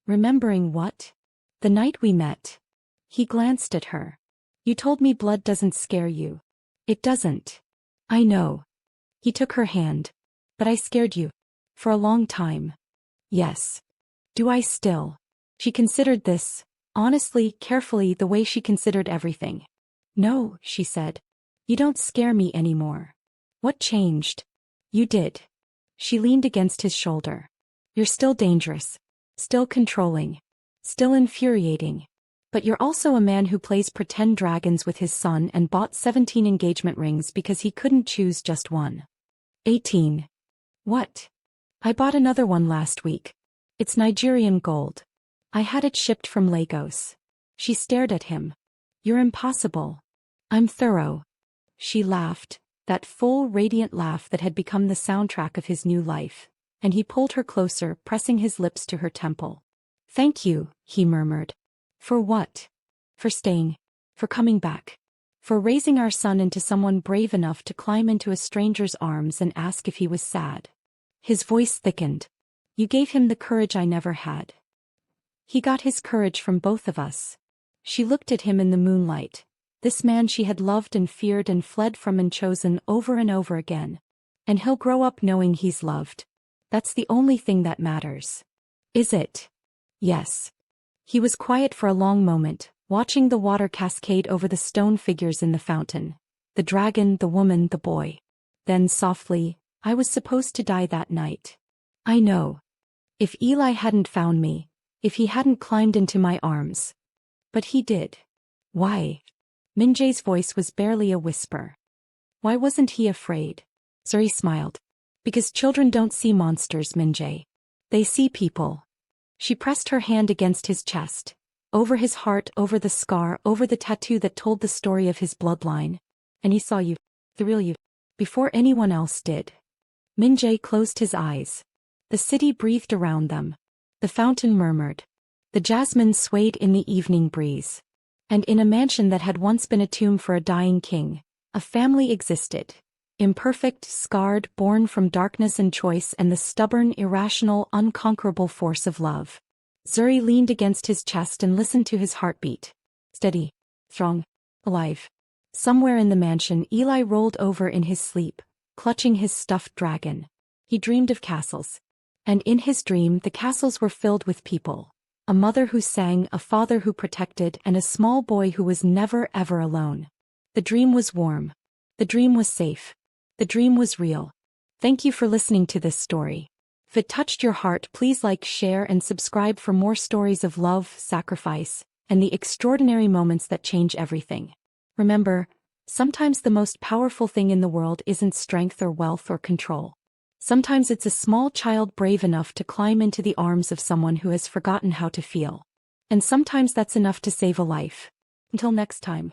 A: Remembering what? The night we met. He glanced at her. You told me blood doesn't scare you. It doesn't. I know. He took her hand. But I scared you. For a long time. Yes. Do I still? She considered this, honestly, carefully, the way she considered everything. No, she said. You don't scare me anymore. What changed? You did. She leaned against his shoulder. You're still dangerous. Still controlling. Still infuriating. But you're also a man who plays pretend dragons with his son and bought 17 engagement rings because he couldn't choose just one. 18. What? I bought another one last week. It's Nigerian gold. I had it shipped from Lagos. She stared at him. You're impossible. I'm thorough. She laughed, that full, radiant laugh that had become the soundtrack of his new life, and he pulled her closer, pressing his lips to her temple. Thank you, he murmured. For what? For staying. For coming back. For raising our son into someone brave enough to climb into a stranger's arms and ask if he was sad. His voice thickened. You gave him the courage I never had. He got his courage from both of us. She looked at him in the moonlight. This man she had loved and feared and fled from and chosen over and over again. And he'll grow up knowing he's loved. That's the only thing that matters. Is it? Yes. He was quiet for a long moment, watching the water cascade over the stone figures in the fountain. The dragon, the woman, the boy. Then softly, I was supposed to die that night. I know. If Eli hadn't found me, if he hadn't climbed into my arms. But he did. Why? Minjae's voice was barely a whisper. Why wasn't he afraid? Zuri smiled. Because children don't see monsters, Minjae. They see people. She pressed her hand against his chest, over his heart, over the scar, over the tattoo that told the story of his bloodline. And he saw you, the real you, before anyone else did. Minjae closed his eyes. The city breathed around them. The fountain murmured. The jasmine swayed in the evening breeze. And in a mansion that had once been a tomb for a dying king, a family existed. Imperfect, scarred, born from darkness and choice and the stubborn, irrational, unconquerable force of love. Zuri leaned against his chest and listened to his heartbeat. Steady. Strong. Alive. Somewhere in the mansion, Eli rolled over in his sleep, clutching his stuffed dragon. He dreamed of castles. And in his dream, the castles were filled with people. A mother who sang, a father who protected, and a small boy who was never ever alone. The dream was warm. The dream was safe. The dream was real. Thank you for listening to this story. If it touched your heart, please like, share, and subscribe for more stories of love, sacrifice, and the extraordinary moments that change everything. Remember, sometimes the most powerful thing in the world isn't strength or wealth or control. Sometimes it's a small child brave enough to climb into the arms of someone who has forgotten how to feel. And sometimes that's enough to save a life. Until next time.